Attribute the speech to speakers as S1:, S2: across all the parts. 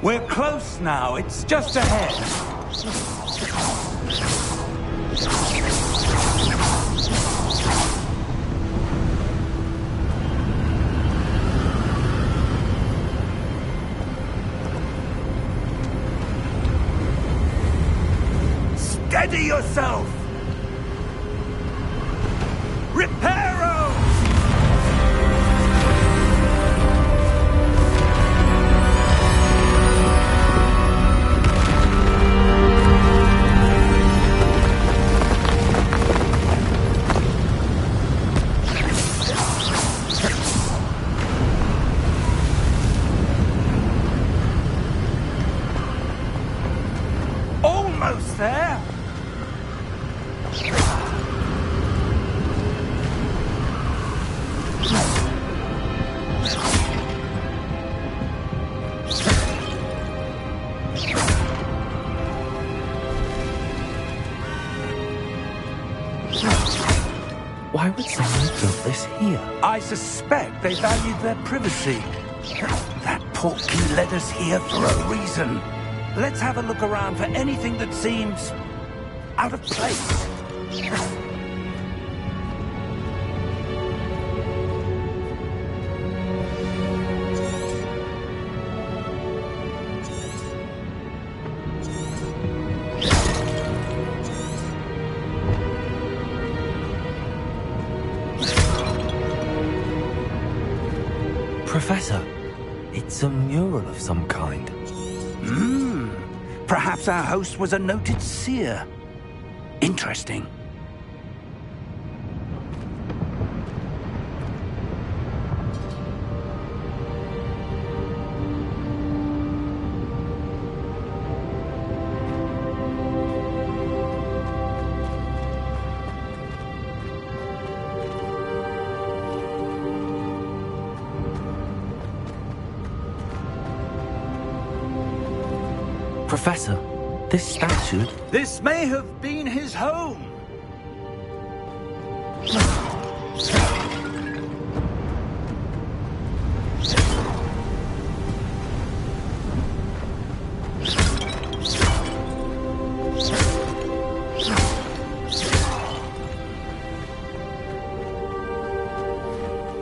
S1: We're close now. It's just ahead. Steady yourself! Reparo! Almost there!
S2: Why would someone have built this here?
S1: I suspect they valued their privacy. That portkey led us here for a reason. Let's have a look around for anything that seems out of place.
S2: Professor, it's a mural of some kind.
S1: Perhaps our host was a noted seer. Interesting.
S2: Professor, this statue...
S1: This may have been his home.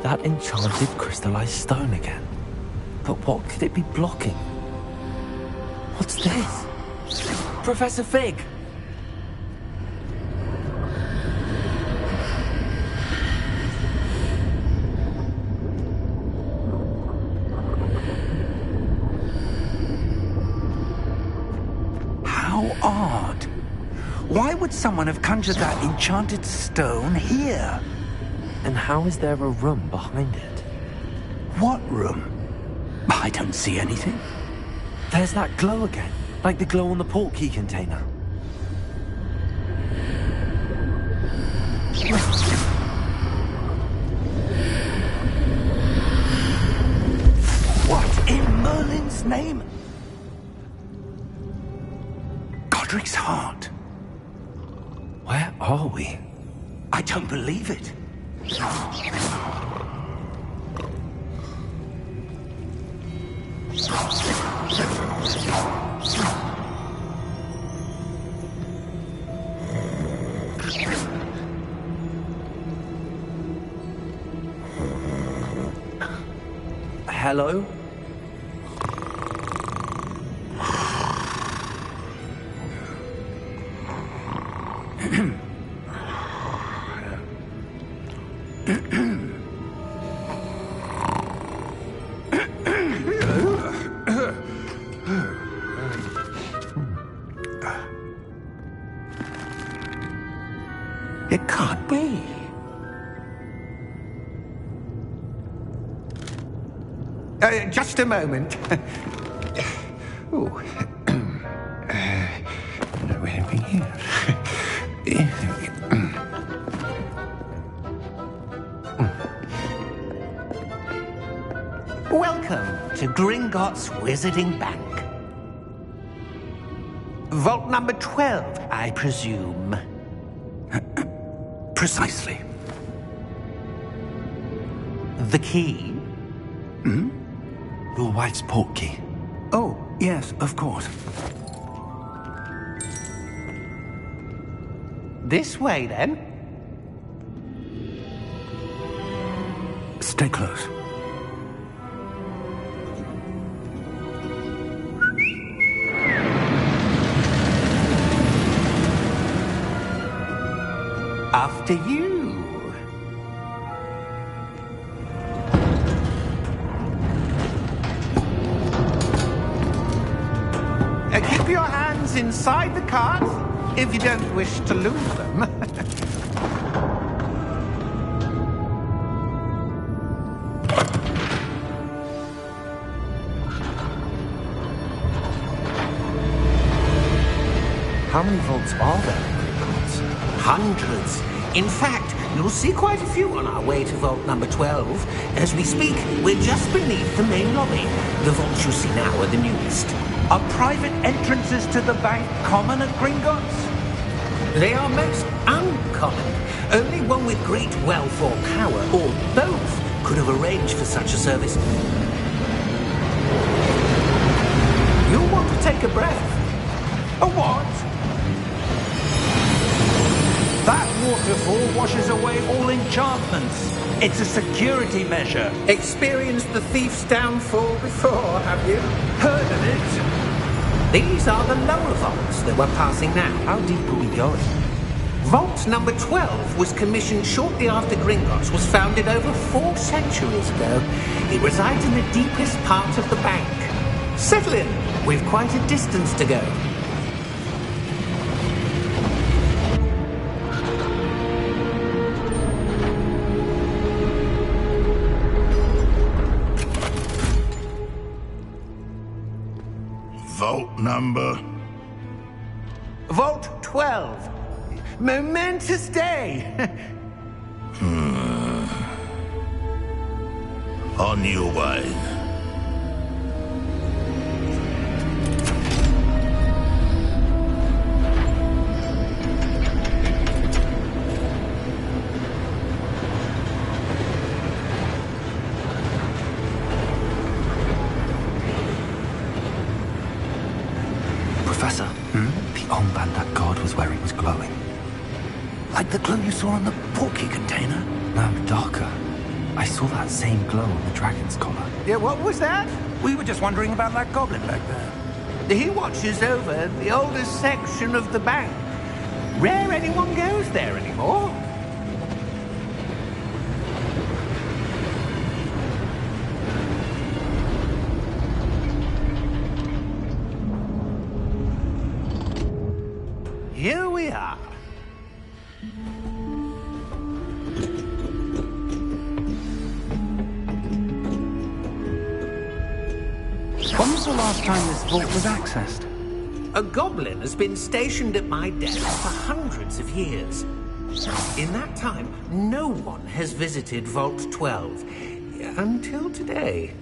S2: That enchanted crystallized stone again. But what could it be blocking? What's this? Professor Fig!
S1: How odd. Why would someone have conjured that enchanted stone here?
S2: And how is there a room behind it?
S1: What room? I don't see anything.
S2: There's that glow again, like the glow on the portkey container.
S1: What in Merlin's name? Godric's heart.
S2: Where are we?
S1: I don't believe it.
S2: Hello?
S1: It can't be.
S3: Just a moment. Oh. Where are we here?
S4: Welcome to Gringotts Wizarding Bank. Vault number 12, I presume.
S1: Precisely.
S4: The key?
S2: Your wife's portkey.
S1: Oh, Yes, of course.
S4: This way, then.
S1: Stay close.
S4: After you. Keep your hands inside the cart if you don't wish to lose them.
S2: How many vaults are there in Hogwarts?
S4: Hundreds. In fact, you'll see quite a few on our way to vault number 12. As we speak, we're just beneath the main lobby. The vaults you see now are the newest.
S1: Are private entrances to the bank common at Gringotts?
S4: They are most uncommon. Only one with great wealth or power, or both, could have arranged for such a service. You'll want to take a breath.
S1: A what? That waterfall washes away all enchantments. It's a security measure.
S4: Experienced the thief's downfall before, have you?
S1: Heard of it?
S4: These are the lower vaults that we're passing now.
S2: How deep are we going?
S4: Vault number 12 was commissioned shortly after Gringotts was founded over 4 centuries ago. It resides in the deepest part of the bank. Settle in. We've quite a distance to go.
S5: Vault number?
S4: Vault 12. Momentous day.
S5: On your way.
S2: Professor, the armband that guard was wearing was glowing.
S1: Like the glow you saw on the porky container?
S2: No, darker. I saw that same glow on the dragon's collar.
S4: Yeah, what was that?
S1: We were just wondering about that goblin back there.
S4: He watches over the oldest section of the bank. Rare anyone goes there anymore. Here we are.
S1: When was the last time this vault was accessed?
S4: A goblin has been stationed at my desk for hundreds of years. In that time, no one has visited Vault 12 until today.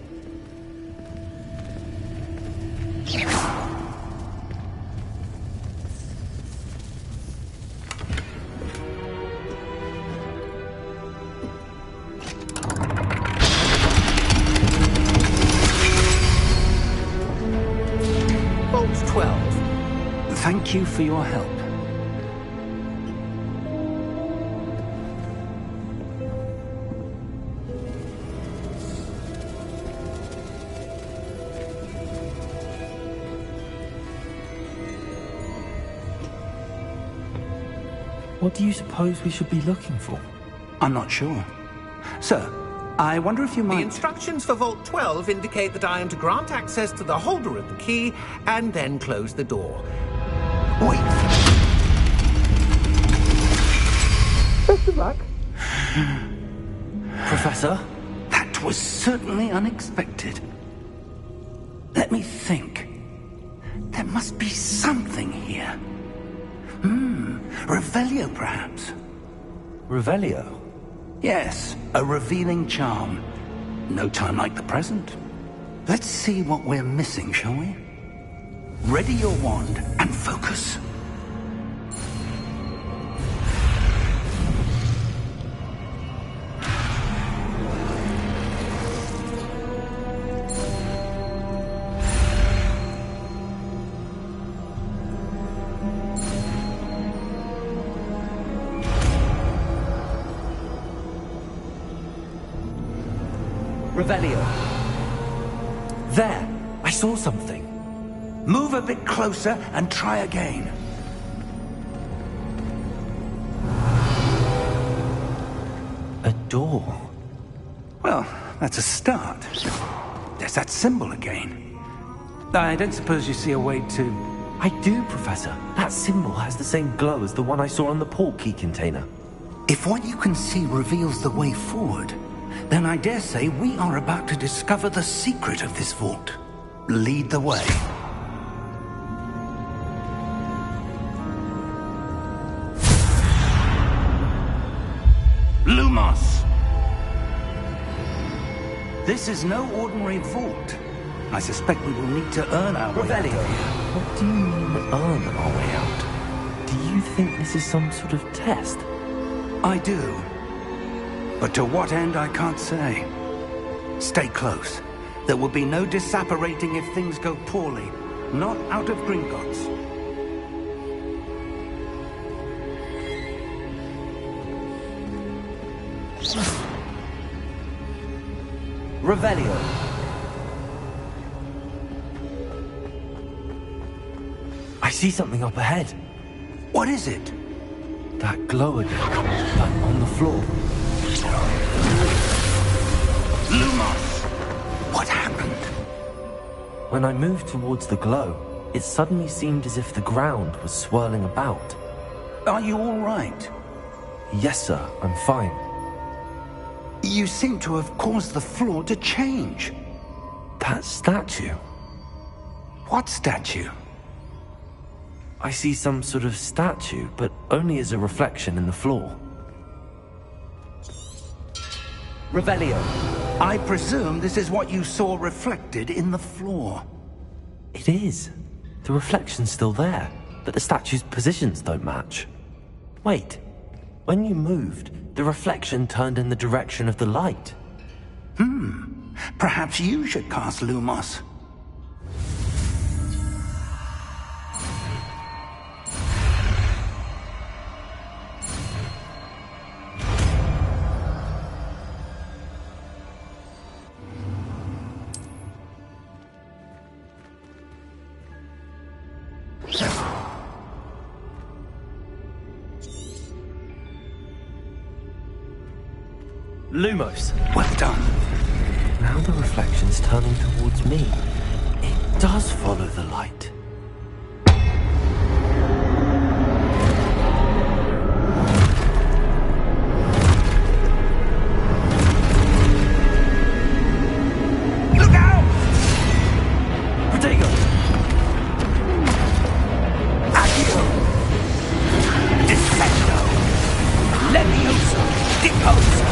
S4: Vault 12.
S1: Thank you for your help.
S2: What do you suppose we should be looking for?
S1: I'm not sure. Sir, I wonder if you
S4: The
S1: might...
S4: instructions for Vault 12 indicate that I am to grant access to the holder of the key and then close the door.
S1: Wait!
S4: Best of luck.
S2: Professor?
S1: That was certainly unexpected. Let me think. There must be something here. Revelio, perhaps?
S2: Revelio?
S1: Yes, a revealing charm. No time like the present. Let's see what we're missing, shall we? Ready your wand and focus.
S2: Revelio. There! I saw something.
S1: Move a bit closer and try again.
S2: A door.
S1: Well, that's a start. There's that symbol again. I don't suppose you see a way to...
S2: I do, Professor. That symbol has the same glow as the one I saw on the port key container.
S1: If what you can see reveals the way forward, then I dare say we are about to discover the secret of this vault. Lead the way. Lumos! This is no ordinary vault. I suspect we will need to earn our way out.
S2: Revelio. What do you mean, earn our way out? Do you think this is some sort of test?
S1: I do. But to what end, I can't say. Stay close. There will be no disapparating if things go poorly. Not out of Gringotts.
S2: Revelio. I see something up ahead.
S1: What is it?
S2: That glow again, but on the floor.
S1: Lumos! What happened?
S2: When I moved towards the glow, it suddenly seemed as if the ground was swirling about.
S1: Are you all right?
S2: Yes, sir, I'm fine.
S1: You seem to have caused the floor to change.
S2: That statue.
S1: What statue?
S2: I see some sort of statue, but only as a reflection in the floor. Revelio.
S1: I presume this is what you saw reflected in the floor.
S2: It is. The reflection's still there, but the statue's positions don't match. Wait. When you moved, the reflection turned in the direction of the light.
S1: Perhaps you should cast Lumos.
S2: Lumos.
S1: Well done.
S2: Now the reflection's turning towards me. It does follow the light.
S1: Look out!
S2: Protego!
S1: Accio! Descendo! Levioso! Deposo!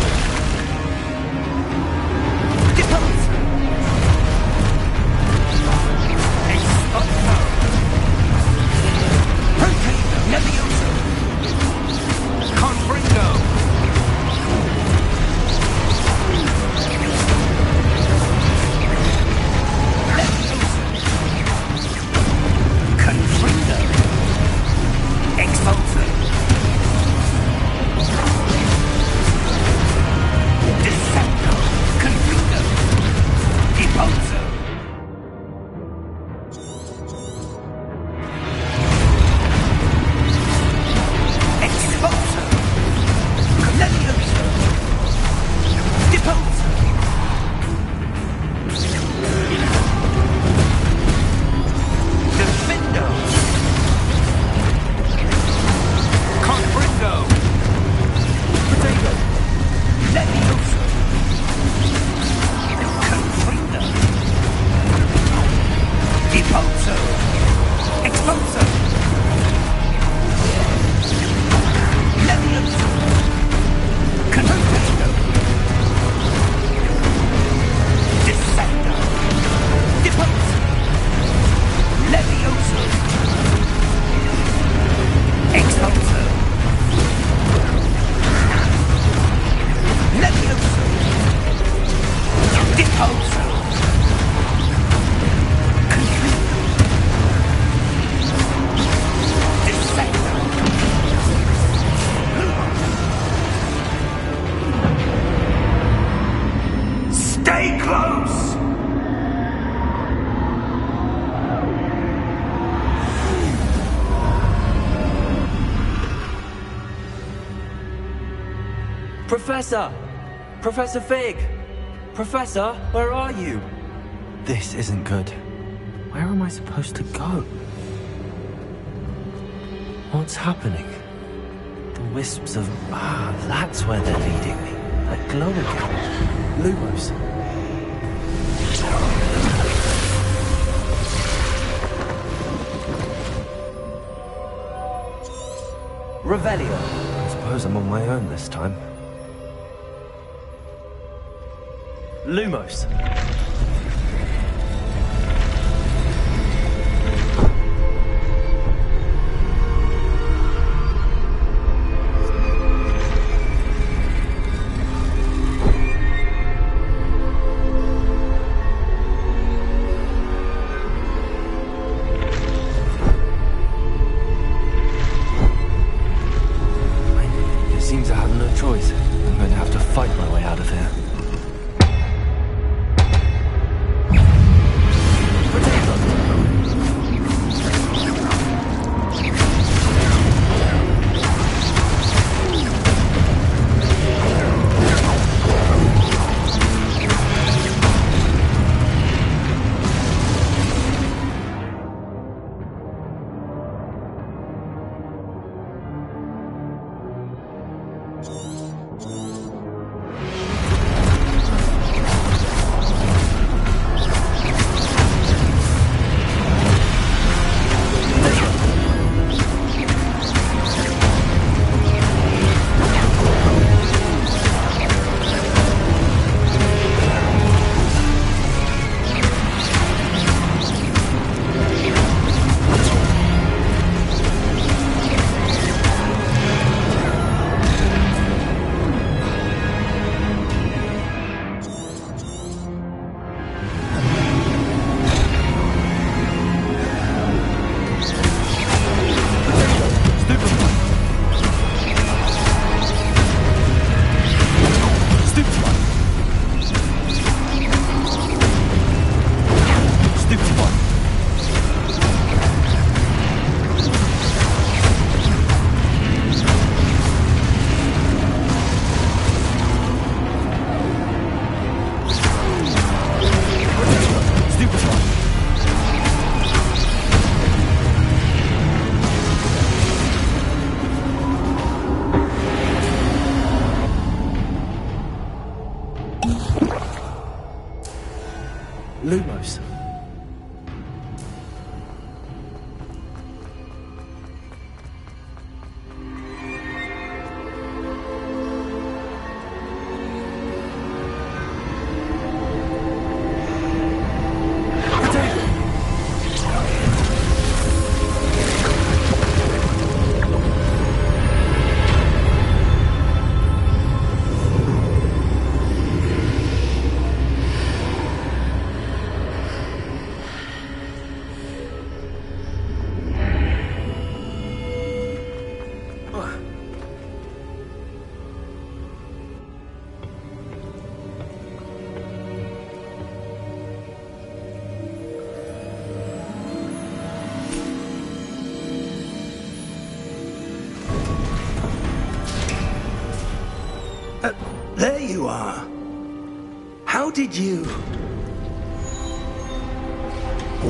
S2: Professor! Professor Fig! Professor, where are you? This isn't good. Where am I supposed to go? What's happening? The wisps of... that's where they're leading me. That glow again. Lumos. Revelio. I suppose I'm on my own this time. Lumos. Lumos.
S1: There you are. How did you...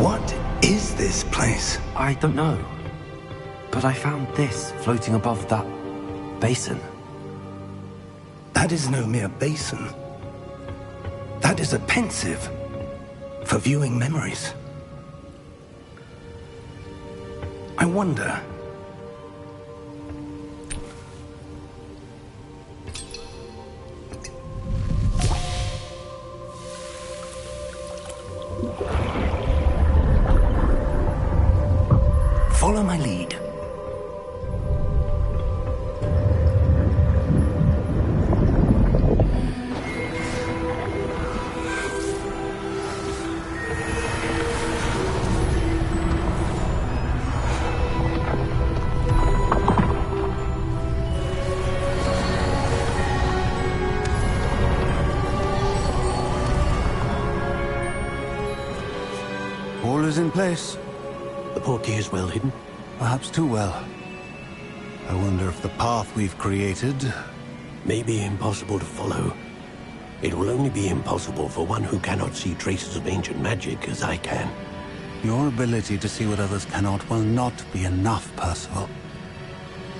S1: What is this place?
S2: I don't know. But I found this floating above that basin.
S1: That is no mere basin. That is a pensive for viewing memories. I wonder... Follow my lead.
S3: All is in place.
S4: The portkey is well hidden.
S3: Perhaps too well. I wonder if the path we've created
S6: may be impossible to follow. It will only be impossible for one who cannot see traces of ancient magic as I can.
S1: Your ability to see what others cannot will not be enough, Percival.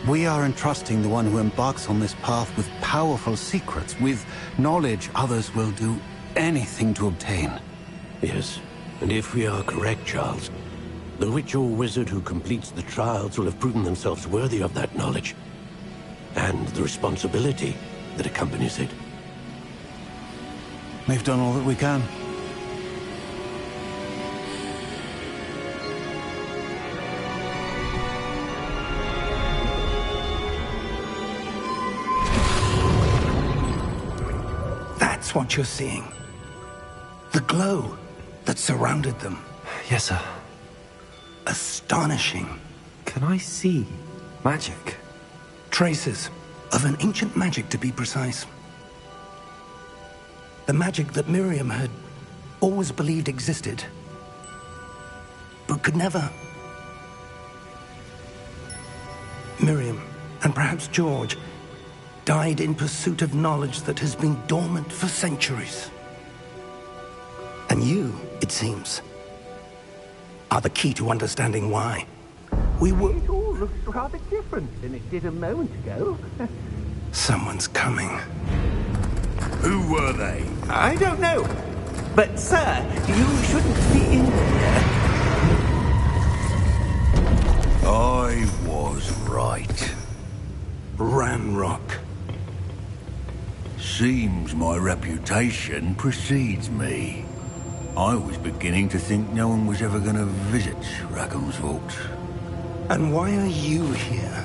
S1: We are entrusting the one who embarks on this path with powerful secrets, with knowledge others will do anything to obtain.
S6: Yes, and if we are correct, Charles, the witch or wizard who completes the trials will have proven themselves worthy of that knowledge, and the responsibility that accompanies it.
S1: We've done all that we can.
S7: That's what you're seeing. The glow that surrounded them.
S2: Yes, sir.
S7: Astonishing.
S2: Can I see magic?
S7: Traces of an ancient magic, to be precise. The magic that Miriam had always believed existed, but could never. Miriam, and perhaps George, died in pursuit of knowledge that has been dormant for centuries. And you, it seems, are the key to understanding why. We were...
S4: It all looks rather different than it did a moment ago.
S7: Someone's coming.
S5: Who were they?
S4: I don't know. But, sir, you shouldn't be in here.
S5: I was right.
S7: Ramrock.
S5: Seems my reputation precedes me. I was beginning to think no one was ever going to visit Rackham's vault.
S7: And why are you here?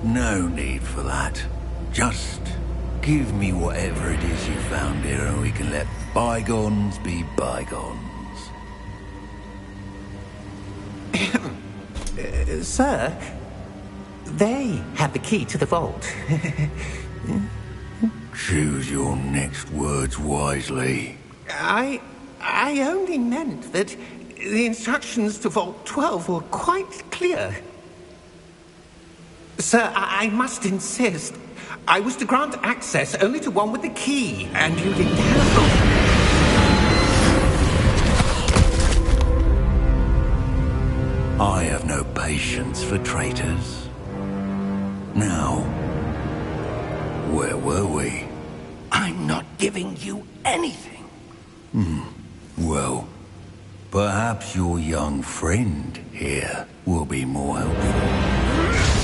S5: No need for that. Just give me whatever it is you found here and we can let bygones be bygones.
S4: Sir, they have the key to the vault.
S5: Choose your next words wisely.
S4: I only meant that the instructions to Vault 12 were quite clear. Sir, I must insist. I was to grant access only to one with the key, and you didn't have
S5: I have no patience for traitors. Now, where were we?
S7: I'm not giving you anything.
S5: Well, perhaps your young friend here will be more helpful.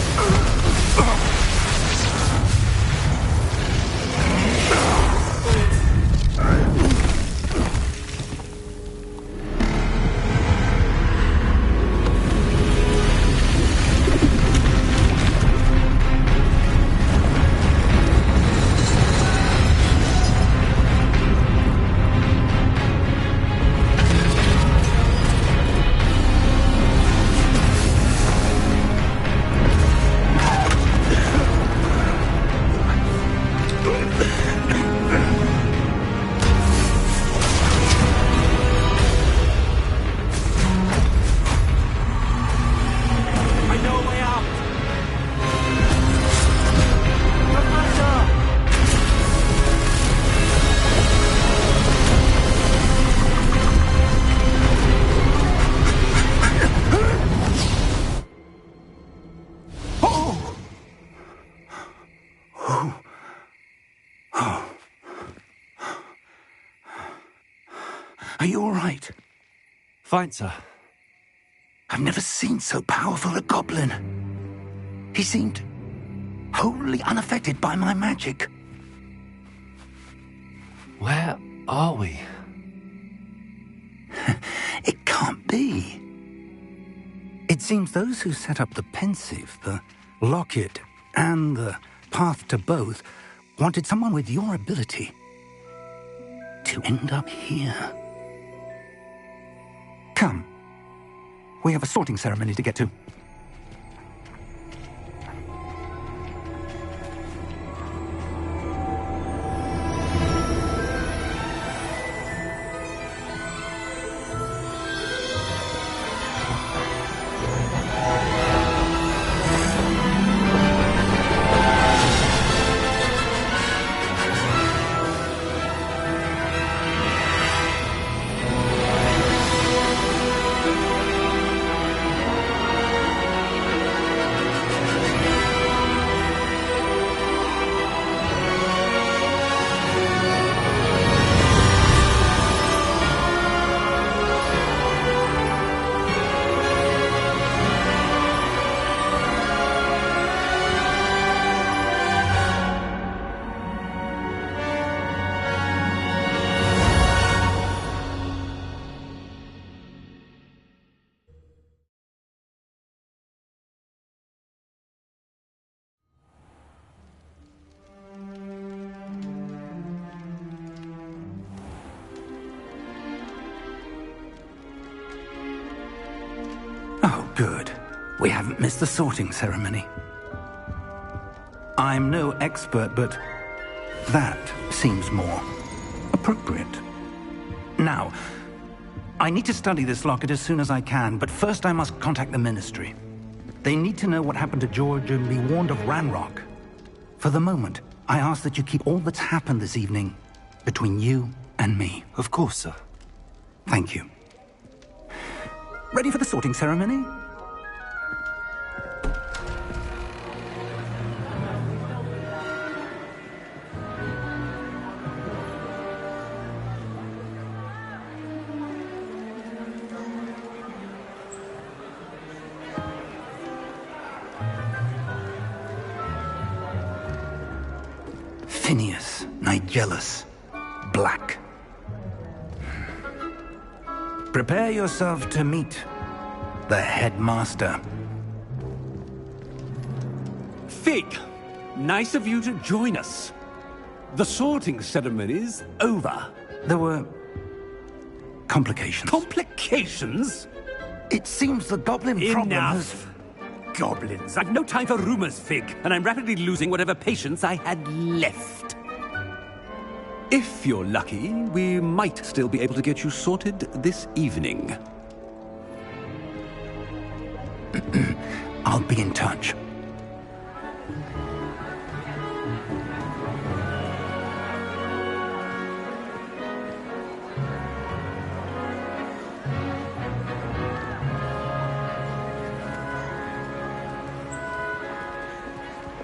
S7: Are you all right?
S2: Fine, sir.
S7: I've never seen so powerful a goblin. He seemed wholly unaffected by my magic.
S2: Where are we?
S7: It can't be. It seems those who set up the pensive, the locket, and the path to both wanted someone with your ability to end up here. Come. We have a sorting ceremony to get to. Good. We haven't missed the sorting ceremony. I'm no expert, but that seems more appropriate. Now, I need to study this locket as soon as I can, but first I must contact the Ministry. They need to know what happened to George and be warned of Ranrock. For the moment, I ask that you keep all that's happened this evening between you and me.
S2: Of course, sir.
S7: Thank you. Ready for the sorting ceremony? Phineas, Nigellus, Black. Prepare yourself to meet the headmaster.
S8: Fig, nice of you to join us. The sorting ceremony's over.
S7: There were complications.
S8: Complications?
S7: It seems the goblin problem has...
S8: Enough! Goblins. I've no time for rumors, Fig, and I'm rapidly losing whatever patience I had left. If you're lucky, we might still be able to get you sorted this evening.
S7: I'll be in touch.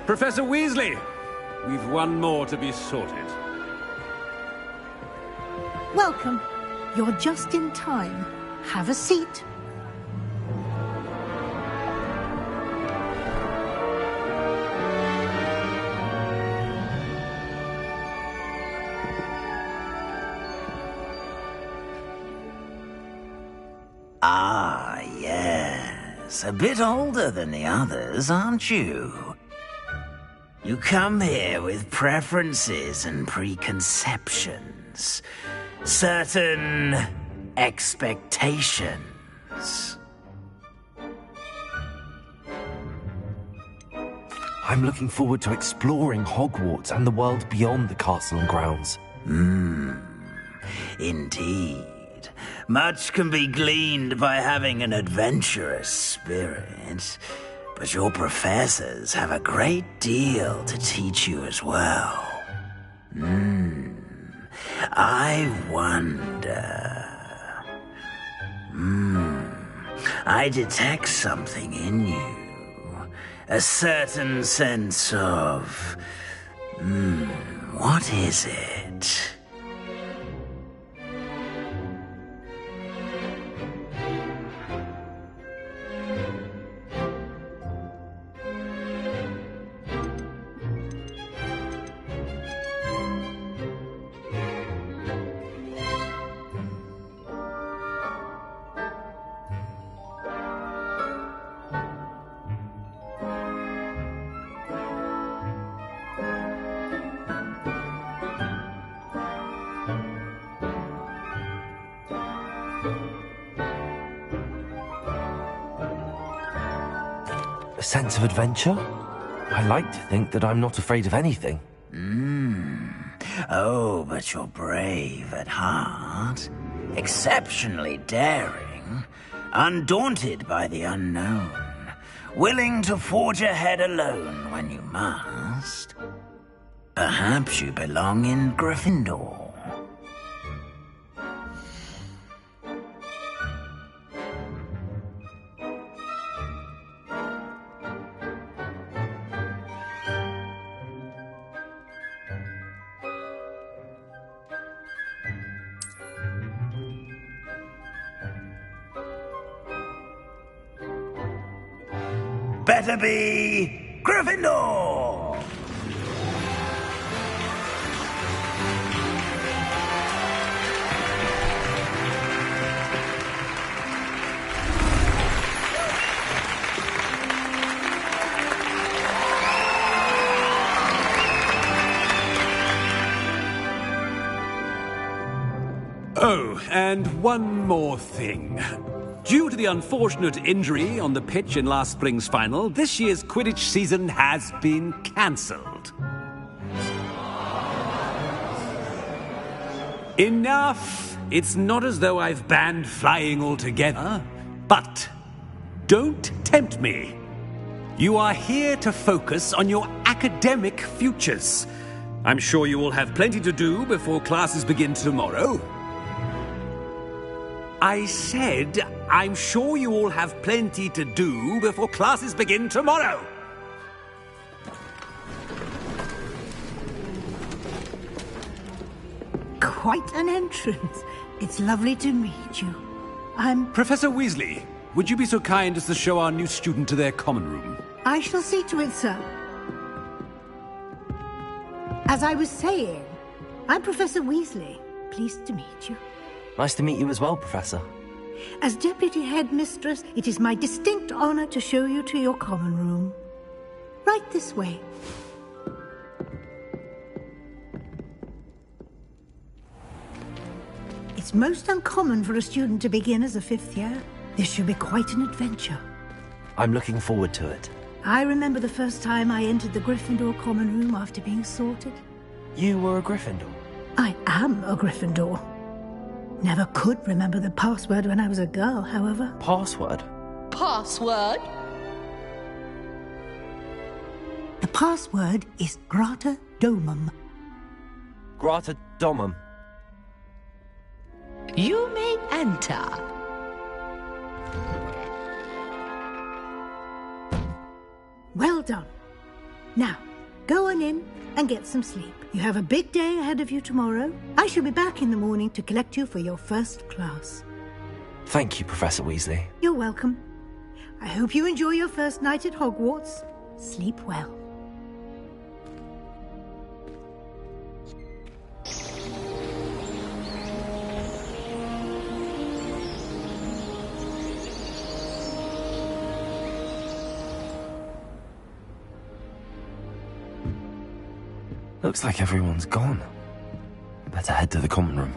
S8: Professor Weasley, we've one more to be sorted.
S9: Welcome. You're just in time. Have a seat.
S10: Ah, yes. A bit older than the others, aren't you? You come here with preferences and preconceptions. Certain expectations.
S2: I'm looking forward to exploring Hogwarts and the world beyond the castle and grounds.
S10: Indeed. Much can be gleaned by having an adventurous spirit, but your professors have a great deal to teach you as well. I wonder... I detect something in you. A certain sense of... what is it?
S2: A sense of adventure? I like to think that I'm not afraid of anything.
S10: Oh, but you're brave at heart. Exceptionally daring. Undaunted by the unknown. Willing to forge ahead alone when you must. Perhaps you belong in Gryffindor. Better be Gryffindor!
S8: Oh, and one more thing. Due to the unfortunate injury on the pitch in last spring's final, this year's Quidditch season has been cancelled. Enough! It's not as though I've banned flying altogether, but don't tempt me. You are here to focus on your academic futures. I'm sure you will have plenty to do before classes begin tomorrow. I said, I'm sure you all have plenty to do before classes begin tomorrow.
S9: Quite an entrance. It's lovely to meet you. I'm...
S8: Professor Weasley, would you be so kind as to show our new student to their common room?
S9: I shall see to it, sir. As I was saying, I'm Professor Weasley. Pleased to meet you.
S2: Nice to meet you as well, Professor.
S9: As Deputy Headmistress, it is my distinct honor to show you to your common room. Right this way. It's most uncommon for a student to begin as a fifth year. This should be quite an adventure.
S2: I'm looking forward to it.
S9: I remember the first time I entered the Gryffindor common room after being sorted.
S2: You were a Gryffindor?
S9: I am a Gryffindor. Never could remember the password when I was a girl, however.
S2: Password?
S11: Password?
S9: The password is Grata Domum.
S2: Grata Domum.
S11: You may enter.
S9: Well done. Now, go on in and get some sleep. You have a big day ahead of you tomorrow. I shall be back in the morning to collect you for your first class.
S2: Thank you, Professor Weasley.
S9: You're welcome. I hope you enjoy your first night at Hogwarts. Sleep well.
S2: Looks like everyone's gone. Better head to the common room.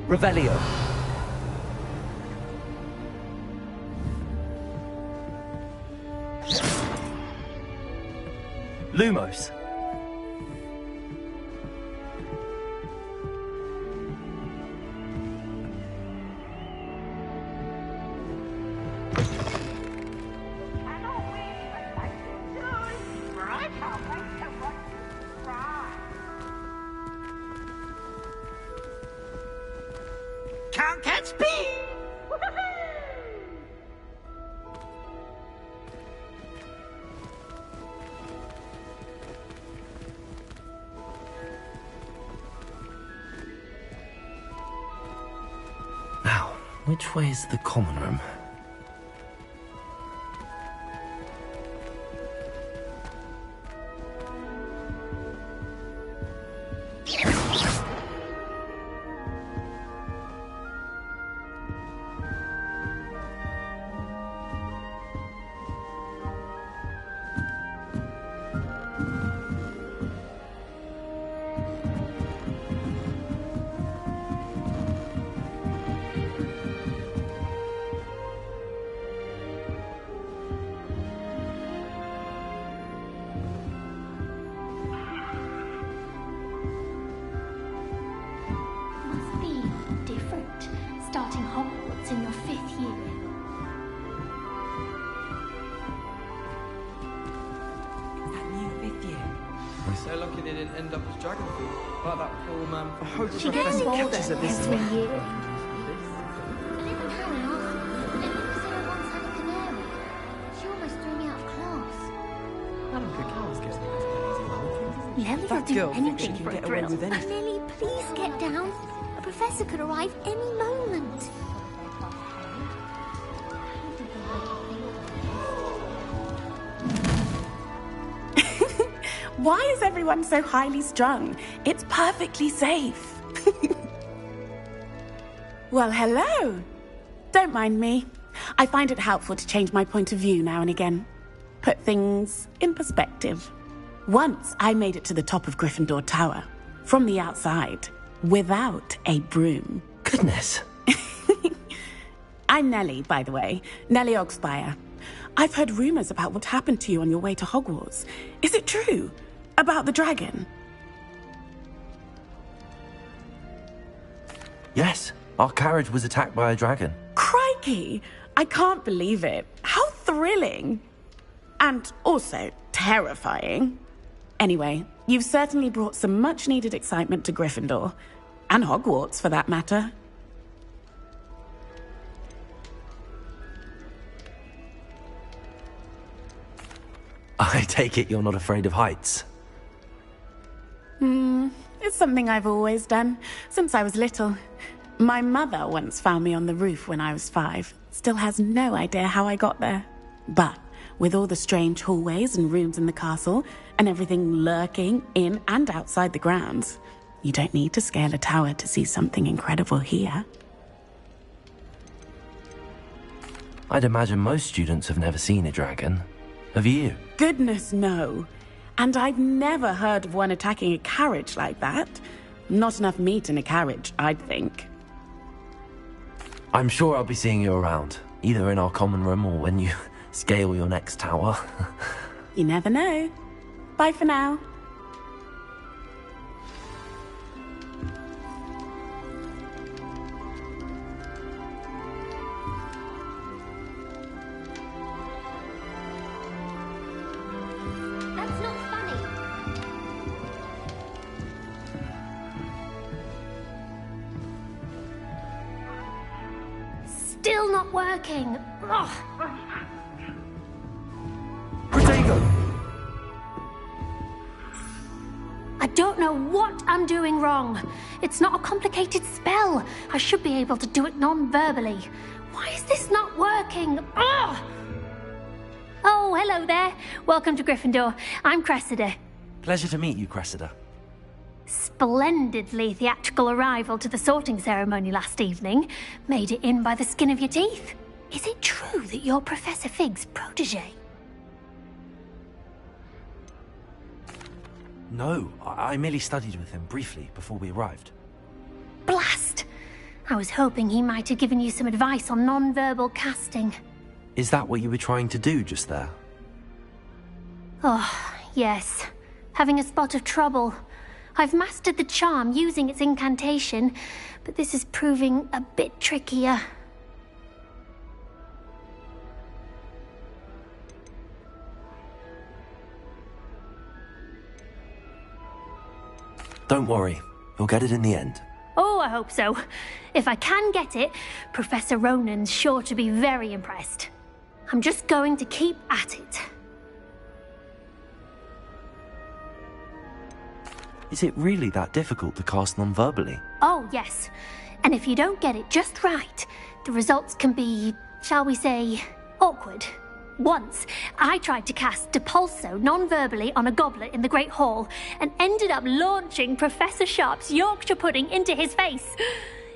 S2: Revelio. Lumos.
S10: Can't catch me!
S2: Now, which way is the common room?
S12: Must be different, starting Hogwarts in your 5th year.
S11: That new 5th year.
S13: We're so lucky they didn't end up as dragon food, like that poor man from Hogwarts.
S12: She gets older every year. Never
S11: That
S12: do
S11: girl thinks she
S12: anything
S11: can
S12: for a
S11: get away
S12: thrill.
S11: with anything.
S12: Lily, please get down. A professor could arrive any moment.
S11: Why is everyone so highly strung? It's perfectly safe. Well, hello. Don't mind me. I find it helpful to change my point of view now and again. Put things in perspective. Once I made it to the top of Gryffindor Tower, from the outside, without a broom.
S2: Goodness.
S11: I'm Nellie, by the way. Nellie Ogspire. I've heard rumors about what happened to you on your way to Hogwarts. Is it true? About the dragon?
S2: Yes, our carriage was attacked by a dragon.
S11: Crikey! I can't believe it. How thrilling! And also terrifying. Anyway, you've certainly brought some much-needed excitement to Gryffindor. And Hogwarts, for that matter.
S2: I take it you're not afraid of heights.
S11: It's something I've always done, since I was little. My mother once found me on the roof when I was 5. Still has no idea how I got there. But with all the strange hallways and rooms in the castle, and everything lurking in and outside the grounds, you don't need to scale a tower to see something incredible here.
S2: I'd imagine most students have never seen a dragon. Have you?
S11: Goodness, no. And I've never heard of one attacking a carriage like that. Not enough meat in a carriage, I'd think.
S2: I'm sure I'll be seeing you around, either in our common room or when you scale your next tower.
S11: You never know. Bye for now.
S12: That's not funny. Still not working. Ugh. I don't know what I'm doing wrong. It's not a complicated spell. I should be able to do it non-verbally. Why is this not working? Ugh! Oh, hello there. Welcome to Gryffindor. I'm Cressida.
S2: Pleasure to meet you, Cressida.
S12: Splendidly theatrical arrival to the sorting ceremony last evening. Made it in by the skin of your teeth. Is it true that you're Professor Fig's protege?
S2: No, I merely studied with him briefly before we arrived.
S12: Blast! I was hoping he might have given you some advice on non-verbal casting.
S2: Is that what you were trying to do just there?
S12: Oh, yes. Having a spot of trouble. I've mastered the charm using its incantation, but this is proving a bit trickier.
S2: Don't worry, you'll get it in the end.
S12: Oh, I hope so. If I can get it, Professor Ronan's sure to be very impressed. I'm just going to keep at it.
S2: Is it really that difficult to cast non-verbally?
S12: Oh, yes. And if you don't get it just right, the results can be, shall we say, awkward. Once, I tried to cast Depulso non-verbally on a goblet in the Great Hall and ended up launching Professor Sharp's Yorkshire pudding into his face.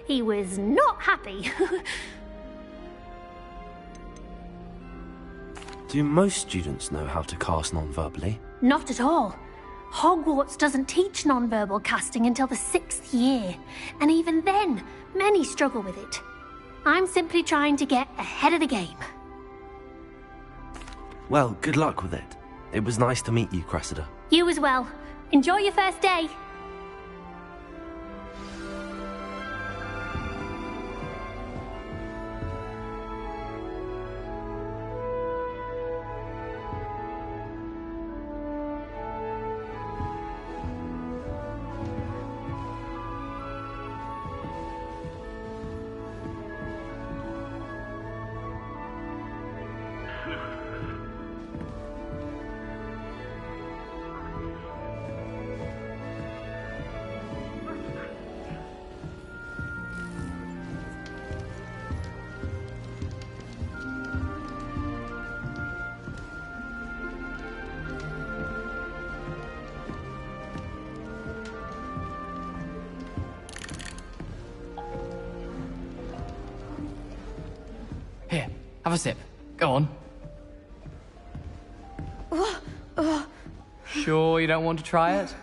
S12: He was not happy.
S2: Do most students know how to cast non-verbally?
S12: Not at all. Hogwarts doesn't teach non-verbal casting until the 6th year, and even then, many struggle with it. I'm simply trying to get ahead of the game.
S2: Well, good luck with it. It was nice to meet you, Cressida.
S12: You as well. Enjoy your first day.
S14: have a sip. Go on. Sure you don't want to try it?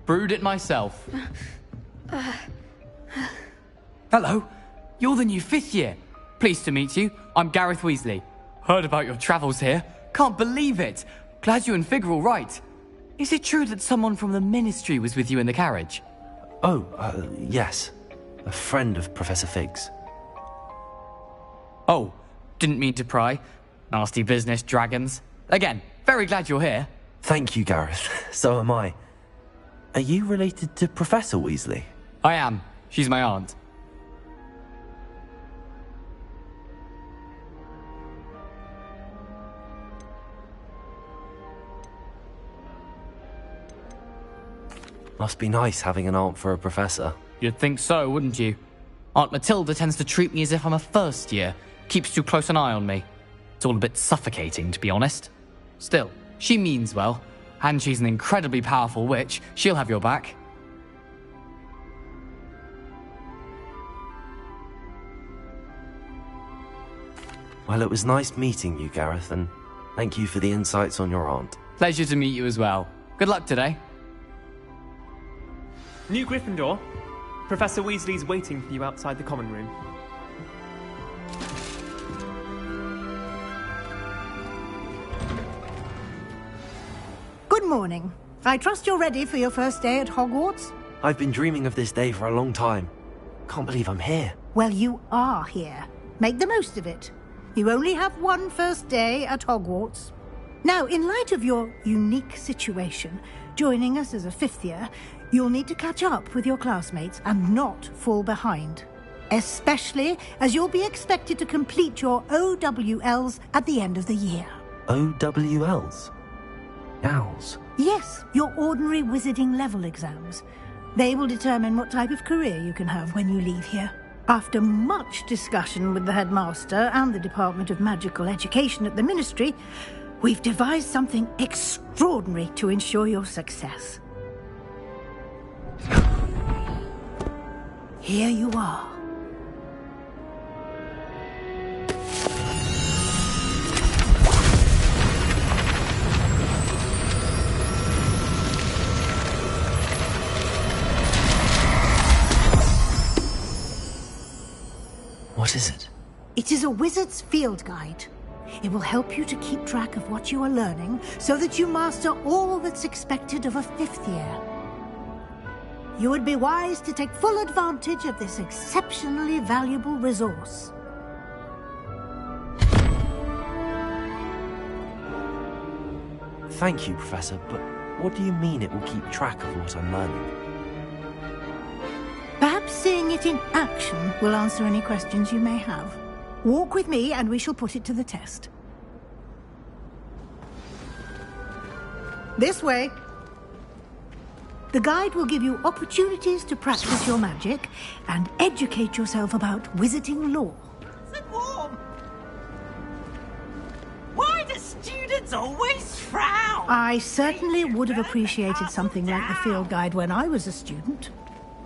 S14: Brewed it myself. Hello, you're the new 5th year. Pleased to meet you. I'm Gareth Weasley. Heard about your travels here. Can't believe it. Glad you and Fig are all right. Is it true that someone from the Ministry was with you in the carriage?
S2: Oh, yes. A friend of Professor Fig's.
S14: Oh, didn't mean to pry. Nasty business, dragons. Again, very glad you're here.
S2: Thank you, Gareth. So am I. Are you related to Professor Weasley?
S14: I am. She's my aunt.
S2: Must be nice having an aunt for a professor.
S14: You'd think so, wouldn't you? Aunt Matilda tends to treat me as if I'm a first year. Keeps too close an eye on me. It's all a bit suffocating, to be honest. Still, she means well. And she's an incredibly powerful witch. She'll have your back.
S2: Well, it was nice meeting you, Gareth, and thank you for the insights on your aunt.
S14: Pleasure to meet you as well. Good luck today.
S15: New Gryffindor. Professor Weasley's waiting for you outside the common room.
S9: Good morning. I trust you're ready for your first day at Hogwarts?
S2: I've been dreaming of this day for a long time. Can't believe I'm here.
S9: Well, you are here. Make the most of it. You only have one first day at Hogwarts. Now, in light of your unique situation, joining us as a 5th year, you'll need to catch up with your classmates and not fall behind. Especially as you'll be expected to complete your OWLs at the end of the year.
S2: OWLs? Owls?
S9: Yes, your ordinary wizarding level exams. They will determine what type of career you can have when you leave here. After much discussion with the headmaster and the Department of Magical Education at the Ministry, we've devised something extraordinary to ensure your success. Here you are.
S2: What is it?
S9: It is a wizard's field guide. It will help you to keep track of what you are learning so that you master all that's expected of a 5th year. You would be wise to take full advantage of this exceptionally valuable resource.
S2: Thank you, Professor, but what do you mean it will keep track of what I'm learning?
S9: Perhaps seeing it in action will answer any questions you may have. Walk with me and we shall put it to the test. This way. The guide will give you opportunities to practice your magic and educate yourself about wizarding lore.
S16: Is it warm? Why do students always frown?
S9: I certainly would have appreciated something like the field guide when I was a student.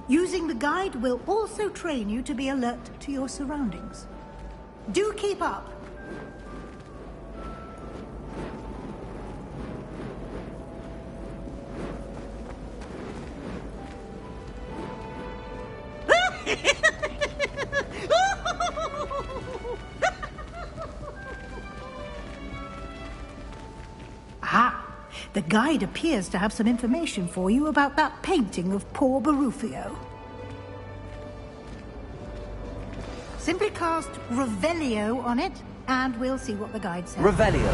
S9: Using the guide will also train you to be alert to your surroundings. Do keep up. Ah, the guide appears to have some information for you about that painting of poor Barufio. Simply cast Revelio on it, and we'll see what the guide says.
S2: Revelio.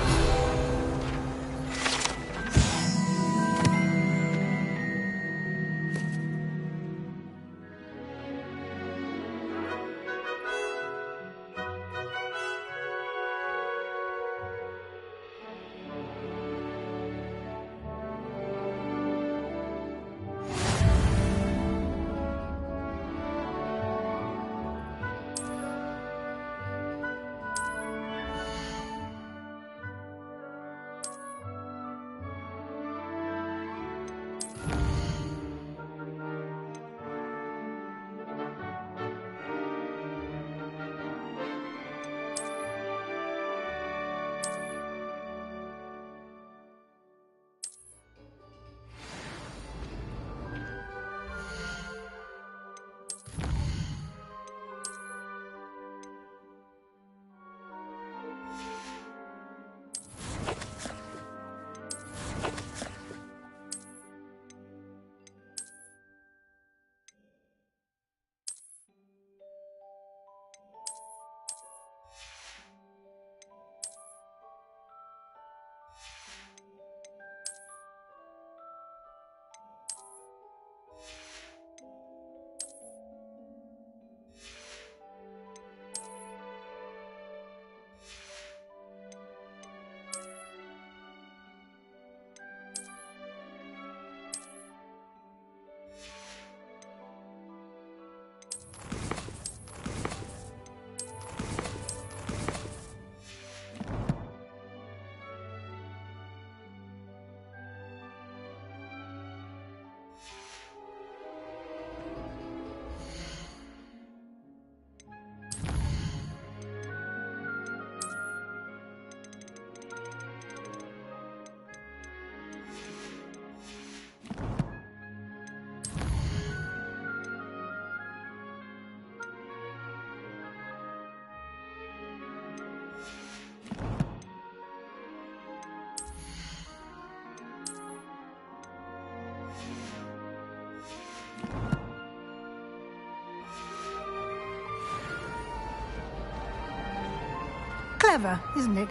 S9: Clever, isn't it?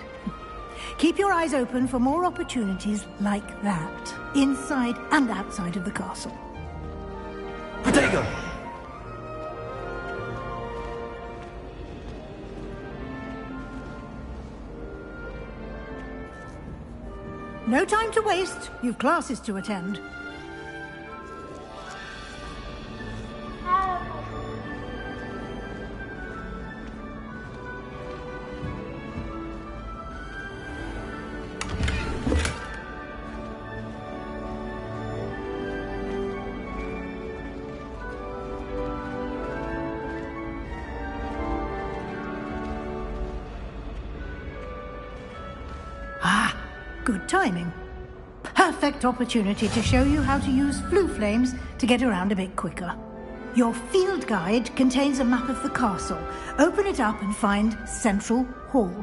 S9: Keep your eyes open for more opportunities like that, inside and outside of the castle.
S7: Protego!
S9: No time to waste. You've classes to attend. Good timing. Perfect opportunity to show you how to use flue flames to get around a bit quicker. Your field guide contains a map of the castle. Open it up and find Central Hall.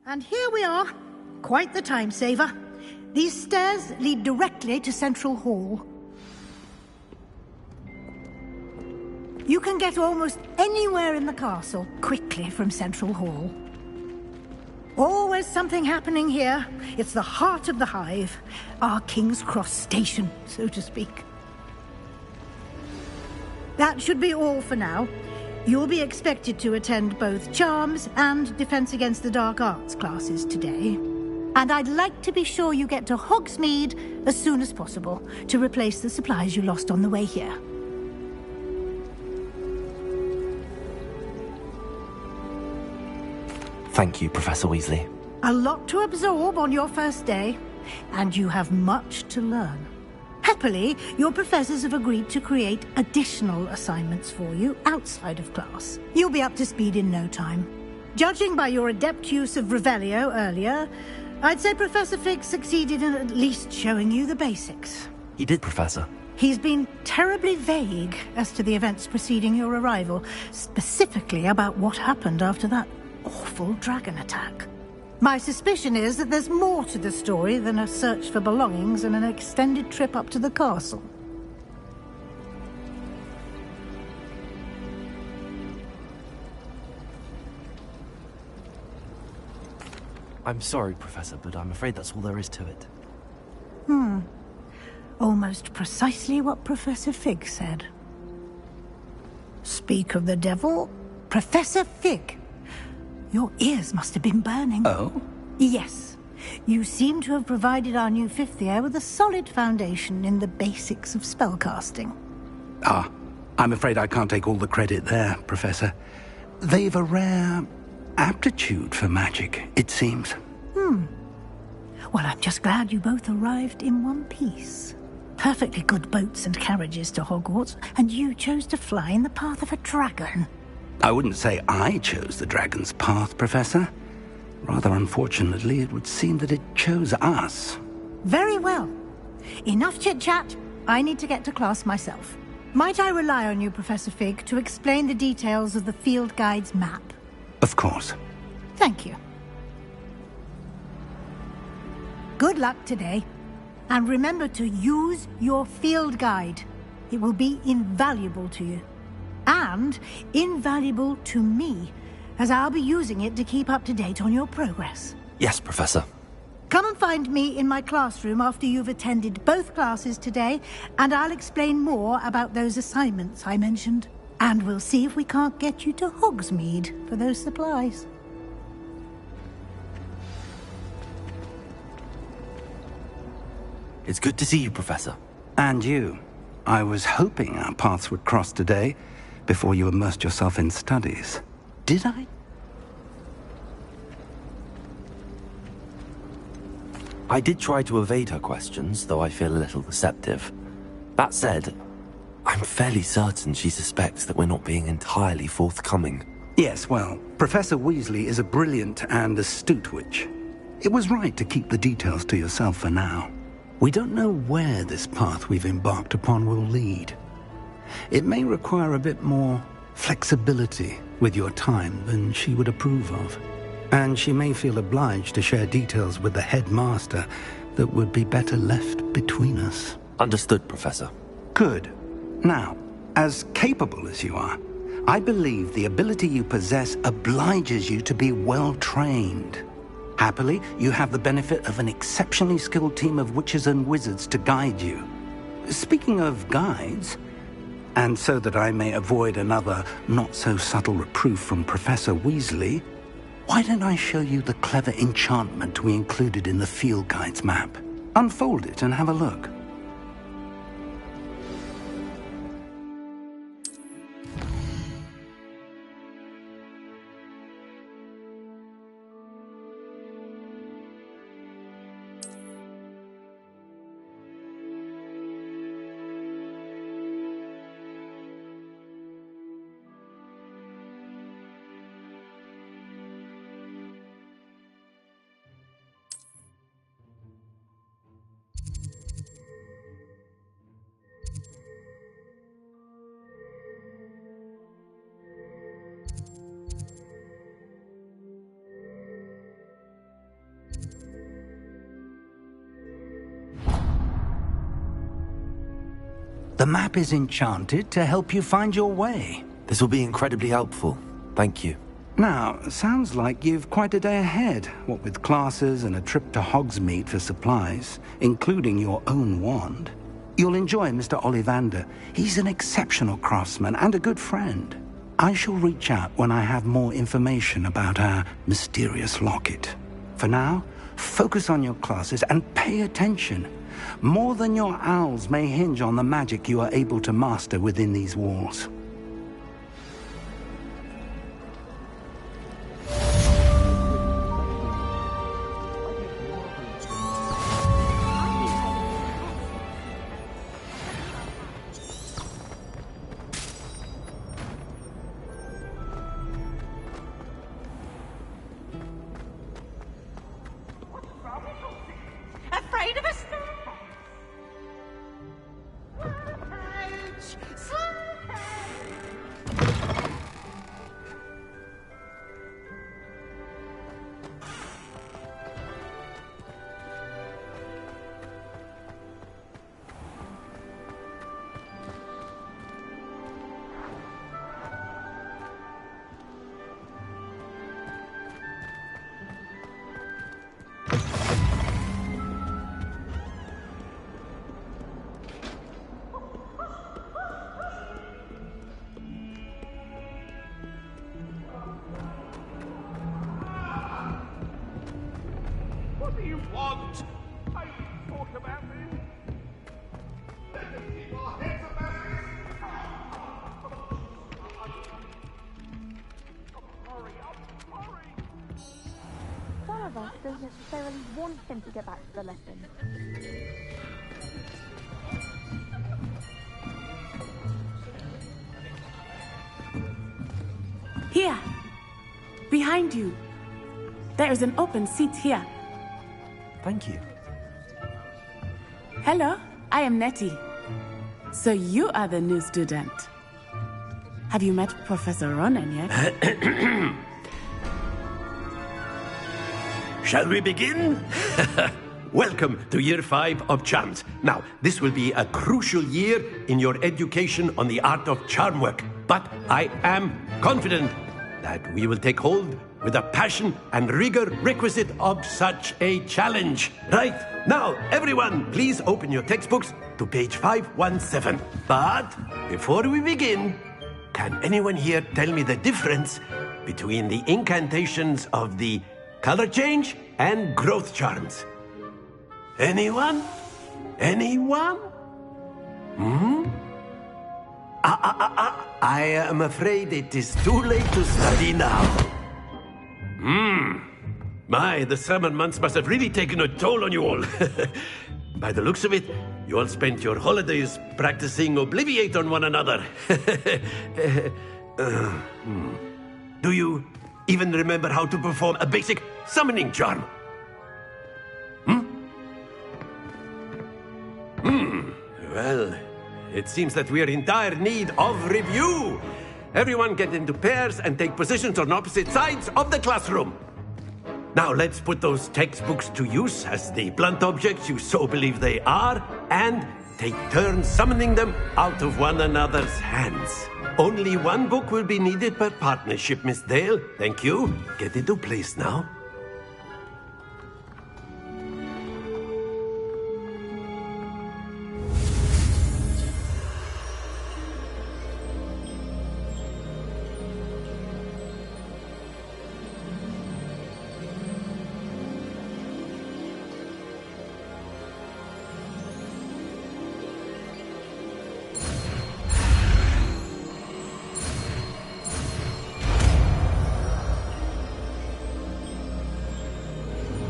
S9: And here we are. Quite the time saver. These stairs lead directly to Central Hall. You can get almost anywhere in the castle quickly from Central Hall. Always something happening here. It's the heart of the hive. Our King's Cross station, so to speak. That should be all for now. You'll be expected to attend both Charms and Defense Against the Dark Arts classes today. And I'd like to be sure you get to Hogsmeade as soon as possible to replace the supplies you lost on the way here.
S2: Thank you, Professor Weasley.
S9: A lot to absorb on your first day, and you have much to learn. Happily, your professors have agreed to create additional assignments for you outside of class. You'll be up to speed in no time. Judging by your adept use of Revelio earlier, I'd say Professor Fig succeeded in at least showing you the basics.
S2: He did, Professor.
S9: He's been terribly vague as to the events preceding your arrival, specifically about what happened after that awful dragon attack. My suspicion is that there's more to the story than a search for belongings and an extended trip up to the castle.
S2: I'm sorry, Professor, but I'm afraid that's all there is to it.
S9: Almost precisely what Professor Fig said. Speak of the devil, Professor Fig. Your ears must have been burning.
S3: Oh?
S9: Yes. You seem to have provided our new fifth year with a solid foundation in the basics of spellcasting.
S7: Ah, I'm afraid I can't take all the credit there, Professor. They've a rare aptitude for magic, it seems.
S9: Well, I'm just glad you both arrived in one piece. Perfectly good boats and carriages to Hogwarts, and you chose to fly in the path of a dragon.
S7: I wouldn't say I chose the dragon's path, Professor. Rather unfortunately, it would seem that it chose us.
S9: Very well. Enough chit-chat. I need to get to class myself. Might I rely on you, Professor Fig, to explain the details of the field guide's map?
S7: Of course.
S9: Thank you. Good luck today. And remember to use your field guide. It will be invaluable to you. And invaluable to me, as I'll be using it to keep up to date on your progress.
S2: Yes, Professor.
S9: Come and find me in my classroom after you've attended both classes today, and I'll explain more about those assignments I mentioned. And we'll see if we can't get you to Hogsmeade for those supplies.
S2: It's good to see you, Professor.
S7: And you. I was hoping our paths would cross today, before you immersed yourself in studies. Did I?
S2: I did try to evade her questions, though I feel a little deceptive. That said, I'm fairly certain she suspects that we're not being entirely forthcoming.
S7: Yes, well, Professor Weasley is a brilliant and astute witch. It was right to keep the details to yourself for now. We don't know where this path we've embarked upon will lead. It may require a bit more flexibility with your time than she would approve of. And she may feel obliged to share details with the headmaster that would be better left between us.
S2: Understood, Professor.
S7: Good. Now, as capable as you are, I believe the ability you possess obliges you to be well-trained. Happily, you have the benefit of an exceptionally skilled team of witches and wizards to guide you. Speaking of guides, and so that I may avoid another not-so-subtle reproof from Professor Weasley, why don't I show you the clever enchantment we included in the field guide's map? Unfold it and have a look. The map is enchanted to help you find your way.
S2: This will be incredibly helpful. Thank you.
S7: Now, sounds like you've quite a day ahead, what with classes and a trip to Hogsmeade for supplies, including your own wand. You'll enjoy Mr. Ollivander. He's an exceptional craftsman and a good friend. I shall reach out when I have more information about our mysterious locket. For now, focus on your classes and pay attention. More than your owls may hinge on the magic you are able to master within these walls.
S16: Afraid of a snake?
S17: What do you want? I thought about this. Let us keep our heads about this. Hurry up, hurry!
S18: Some of us don't necessarily want him to get back to the lesson.
S11: Here! Behind you! There is an open seat here.
S2: Thank you.
S11: Hello, I am Nettie. So you are the new student. Have you met Professor Ronan yet?
S6: Shall we begin? Welcome to Year 5 of Charms. Now, this will be a crucial year in your education on the art of charm work. But I am confident that we will take hold with the passion and rigor requisite of such a challenge. Right, now, everyone, please open your textbooks to page 517. But before we begin, can anyone here tell me the difference between the incantations of the color change and growth charms? Anyone? Anyone? I am afraid it is too late to study now. My, the summer months must have really taken a toll on you all. By the looks of it, you all spent your holidays practicing Obliviate on one another. Do you even remember how to perform a basic summoning charm? Well, it seems that we are in dire need of review. Everyone get into pairs and take positions on opposite sides of the classroom. Now let's put those textbooks to use as the blunt objects you so believe they are, and take turns summoning them out of one another's hands. Only one book will be needed per partnership, Miss Dale. Thank you. Get into place now.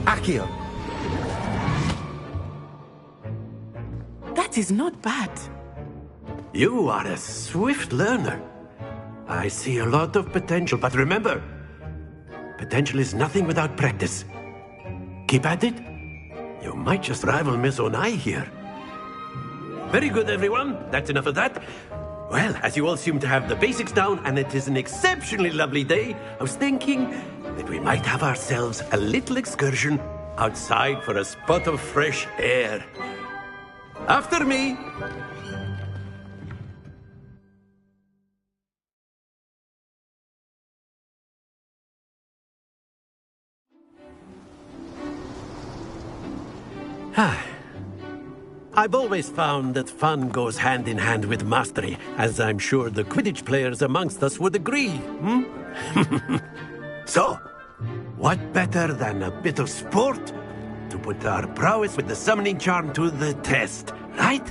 S7: Accio.
S11: That is not bad.
S6: You are a swift learner. I see a lot of potential, but remember, potential is nothing without practice. Keep at it. You might just rival Miss Onai here. Very good, everyone. That's enough of that. Well, as you all seem to have the basics down, and it is an exceptionally lovely day, I was thinking that we might have ourselves a little excursion outside for a spot of fresh air. After me. I've always found that fun goes hand in hand with mastery, as I'm sure the Quidditch players amongst us would agree. So, what better than a bit of sport to put our prowess with the summoning charm to the test, right?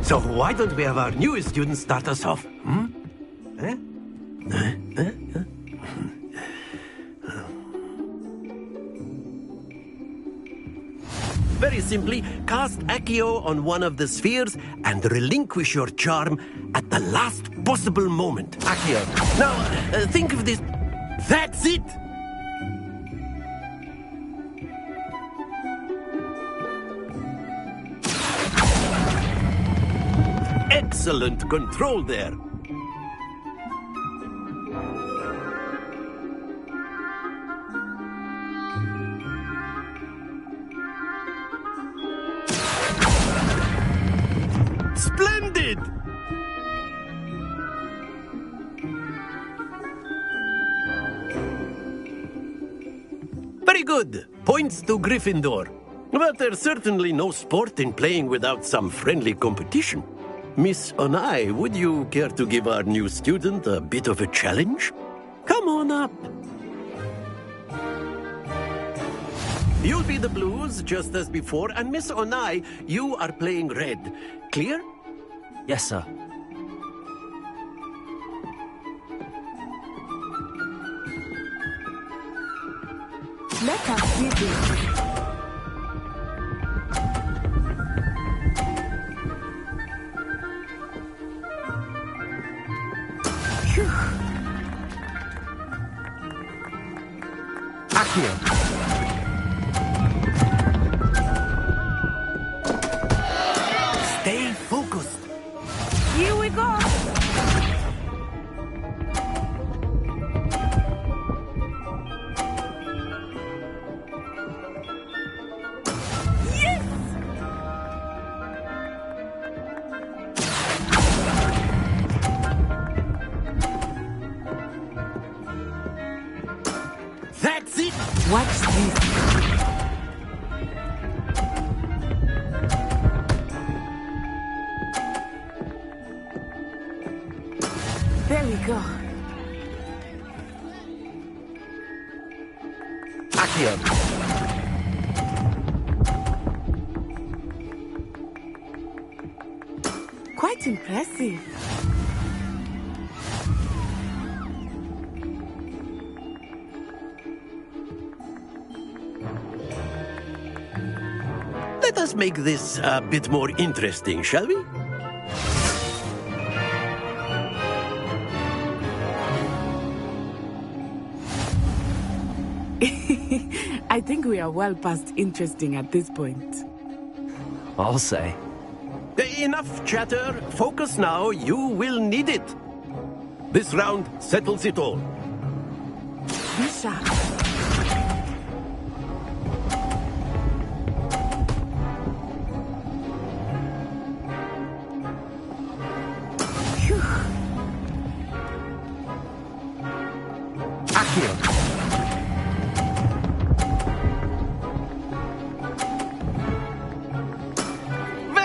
S6: So why don't we have our newest student start us off? Very simply, cast Accio on one of the spheres and relinquish your charm at the last possible moment. Accio. Now, think of this. That's it! Excellent control there. Splendid! Very good. Points to Gryffindor. But there's certainly no sport in playing without some friendly competition. Miss Onai, would you care to give our new student a bit of a challenge? Come on up. You'll be the blues, just as before, and Miss Onai, you are playing red. Clear?
S2: Yes, sir.
S18: Let us do this.
S7: Accio.
S6: Stay focused.
S18: Here we go.
S6: That's it!
S11: Watch this.
S18: There we go.
S7: Accio.
S11: Quite impressive.
S6: Let us make this a bit more interesting, shall we?
S19: I think we are well past interesting at this point.
S2: I'll say.
S6: Enough chatter. Focus now. You will need it. This round settles it all.
S19: Be sharp.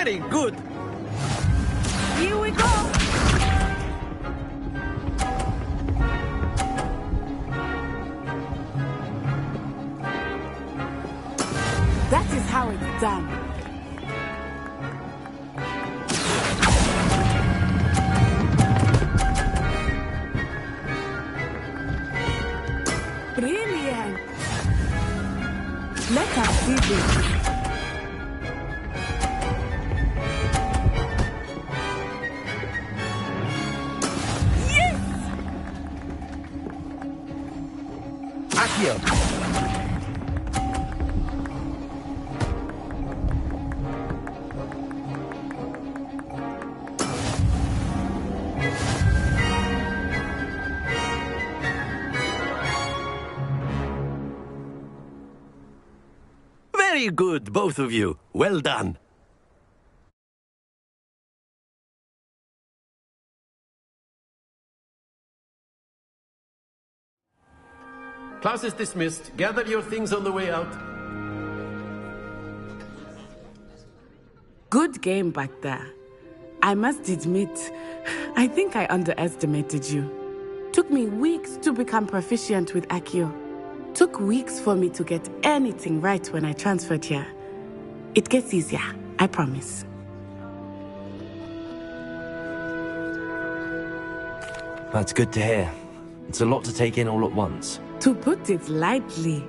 S6: Very good.
S19: Here we go. That is how it's done. Brilliant. Let us see this.
S6: Very good, both of you. Well done. Class is dismissed. Gather your things on the way out.
S19: Good game back there. I must admit, I think I underestimated you. Took me weeks to become proficient with Accio. Took weeks for me to get anything right when I transferred here. It gets easier, I promise.
S2: That's good to hear. It's a lot to take in all at once.
S19: To put it lightly,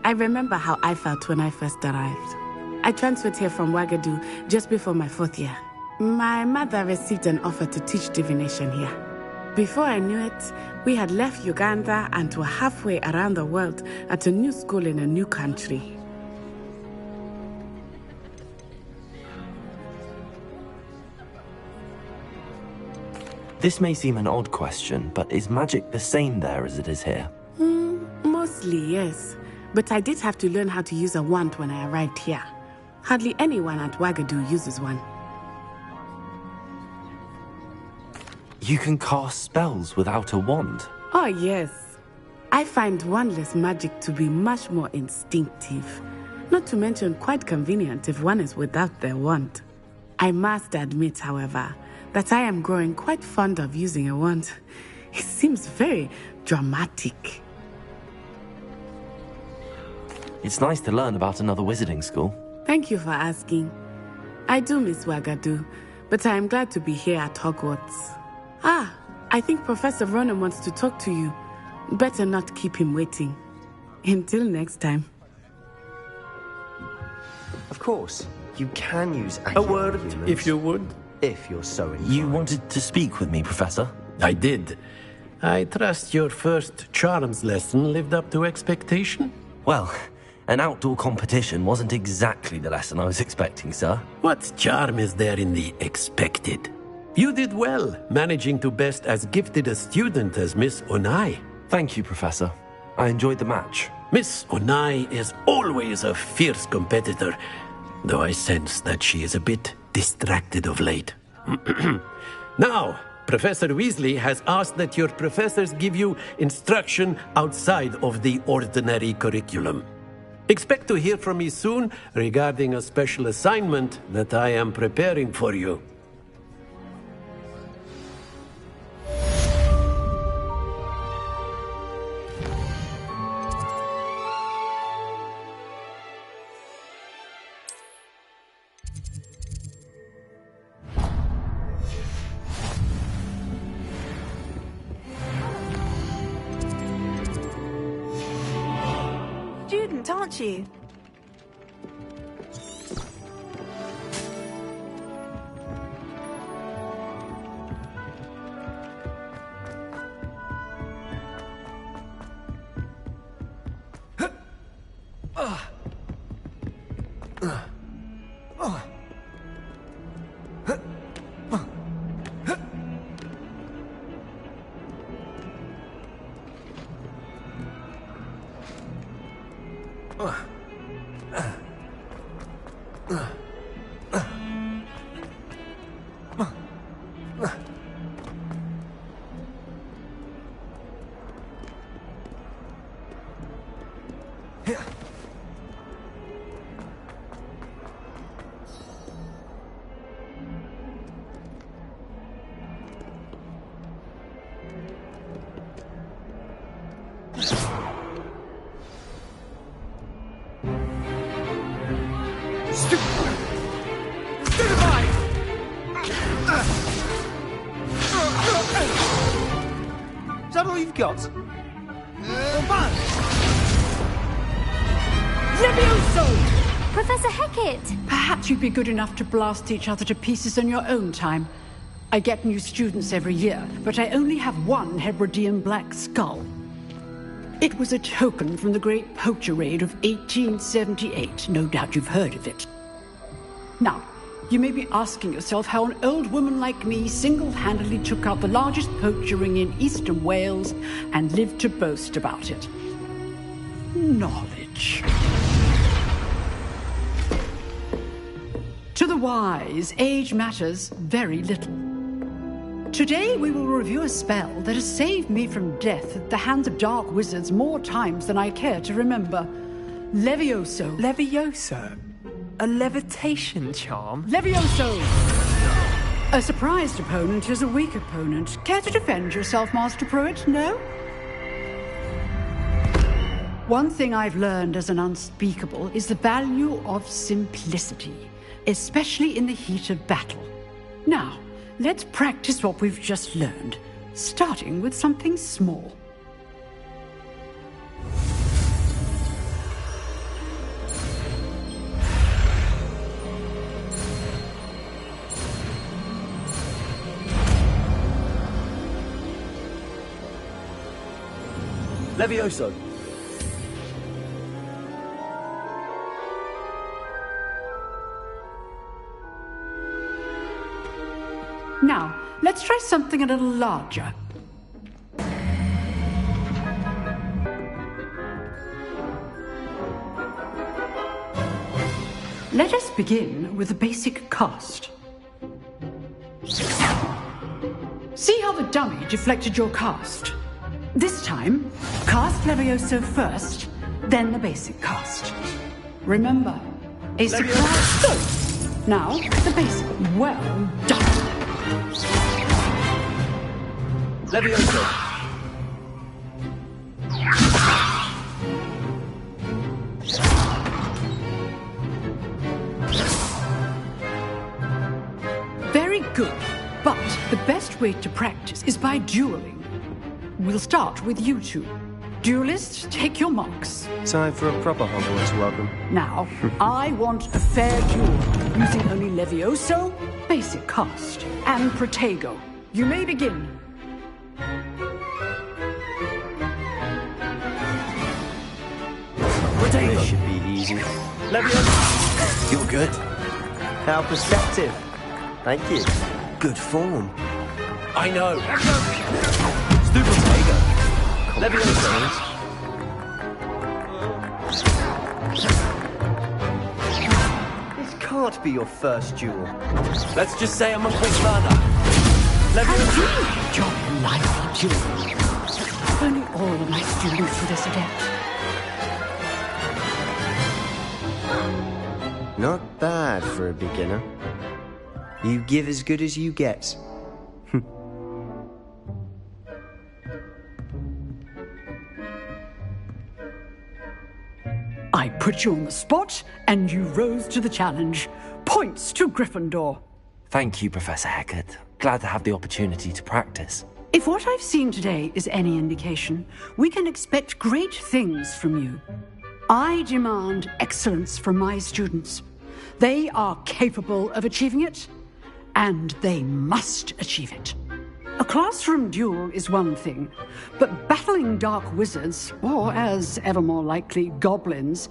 S19: I remember how I felt when I first arrived. I transferred here from Ouagadougou just before my 4th year. My mother received an offer to teach divination here. Before I knew it, we had left Uganda and were halfway around the world at a new school in a new country.
S2: This may seem an odd question, but is magic the same there as it is here?
S19: Mostly, yes. But I did have to learn how to use a wand when I arrived here. Hardly anyone at Ouagadougou uses one.
S2: You can cast spells without a wand?
S19: Oh, yes. I find wandless magic to be much more instinctive. Not to mention quite convenient if one is without their wand. I must admit, however, that I am growing quite fond of using a wand. It seems very dramatic.
S2: It's nice to learn about another wizarding school.
S19: Thank you for asking. I do miss Ouagadougou, but I am glad to be here at Hogwarts. I think Professor Ronan wants to talk to you. Better not keep him waiting. Until next time.
S20: Of course, you can use
S6: A word, if you would.
S20: If you're so inclined.
S2: You wanted to speak with me, Professor?
S6: I did. I trust your first charms lesson lived up to expectation?
S2: Well, an outdoor competition wasn't exactly the lesson I was expecting, sir.
S6: What charm is there in the expected? You did well, managing to best as gifted a student as Miss Onai.
S2: Thank you, Professor. I enjoyed the match.
S6: Miss Onai is always a fierce competitor, though I sense that she is a bit distracted of late. Now, Professor Weasley has asked that your professors give you instruction outside of the ordinary curriculum. Expect to hear from me soon regarding a special assignment that I am preparing for you.
S18: Student, aren't you?
S13: Is that all you've got?
S21: Levioso!
S12: Professor Hecat!
S21: Perhaps you'd be good enough to blast each other to pieces in your own time. I get new students every year, but I only have one Hebridean black skull. It was a token from the Great Poacher Raid of 1878. No doubt you've heard of it. Now, you may be asking yourself how an old woman like me single-handedly took out the largest poacher ring in eastern Wales and lived to boast about it. Knowledge. To the wise, age matters very little. Today we will review a spell that has saved me from death at the hands of dark wizards more times than I care to remember. Levioso.
S15: Levioso? A levitation charm?
S21: Levioso! A surprised opponent is a weak opponent. Care to defend yourself, Master Pruitt? No? One thing I've learned as an unspeakable is the value of simplicity, especially in the heat of battle. Now, let's practice what we've just learned, starting with something small.
S20: Levioso!
S21: Now, let's try something a little larger. Let us begin with the basic cast. See how the dummy deflected your cast? This time, cast Levioso first, then the basic cast. Remember, a surprise. Good. Now, the basic. Well done.
S20: Levioso!
S21: Very good, but the best way to practice is by dueling. We'll start with you two. Duelists, take your marks.
S20: Time for a proper Hogwarts welcome.
S21: Now, I want a fair duel, using only Levioso, basic cast, and Protego. You may begin.
S20: Protego should be easy. Levioso!
S1: You're good.
S20: Our perspective. Thank you. Good form.
S6: I know.
S20: Stu Protego. Levioso. This can't be your first duel.
S6: Let's just say I'm a quick learner.
S21: Levioso. Enjoy lively duel. Only all of my students for this adept.
S20: Not bad for a beginner. You give as good as you get.
S21: I put you on the spot, and you rose to the challenge. Points to Gryffindor.
S2: Thank you, Professor Hecat. Glad to have the opportunity to practice.
S21: If what I've seen today is any indication, we can expect great things from you. I demand excellence from my students. They are capable of achieving it, and they must achieve it. A classroom duel is one thing, but battling dark wizards, or as ever more likely, goblins,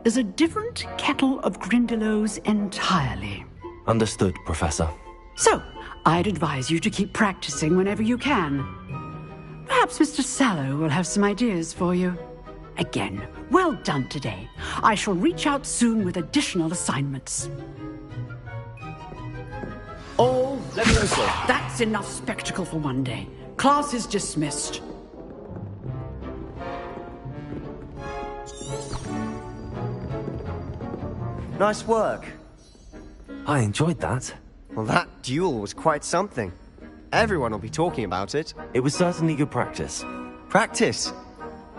S21: is a different kettle of Grindylows entirely.
S2: Understood, Professor.
S21: So, I'd advise you to keep practicing whenever you can. Perhaps Mr. Sallow will have some ideas for you. Again, well done today. I shall reach out soon with additional assignments. All Leviosa. That's enough spectacle for one day. Class is dismissed.
S20: Nice work.
S2: I enjoyed that.
S20: Well, that duel was quite something. Everyone will be talking about it.
S2: It was certainly good practice.
S20: Practice?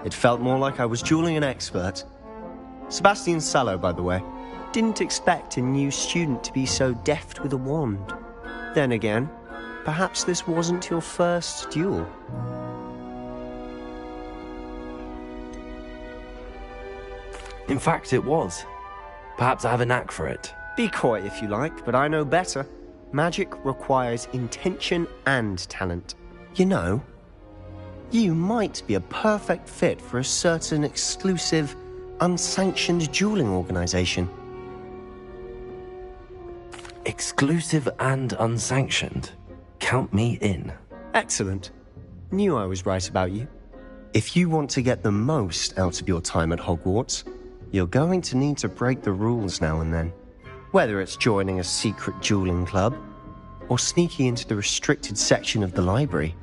S20: It felt more like I was dueling an expert. Sebastian Sallow, by the way. Didn't expect a new student to be so deft with a wand. Then again, perhaps this wasn't your first duel.
S2: In fact, it was. Perhaps I have a knack for it.
S20: Be coy if you like, but I know better. Magic requires intention and talent. You know, you might be a perfect fit for a certain exclusive, unsanctioned dueling organization.
S2: Exclusive and unsanctioned? Count me in.
S20: Excellent. Knew I was right about you. If you want to get the most out of your time at Hogwarts, you're going to need to break the rules now and then. Whether it's joining a secret dueling club, or sneaking into the restricted section of the library,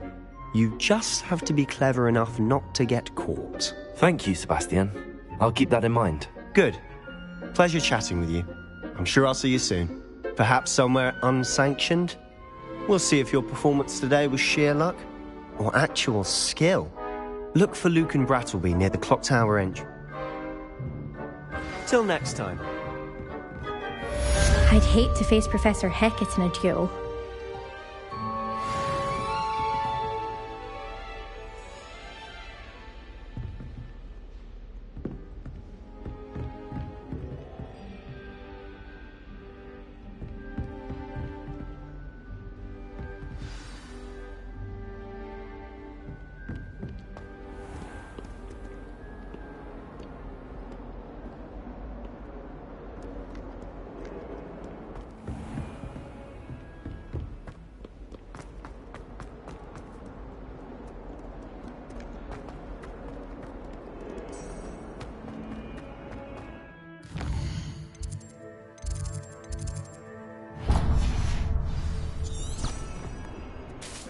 S20: you just have to be clever enough not to get caught.
S2: Thank you, Sebastian. I'll keep that in mind.
S20: Good. Pleasure chatting with you. I'm sure I'll see you soon. Perhaps somewhere unsanctioned? We'll see if your performance today was sheer luck, or actual skill. Look for Luke and Brattleby near the clock tower entry. Till next time.
S4: I'd hate to face Professor Hecat in a duel.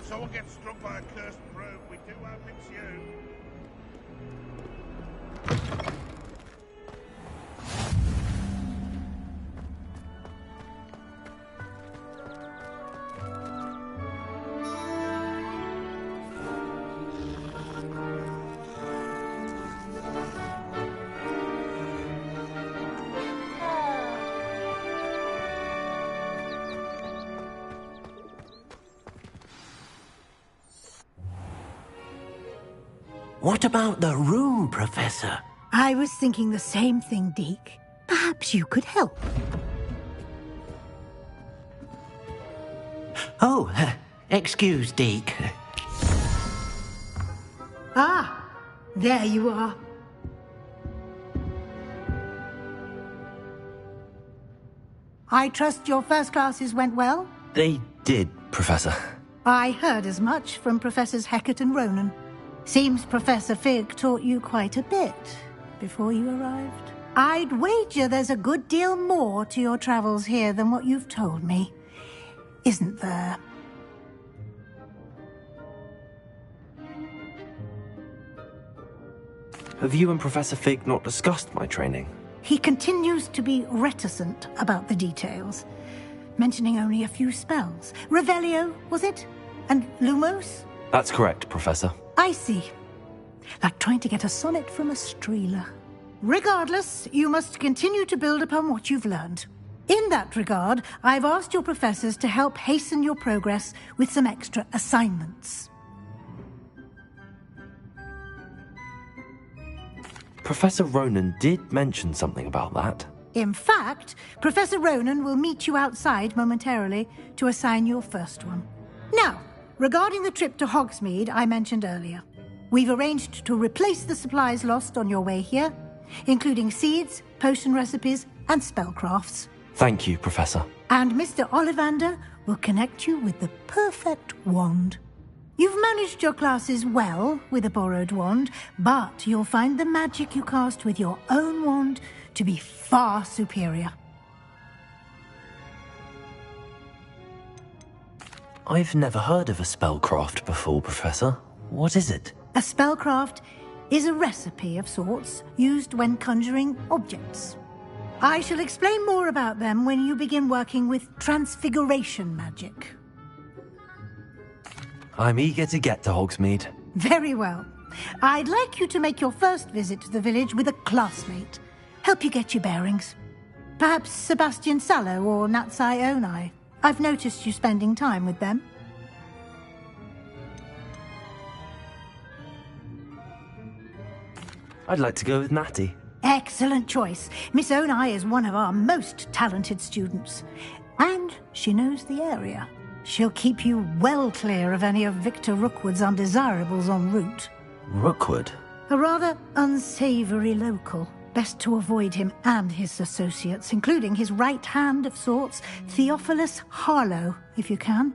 S17: Someone gets struck by a cursed broom, we do hope it's you.
S10: What about the room, Professor?
S9: I was thinking the same thing, Deke. Perhaps you could help.
S10: Oh, excuse, Deke.
S9: Ah, there you are. I trust your first classes went well?
S2: They did, Professor.
S9: I heard as much from Professors Hecat and Ronan. Seems Professor Fig taught you quite a bit before you arrived. I'd wager there's a good deal more to your travels here than what you've told me. Isn't there?
S2: Have you and Professor Fig not discussed my training?
S9: He continues to be reticent about the details, mentioning only a few spells. Revelio, was it? And Lumos?
S2: That's correct, Professor.
S9: I see. Like trying to get a sonnet from a streeler. Regardless, you must continue to build upon what you've learned. In that regard, I've asked your professors to help hasten your progress with some extra assignments.
S2: Professor Ronan did mention something about that.
S9: In fact, Professor Ronan will meet you outside momentarily to assign your first one. Now, regarding the trip to Hogsmeade I mentioned earlier, we've arranged to replace the supplies lost on your way here. including seeds, potion recipes, and spellcrafts.
S2: Thank you, Professor.
S9: And Mr. Ollivander will connect you with the perfect wand. You've managed your classes well with a borrowed wand, but you'll find the magic you cast with your own wand to be far superior.
S2: I've never heard of a spellcraft before, Professor. What is it?
S9: A spellcraft is a recipe of sorts used when conjuring objects. I shall explain more about them when you begin working with transfiguration magic.
S2: I'm eager to get to Hogsmeade.
S9: Very well. I'd like you to make your first visit to the village with a classmate. Help you get your bearings. Perhaps Sebastian Sallow or Natsai Onai. I've noticed you spending time with them.
S2: I'd like to go with Natty.
S9: Excellent choice. Miss Onai is one of our most talented students. And she knows the area. She'll keep you well clear of any of Victor Rookwood's undesirables en route.
S2: Rookwood?
S9: A rather unsavoury local. Best to avoid him and his associates, including his right hand of sorts, Theophilus Harlow, if you can.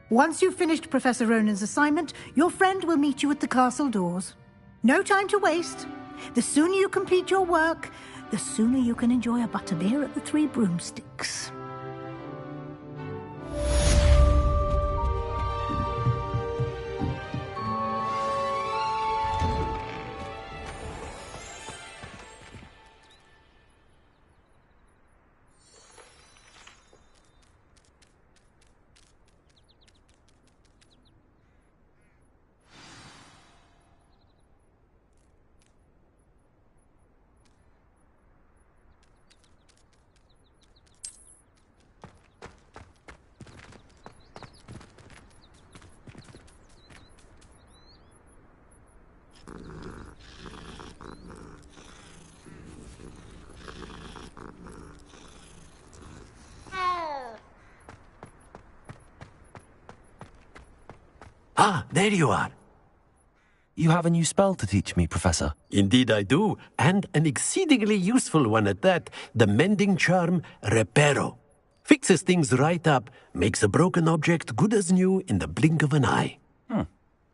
S9: Once you've finished Professor Ronan's assignment, your friend will meet you at the castle doors. No time to waste. The sooner you complete your work, the sooner you can enjoy a butterbeer at the Three Broomsticks.
S6: Ah, there you are.
S2: You have a new spell to teach me, Professor.
S6: Indeed I do, and an exceedingly useful one at that. The mending charm, Reparo. Fixes things right up, makes a broken object good as new in the blink of an eye.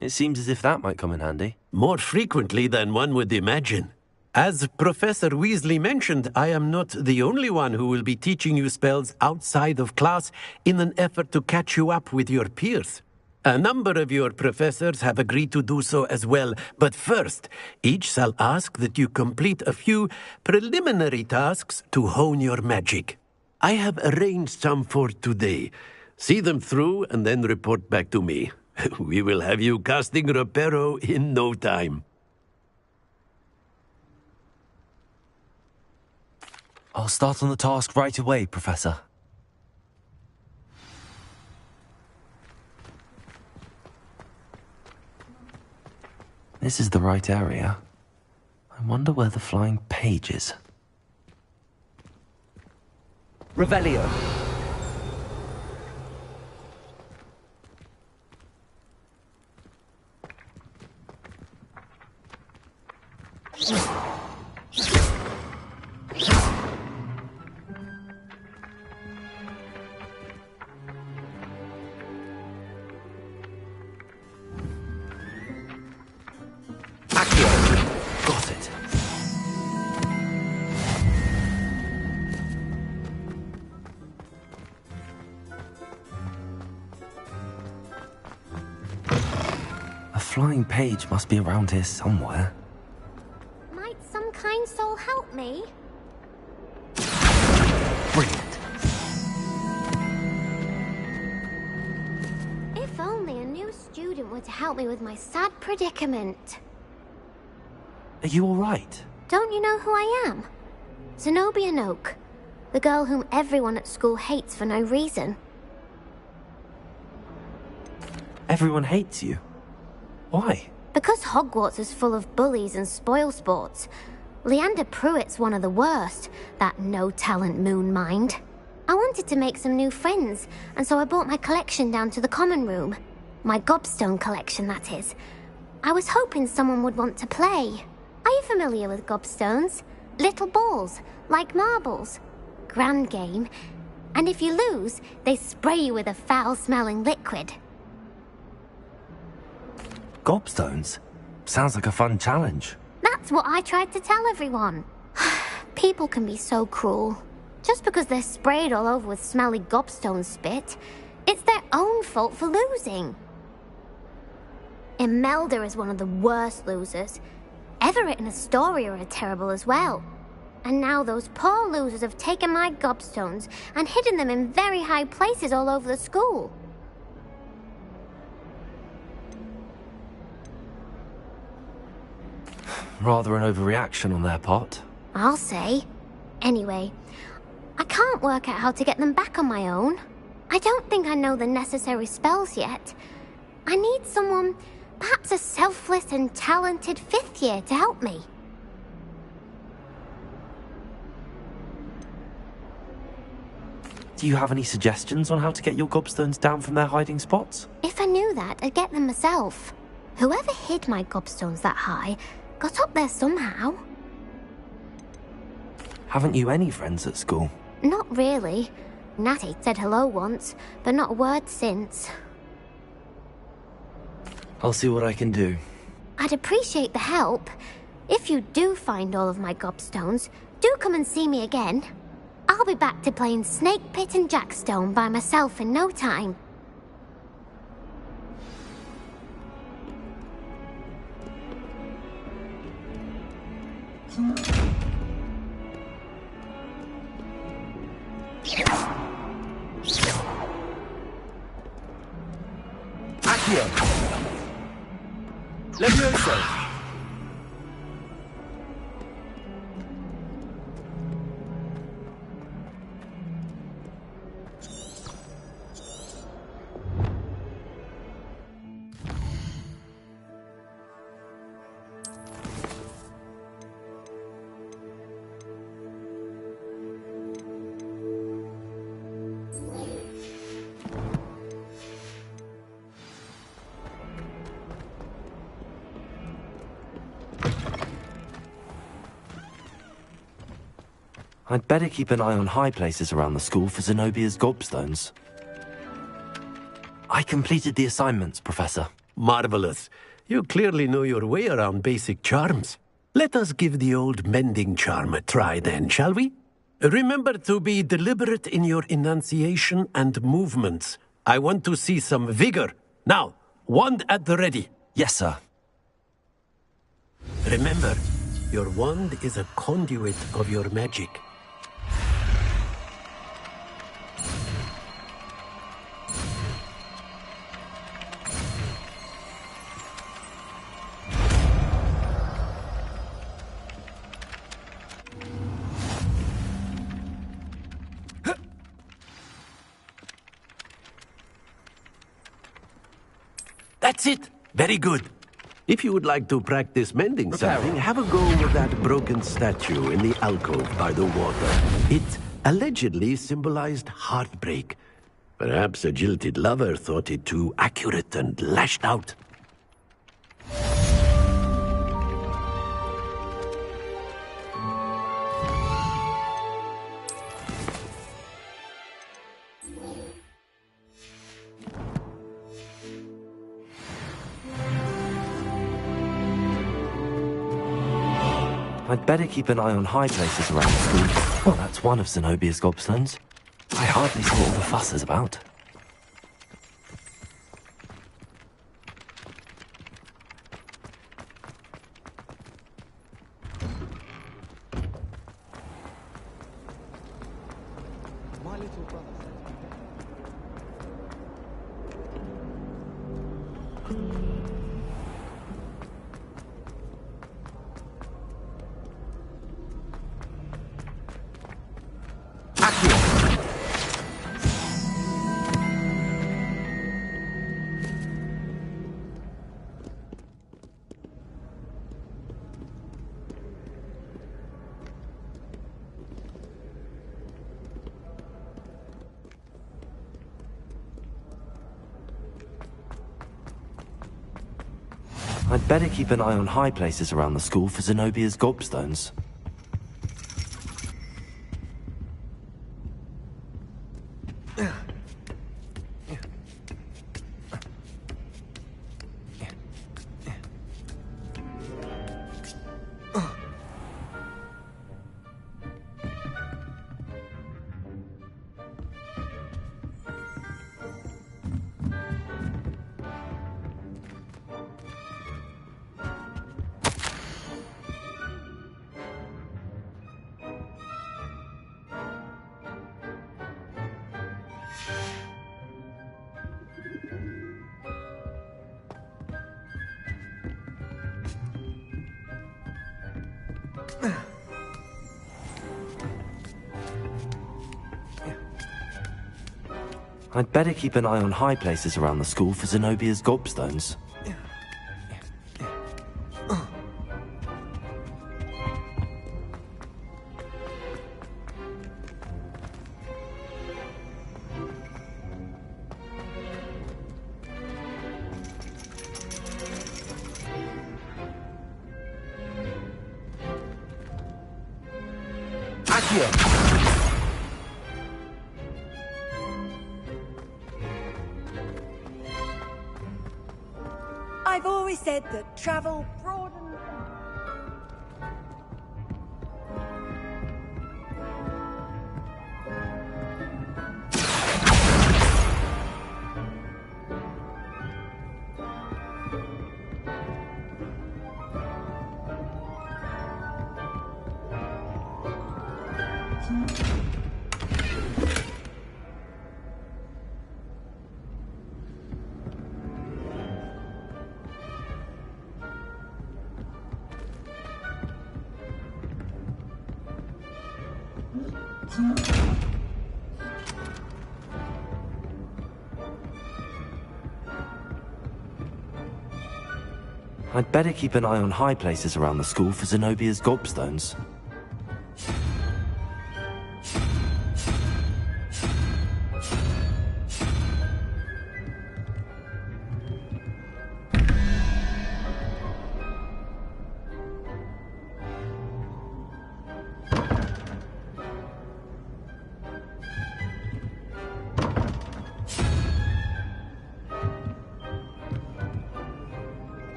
S2: It seems as if that might come in handy.
S6: More frequently than one would imagine. As Professor Weasley mentioned, I am not the only one who will be teaching you spells outside of class in an effort to catch you up with your peers. A number of your professors have agreed to do so as well, but first, each shall ask that you complete a few preliminary tasks to hone your magic. I have arranged some for today. See them through and then report back to me. We will have you casting Reparo in no time.
S2: I'll start on the task right away, Professor. This is the right area. I wonder where the flying page is. Revelio. Got it. A flying page must be around here somewhere.
S12: Might some kind soul help me?
S2: Brilliant.
S12: If only a new student were to help me with my sad predicament.
S2: Are you all right?
S12: Don't you know who I am? Zenobia Noak, the girl whom everyone at school hates for no reason.
S2: Everyone hates you. Why?
S12: Because Hogwarts is full of bullies and spoilsports. Leander Pruitt's one of the worst, that no-talent moon mind. I wanted to make some new friends, and so I brought my collection down to the common room. My gobstone collection, that is. I was hoping someone would want to play. Are you familiar with gobstones?
S5: Little balls, like marbles. Grand game. And if you lose, they spray you with a foul-smelling liquid.
S2: Gobstones? Sounds like a fun challenge.
S5: That's what I tried to tell everyone. People can be so cruel. Just because they're sprayed all over with smelly gobstone spit, it's their own fault for losing. Imelda is one of the worst losers. Everett and Astoria are terrible as well. And now those poor losers have taken my gobstones and hidden them in very high places all over the school.
S2: Rather an overreaction on their part.
S5: I'll say. Anyway, I can't work out how to get them back on my own. I don't think I know the necessary spells yet. I need someone, perhaps a selfless and talented 5th year to help me.
S2: Do you have any suggestions on how to get your gobstones down from their hiding spots?
S5: If I knew that, I'd get them myself. Whoever hid my gobstones that high got up there somehow.
S2: Haven't you any friends at school?
S5: Not really. Natty said hello once, but not a word since.
S2: I'll see what I can do.
S5: I'd appreciate the help. If you do find all of my gobstones, do come and see me again. I'll be back to playing Snake Pit and Jackstone by myself in no time.
S6: Accio! Levioso!
S2: I'd better keep an eye on high places around the school for Zenobia's gobstones. I completed the assignments, Professor.
S6: Marvelous. You clearly know your way around basic charms. Let us give the old mending charm a try then, shall we? Remember to be deliberate in your enunciation and movements. I want to see some vigor. Now, wand at the ready.
S2: Yes, sir.
S6: Remember, your wand is a conduit of your magic. That's it. Very good. If you would like to practice mending something, have a go with that broken statue in the alcove by the water. It allegedly symbolized heartbreak. Perhaps a jilted lover thought it too accurate and lashed out.
S2: I'd better keep an eye on high places around the school. Well, that's one of Zenobia's gobstones. I hardly saw all the fuss is about.
S13: My little brother says
S2: I'd better keep an eye on high places around the school for Zenobia's gobstones. I'd better keep an eye on high places around the school for Zenobia's gobstones.
S8: I've always said that travel broadens.
S2: I'd better keep an eye on high places around the school for Zenobia's gobstones.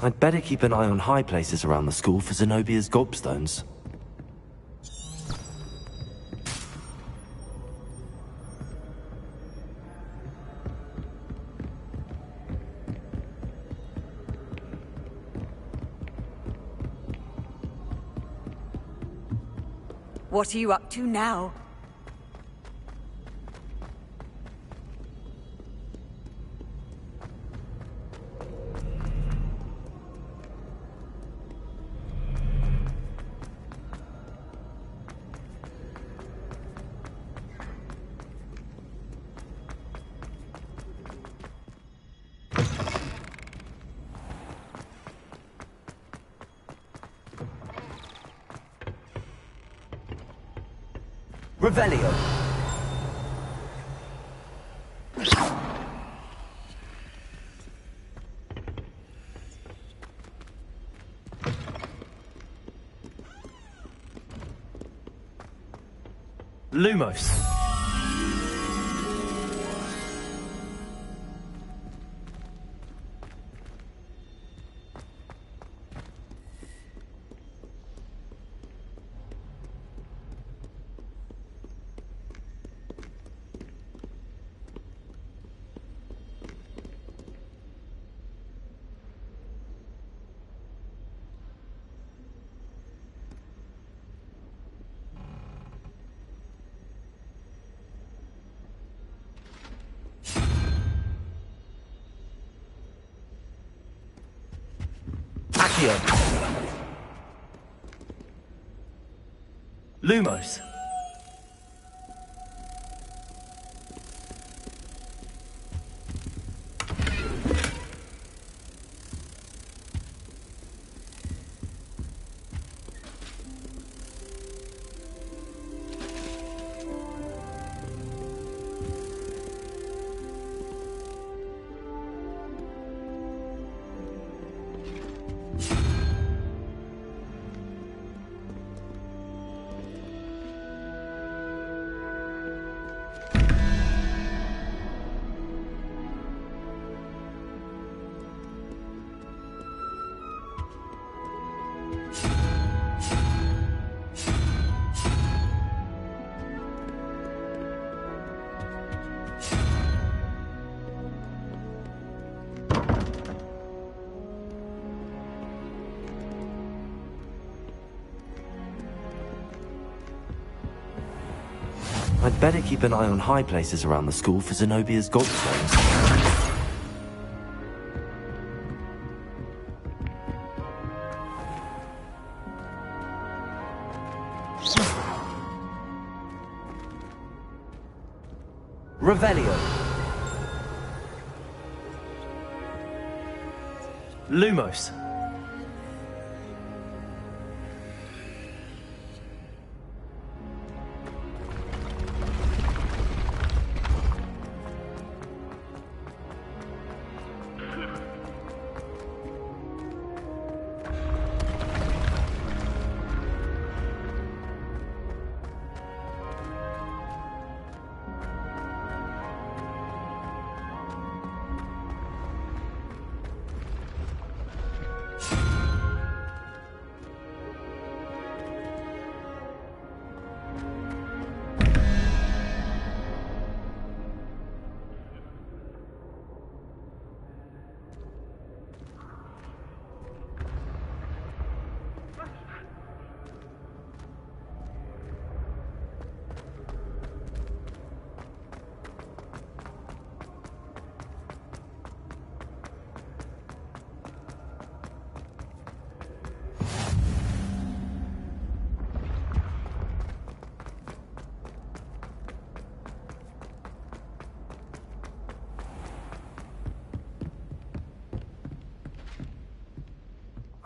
S2: I'd better keep an eye on high places around the school for Zenobia's gobstones.
S8: What are you up to now?
S22: Revelio. Lumos.
S2: Accio. Lumos. I'd better keep an eye on high places around the school for Zenobia's gobstones. Revelio. Lumos.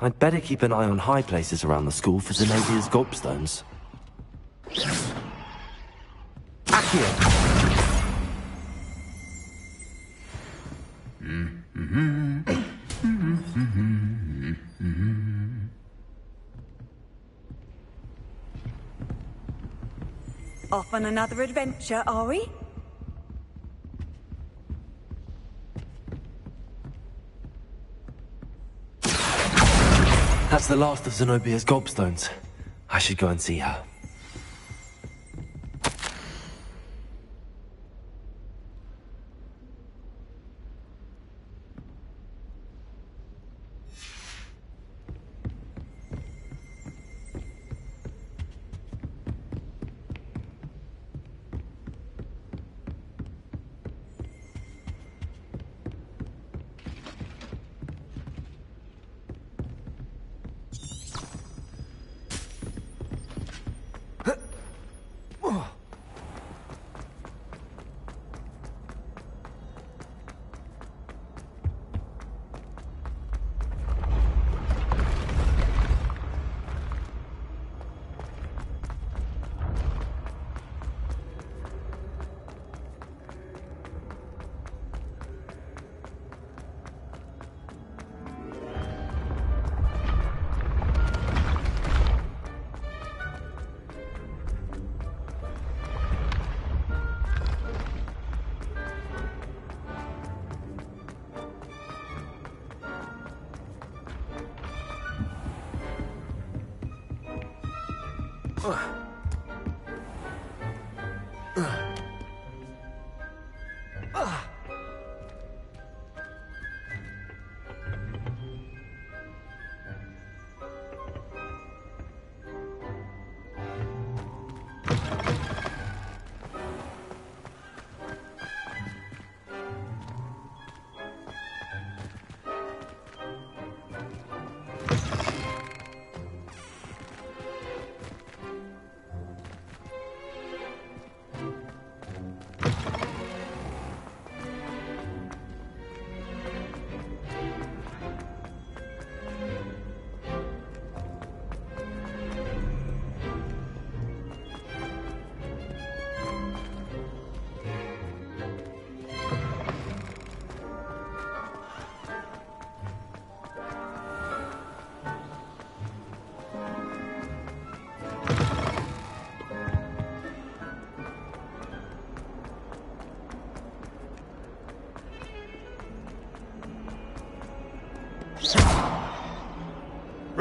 S2: I'd better keep an eye on high places around the school for Zenobia's gobstones. Accio.
S8: Off on another adventure, are we?
S2: That's the last of Zenobia's gobstones. I should go and see her.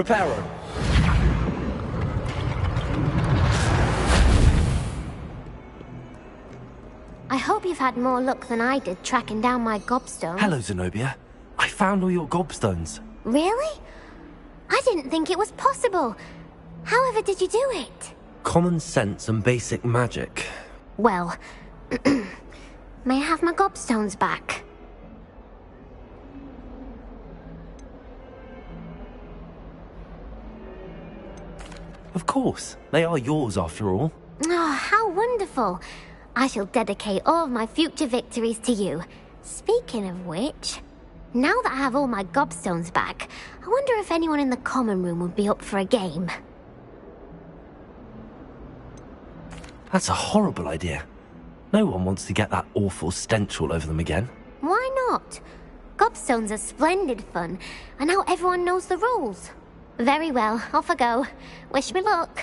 S2: Reparo!
S5: I hope you've had more luck than I did tracking down my gobstone.
S2: Hello, Zenobia. I found all your gobstones.
S5: Really? I didn't think it was possible. However did you do it?
S2: Common sense and basic magic.
S5: Well, may I have my gobstones back?
S2: Of course. They are yours after all.
S5: Oh, how wonderful. I shall dedicate all of my future victories to you. Speaking of which, now that I have all my gobstones back, I wonder if anyone in the common room would be up for a game.
S2: That's a horrible idea. No one wants to get that awful stench all over them again.
S5: Why not? Gobstones are splendid fun, and now everyone knows the rules. Very well, off I go. Wish me luck.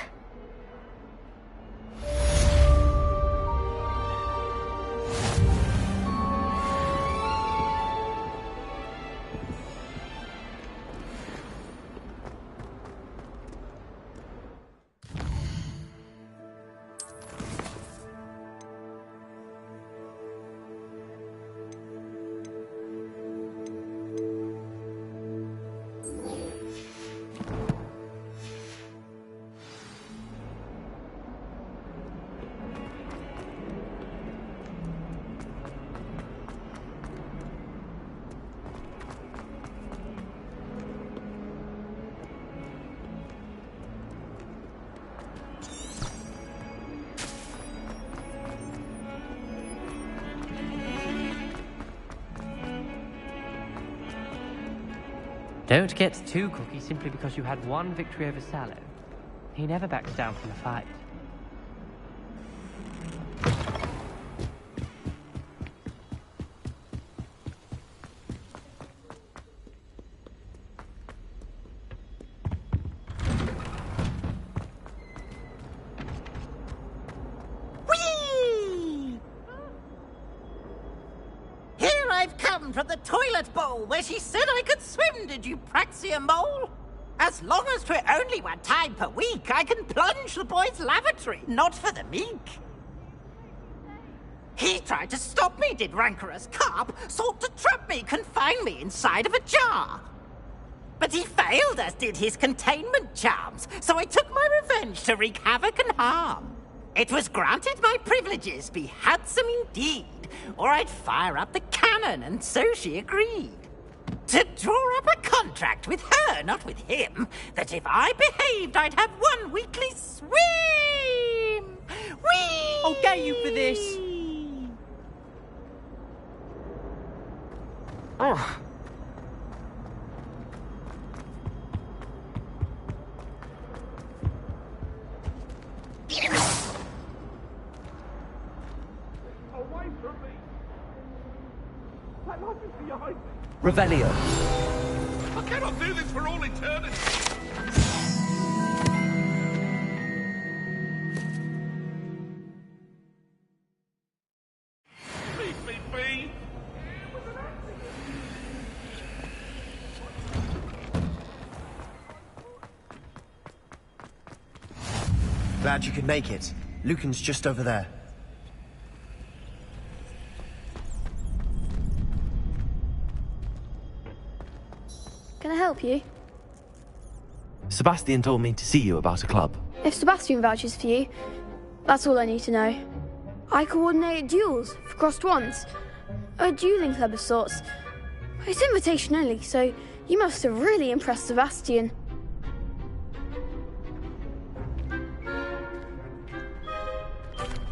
S14: Don't get too cocky simply because you had one victory over Sallow. He never backs down from a fight.
S16: Whee! Here I've come from the toilet bowl where she said I could swim, did you Praxia mole? As long as 'twere only one time per week, I can plunge the boy's lavatory, not for the meek. He tried to stop me, did rancorous carp, sought to trap me, confine me inside of a jar. But he failed, as did his containment charms, so I took my revenge to wreak havoc and harm. It was granted my privileges be handsome indeed, or I'd fire up the cannon, and so she agreed. To draw up a contract with her, not with him, that if I behaved, I'd have one weekly swim! Whee!
S14: I'll get you for this!
S2: Oh.
S17: Away from me! That light is behind me!
S2: Revelio.
S17: I cannot do this for all eternity! Leave me be!
S20: Glad you could make it. Lucan's just over there.
S18: Can I help you?
S2: Sebastian told me to see you about a club.
S18: If Sebastian vouches for you, that's all I need to know. I coordinate duels for crossed wands. A dueling club of sorts. It's invitation only, so you must have really impressed Sebastian.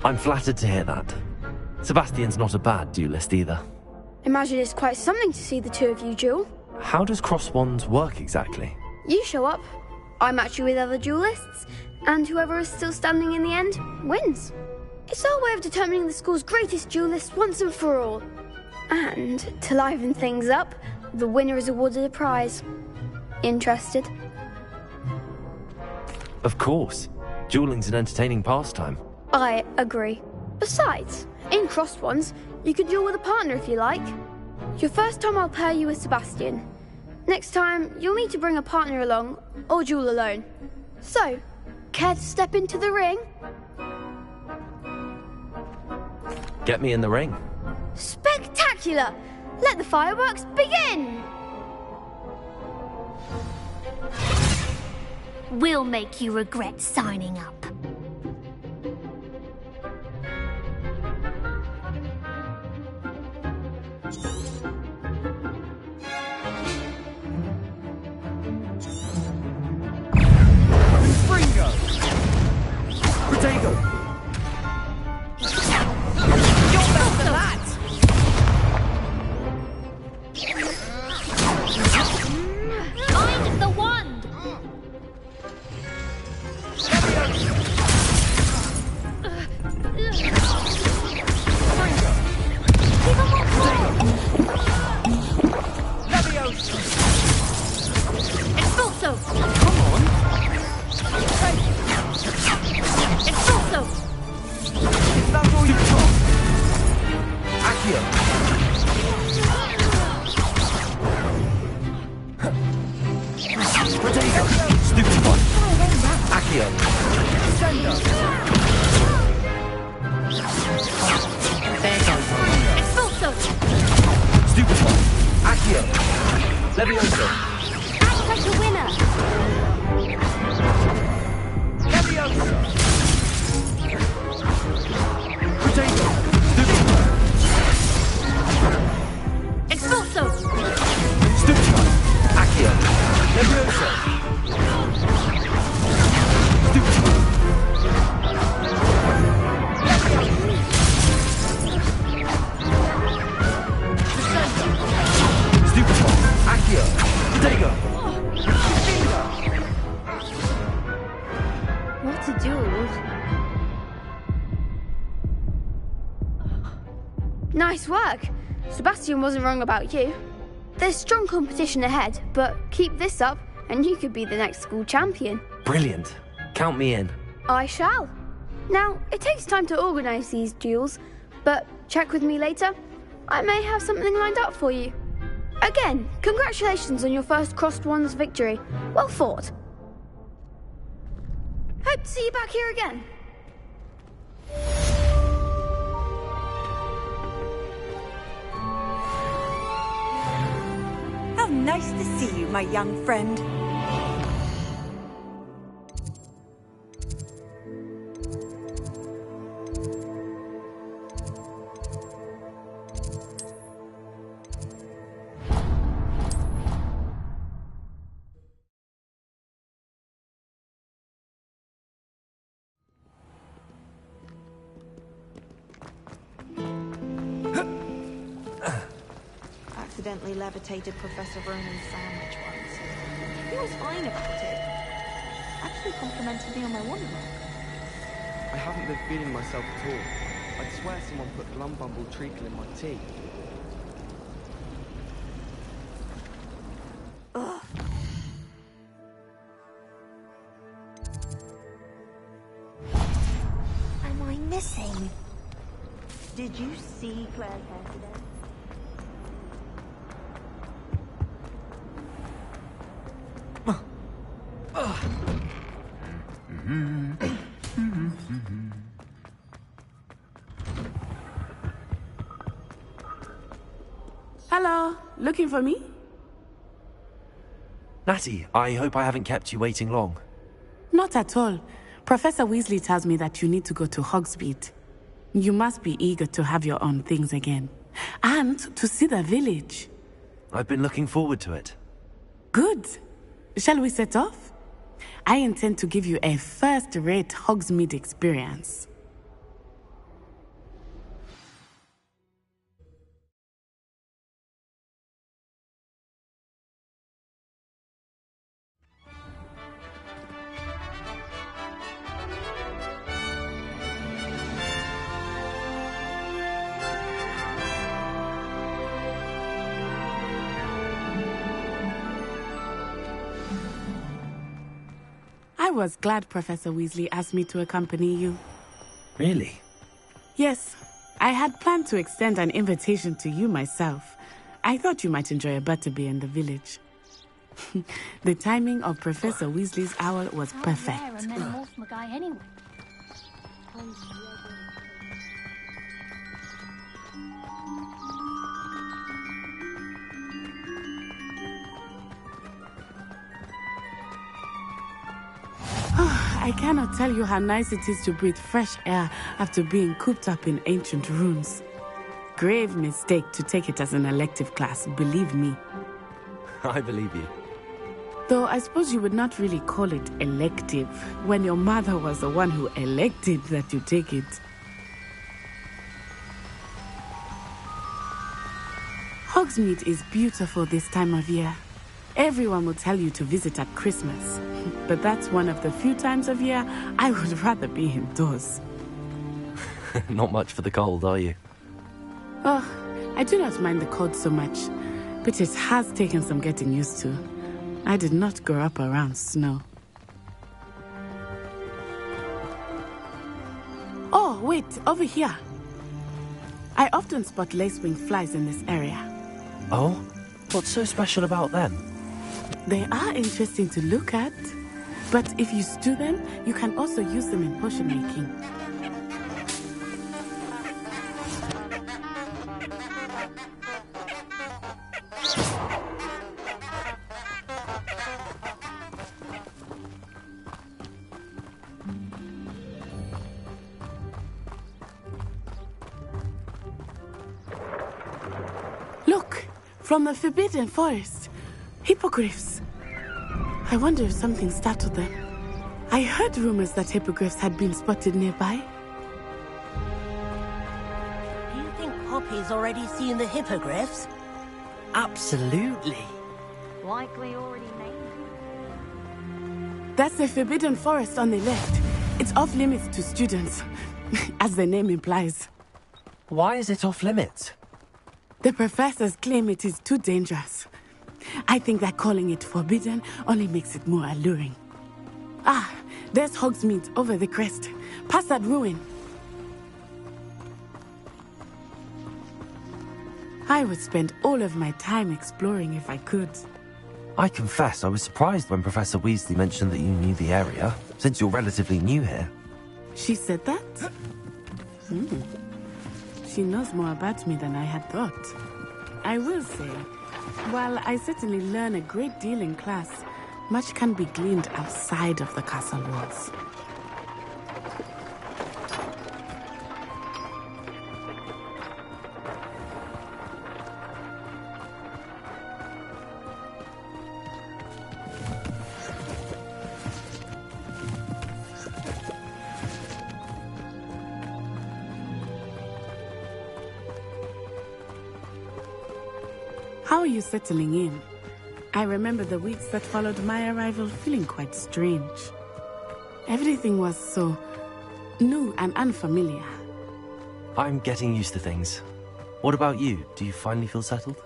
S2: I'm flattered to hear that. Sebastian's not a bad duelist either.
S18: Imagine it's quite something to see the two of you duel.
S2: How does cross wands work exactly?
S18: You show up, I match you with other duelists, and whoever is still standing in the end wins. It's our way of determining the school's greatest duelist once and for all. And to liven things up, the winner is awarded a prize. Interested?
S2: Of course. Dueling's an entertaining pastime.
S18: I agree. Besides, in crossed ones, you could duel with a partner if you like. Your first time I'll pair you with Sebastian. Next time, you'll need to bring a partner along, or duel alone. So, care to step into the ring?
S2: Get me in the ring.
S18: Spectacular! Let the fireworks begin!
S12: We'll make you regret signing up.
S2: Ringo! Protego!
S16: You're better than that!
S12: Find the wand! Expulso!
S2: Come on!
S12: Expulso!
S2: Is that all you've got? Accio! Protego! Stupid one! Accio!
S12: Expulso!
S2: Stupid one! Accio! Levioso!
S12: Act like a winner!
S2: Levioso! Protego! Stupid one!
S12: Expulso!
S2: Stupid one! Accio! Levioso! Stupid one! Stupid one! Accio! Protego!
S18: What a duel. Nice work. Sebastian wasn't wrong about you. There's strong competition ahead, but keep this up and you could be the next school champion.
S2: Brilliant. Count me in.
S18: I shall. Now, it takes time to organise these duels, but check with me later. I may have something lined up for you. Again, congratulations on your first Crossed Wands victory. Well fought. Hope to see you back here again.
S8: How nice to see you, my young friend. Accidentally levitated Professor Ronan's sandwich once. He was fine about it. Actually complimented me on my wonderbook.
S13: I haven't been feeling myself at all. I'd swear someone put Glumbumble treacle in my tea.
S8: Ugh.
S5: Am I missing?
S8: Did you see Claire's hair today?
S19: Hello, looking for me?
S2: Natty, I hope I haven't kept you waiting long.
S19: Not at all. Professor Weasley tells me that you need to go to Hogsmeade. You must be eager to have your own things again. And to see the village.
S2: I've been looking forward to it.
S19: Good. Shall we set off? I intend to give you a first-rate Hogsmeade experience. I was glad Professor Weasley asked me to accompany you.
S2: Really?
S19: Yes, I had planned to extend an invitation to you myself. I thought you might enjoy a butterbeer in the village. The timing of Professor Weasley's owl was perfect.
S12: And then wolf my guy anyway.
S19: I cannot tell you how nice it is to breathe fresh air after being cooped up in ancient ruins. Grave mistake to take it as an elective class, believe me.
S2: I believe you.
S19: Though I suppose you would not really call it elective when your mother was the one who elected that you take it. Hogsmeade is beautiful this time of year. Everyone will tell you to visit at Christmas, but that's one of the few times of year I would rather be indoors.
S2: Not much for the cold, are you?
S19: Oh, I do not mind the cold so much, but it has taken some getting used to. I did not grow up around snow. Oh, wait, over here. I often spot lacewing flies in this area.
S2: Oh? What's so special about them?
S19: They are interesting to look at, but if you stew them, you can also use them in potion making. Look, from the Forbidden Forest. Hippogriffs. I wonder if something startled them. I heard rumors that hippogriffs had been spotted nearby.
S3: Do you think Poppy's already seen the hippogriffs?
S14: Absolutely.
S12: Likely already named.
S19: That's the Forbidden Forest on the left. It's off limits to students, as the name implies.
S2: Why is it off limits?
S19: The professors claim it is too dangerous. I think that calling it forbidden only makes it more alluring. Ah, there's Hogsmeade over the crest. Past that ruin. I would spend all of my time exploring if I could.
S2: I confess I was surprised when Professor Weasley mentioned that you knew the area, since you're relatively new here.
S19: She said that? She knows more about me than I had thought. I will say, while I certainly learn a great deal in class, much can be gleaned outside of the castle walls. How are you settling in? I remember the weeks that followed my arrival feeling quite strange. Everything was so new and unfamiliar.
S2: I'm getting used to things. What about you? Do you finally feel settled?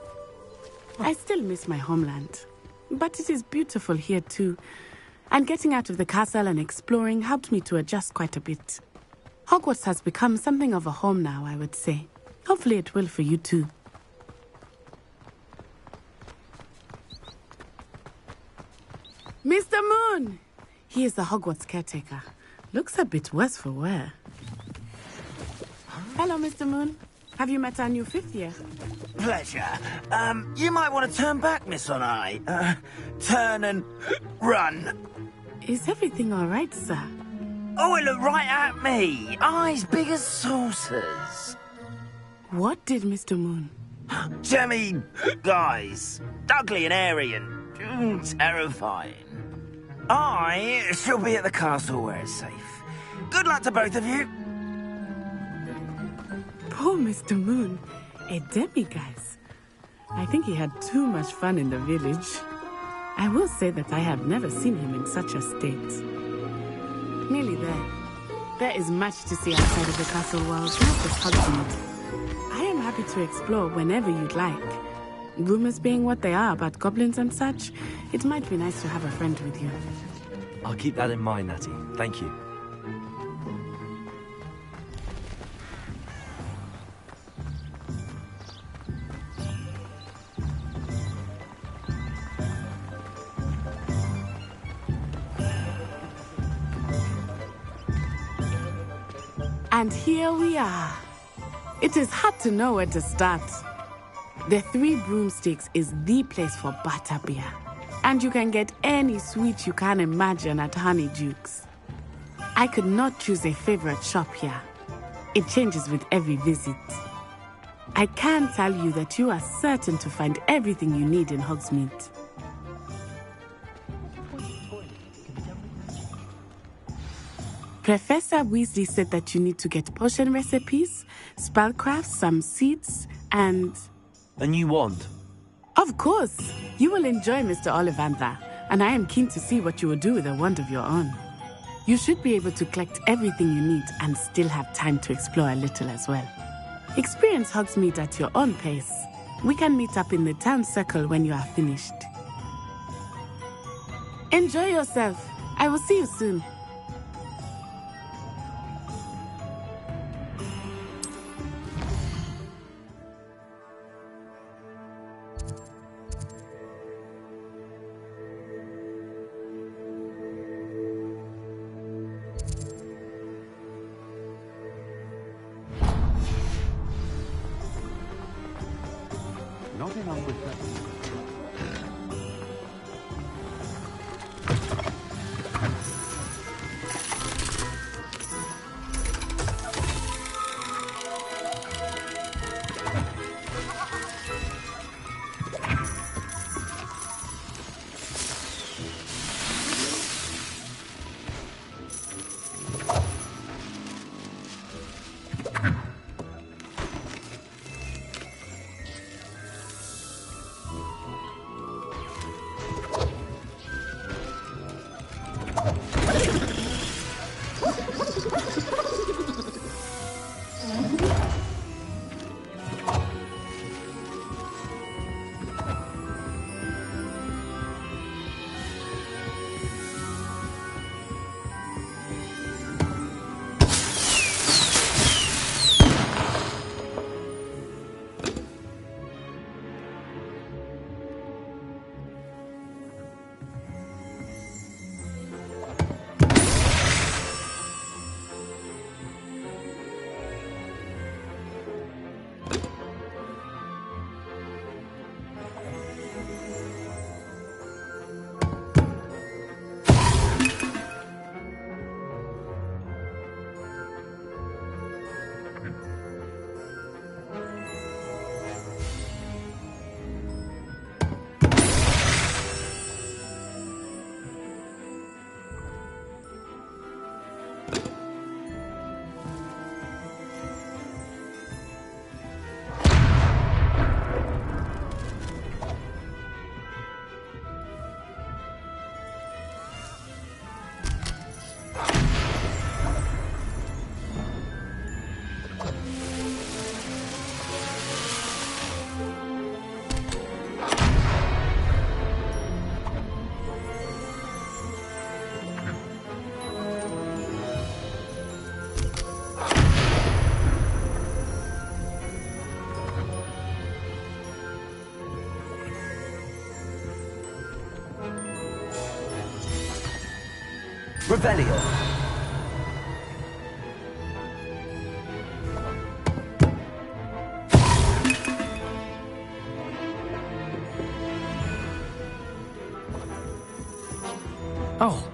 S19: I still miss my homeland, but it is beautiful here too. And getting out of the castle and exploring helped me to adjust quite a bit. Hogwarts has become something of a home now, I would say. Hopefully it will for you too. Mr. Moon! He is the Hogwarts caretaker. Looks a bit worse for wear. Hello, Mr. Moon. Have you met our new fifth year?
S10: Pleasure. You might want to turn back, Miss Onai. Turn and run.
S19: Is everything all right, sir?
S10: Oh, it looked right at me. Eyes big as saucers.
S19: What did Mr. Moon?
S10: Jemmy, guys. Ugly and airy and terrifying. I shall be at the castle where it's safe. Good luck to both of you.
S19: Poor Mr. Moon. A demiguise. I think he had too much fun in the village. I will say that I have never seen him in such a state. Nearly there. There is much to see outside of the castle walls, not just Hogsmeade. I am happy to explore whenever you'd like. Rumors being what they are about goblins and such, it might be nice to have a friend with you.
S2: I'll keep that in mind, Natty. Thank you.
S19: And here we are. It is hard to know where to start. The Three Broomsticks is the place for butterbeer. And you can get any sweet you can imagine at Honeydukes. I could not choose a favorite shop here. It changes with every visit. I can tell you that you are certain to find everything you need in Hogsmeade. Professor Weasley said that you need to get potion recipes, spellcrafts, some seeds, and...
S2: A new wand?
S19: Of course! You will enjoy Mr. Ollivander, and I am keen to see what you will do with a wand of your own. You should be able to collect everything you need and still have time to explore a little as well. Experience Hogsmeade at your own pace. We can meet up in the town circle when you are finished. Enjoy yourself. I will see you soon.
S17: Not enough with that.
S2: Revelio. Oh.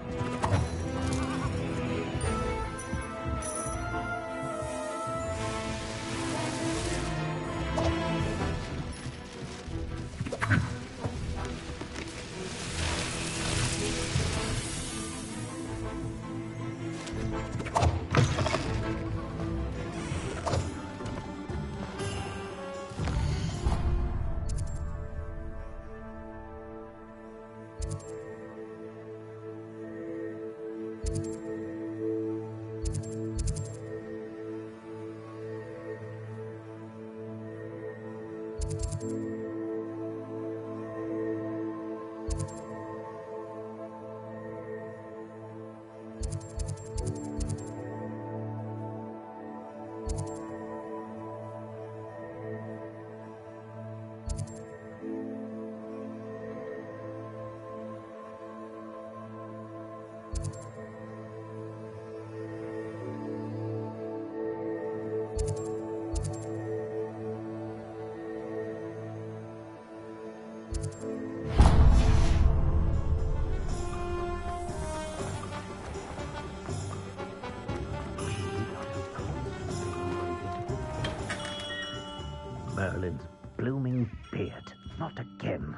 S10: Merlin's blooming beard. Not again.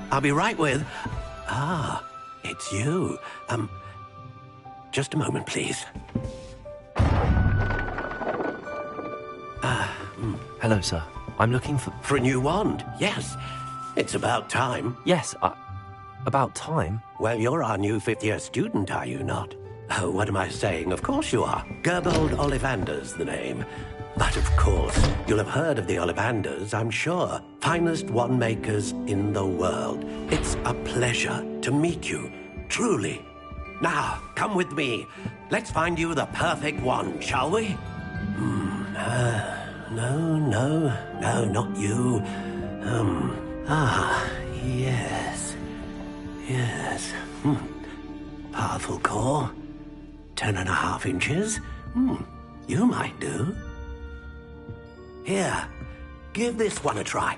S6: I'll be right with... it's you. Just a moment, please.
S2: Hello, sir. I'm looking for...
S6: For a new wand, yes. It's about time.
S2: Yes, about time?
S6: Well, you're our new fifth-year student, are you not? Oh, what am I saying? Of course you are. Gerbold Ollivander's the name. But of course, you'll have heard of the Ollivanders, I'm sure. Finest wand makers in the world. It's a pleasure to meet you, truly. Now, come with me. Let's find you the perfect wand, shall we? No, not you. Yes. Powerful core. 10.5 inches. You might do. Here, give this one a try.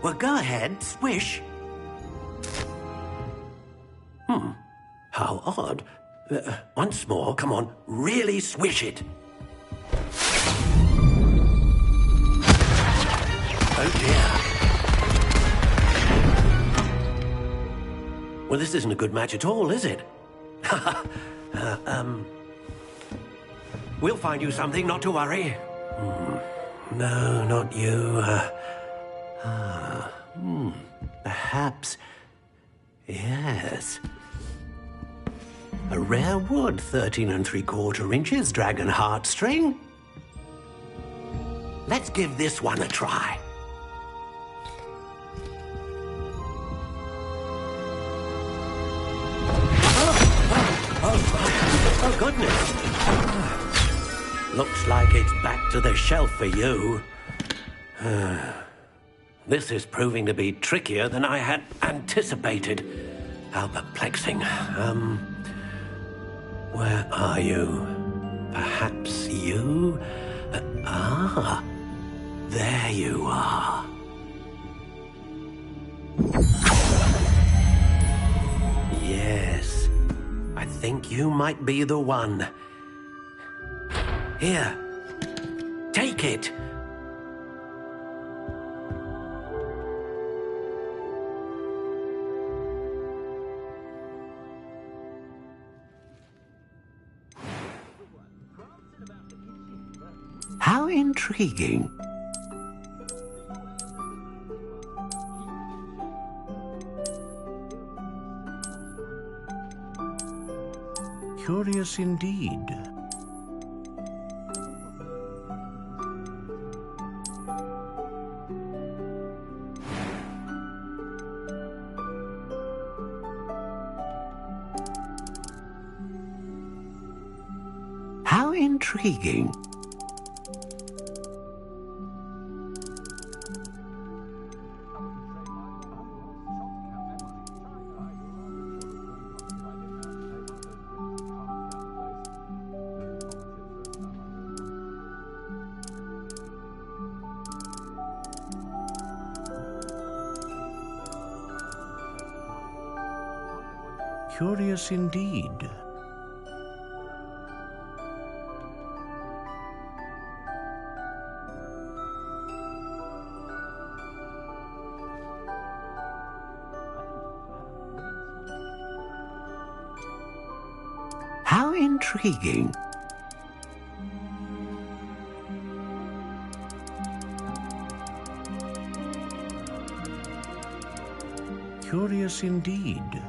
S6: Well, go ahead, swish. How odd. Once more, come on, really swish it. Oh dear. Well, this isn't a good match at all, is it? We'll find you something, not to worry. No, not you. Perhaps... Yes. A rare wood, 13 3/4 inches, dragon heartstring. Let's give this one a try. Oh, goodness. Looks like it's back to the shelf for you. This is proving to be trickier than I had anticipated. How perplexing. Where are you? Perhaps you? There you are. Yes, I think you might be the one. Here, take it. How intriguing. Curious indeed. How intriguing. Curious indeed. How intriguing. Curious indeed.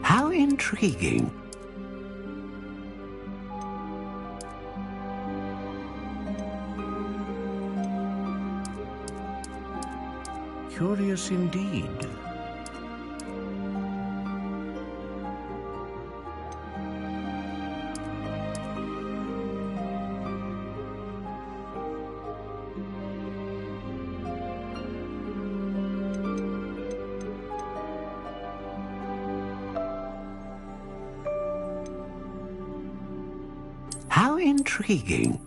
S6: How intriguing. Curious indeed. How intriguing.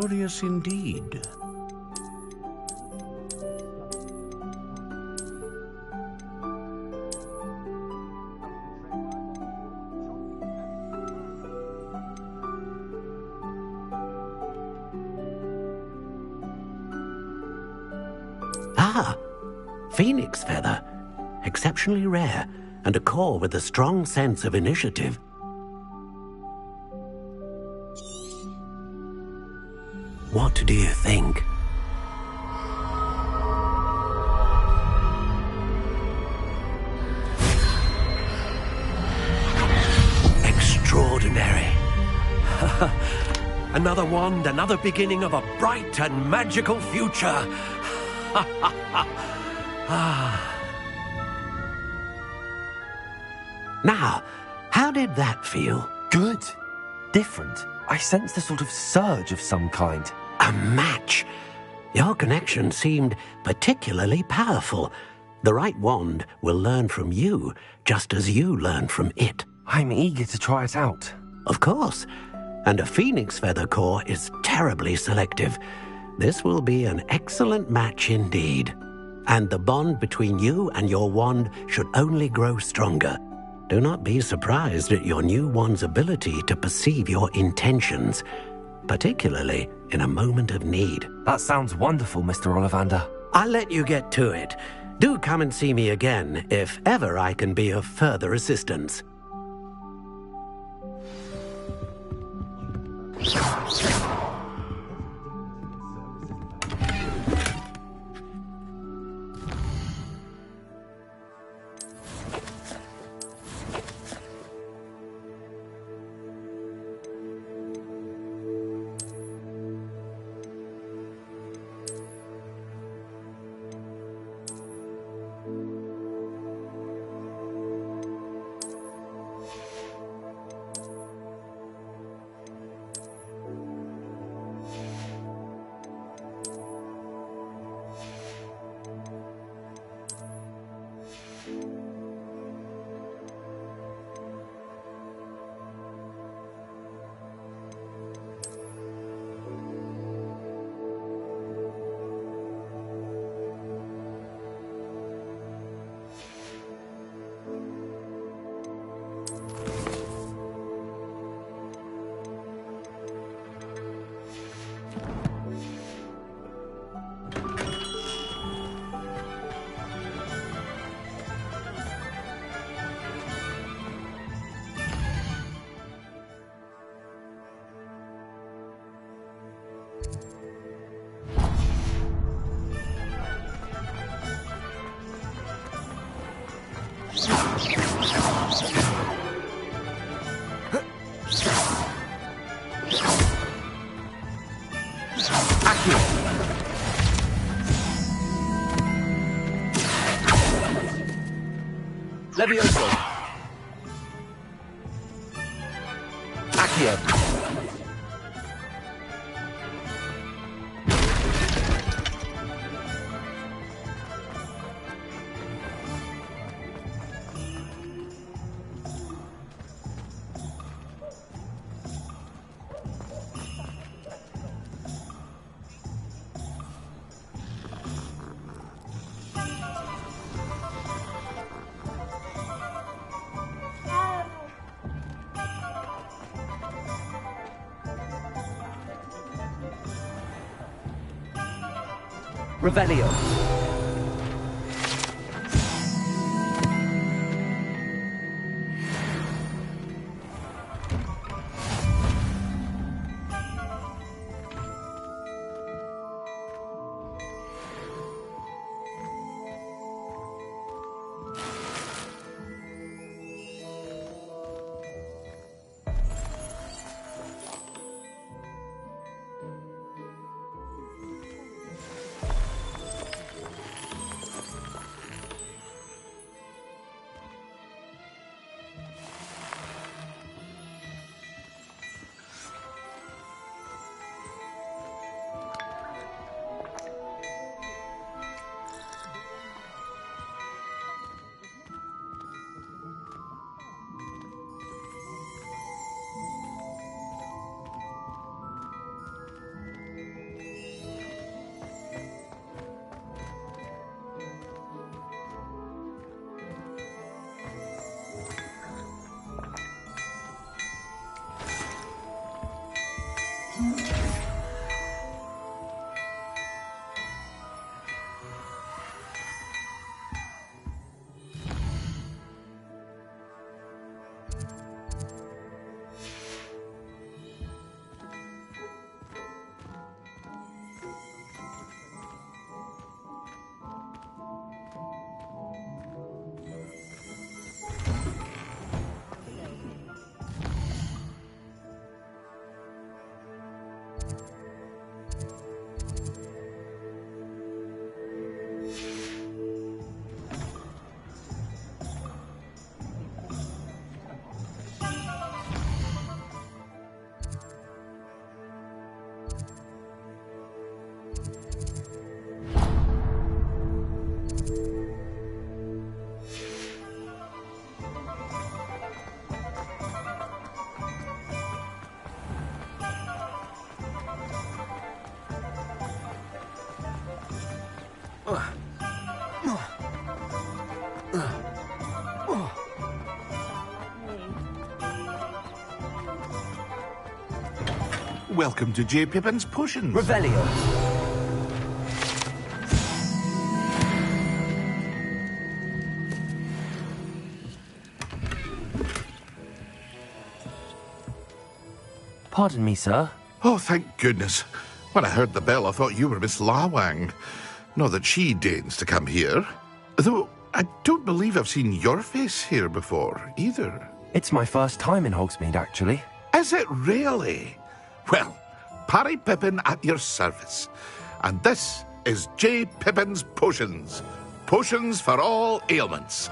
S6: Curious indeed. Ah! Phoenix feather. Exceptionally rare, and a core with a strong sense of initiative. What do you think? Extraordinary. Another wand, another beginning of a bright and magical future. Now, how did that feel?
S2: Good. Different. I sensed a sort of surge of some kind.
S6: A match. Your connection seemed particularly powerful. The right wand will learn from you, just as you learn from it.
S2: I'm eager to try it out.
S6: Of course. And a phoenix feather core is terribly selective. This will be an excellent match indeed. And the bond between you and your wand should only grow stronger. Do not be surprised at your new wand's ability to perceive your intentions, particularly in a moment of need.
S2: That sounds wonderful, Mr. Ollivander.
S6: I'll let you get to it. Do come and see me again if ever I can be of further assistance.
S2: Levioso. Accio. Revelio.
S17: Welcome to J. Pippin's Potions.
S2: Revelio. Pardon me, sir.
S17: Oh, thank goodness. When I heard the bell, I thought you were Miss Lawang. Not that she deigns to come here. Though, I don't believe I've seen your face here before, either.
S2: It's my first time in Hogsmeade, actually.
S17: Is it really? Well, Parry Pippin at your service. And this is J. Pippin's Potions. Potions for all ailments.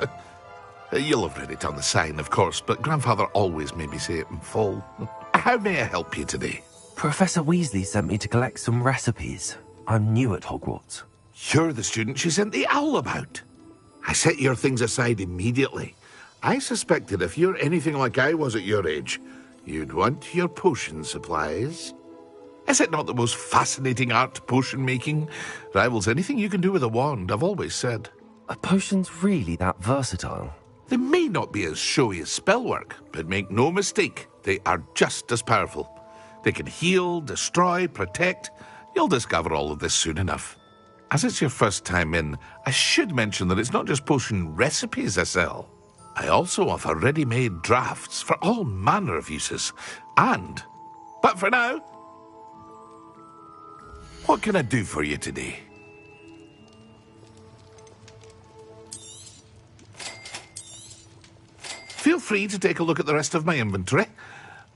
S17: You'll have read it on the sign, of course, but Grandfather always made me say it in full. How may I help you today?
S2: Professor Weasley sent me to collect some recipes. I'm new at Hogwarts.
S17: You're the student she sent the owl about. I set your things aside immediately. I suspected if you're anything like I was at your age, you'd want your potion supplies. Is it not the most fascinating art, potion making? Rivals anything you can do with a wand, I've always said.
S2: Are potions really that versatile?
S17: They may not be as showy as spellwork, but make no mistake, they are just as powerful. They can heal, destroy, protect. You'll discover all of this soon enough. As it's your first time in, I should mention that it's not just potion recipes I sell. I also offer ready-made drafts for all manner of uses. But for now, what can I do for you today? Feel free to take a look at the rest of my inventory,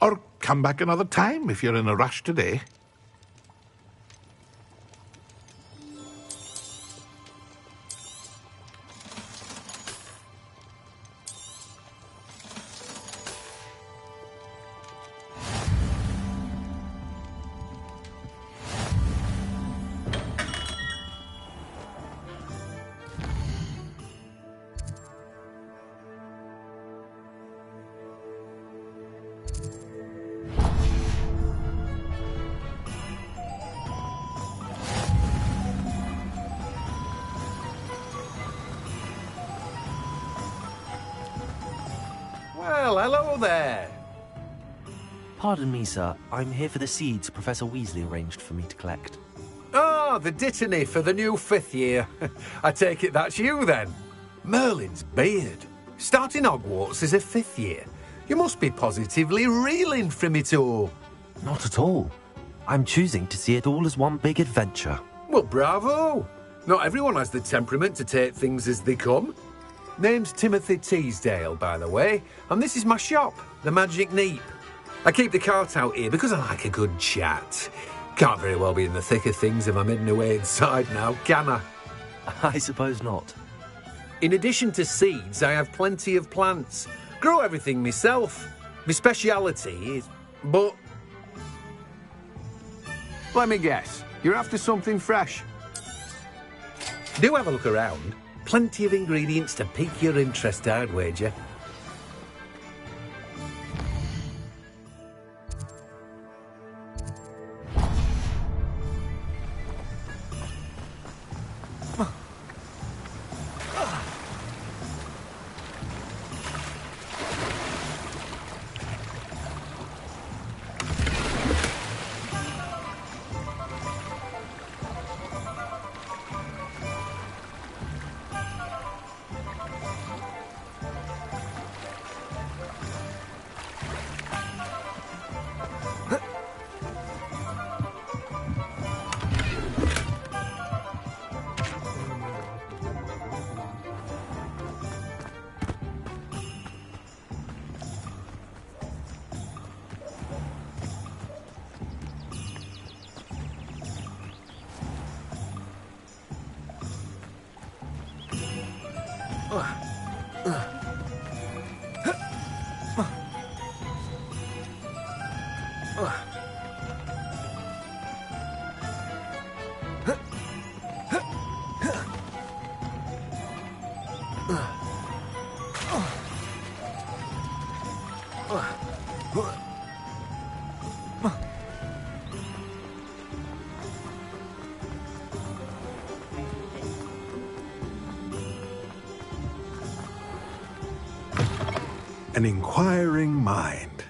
S17: or come back another time if you're in a rush today.
S7: Well, hello there.
S2: Pardon me, sir. I'm here for the seeds Professor Weasley arranged for me to collect.
S7: Oh, the dittany for the new 5th year. I take it that's you, then. Merlin's beard. Starting Hogwarts as a 5th year. You must be positively reeling from it all.
S2: Not at all. I'm choosing to see it all as one big adventure.
S7: Well, bravo. Not everyone has the temperament to take things as they come. Name's Timothy Teasdale, by the way, and this is my shop, the Magic Neep. I keep the cart out here because I like a good chat. Can't very well be in the thick of things if I'm hidden away inside now, can I?
S2: I suppose not.
S7: In addition to seeds, I have plenty of plants. Grow everything myself. My speciality is... But...
S22: Let me guess. You're after something fresh.
S7: Do have a look around. Plenty of ingredients to pique your interest, I'd wager.
S23: An inquiring mind.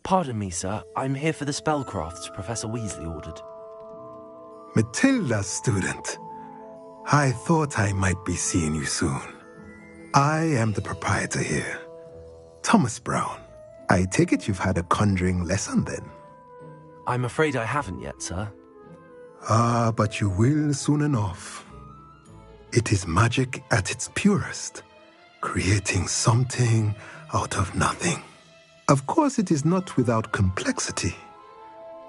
S2: Pardon me, sir. I'm here for the spellcrafts Professor Weasley ordered.
S11: Matilda's student. I thought I might be seeing you soon. I am the proprietor here, Thomas Brown. I take it you've had a conjuring lesson then?
S2: I'm afraid I haven't yet, sir.
S11: Ah, but you will soon enough. It is magic at its purest, creating something out of nothing. Of course, it is not without complexity,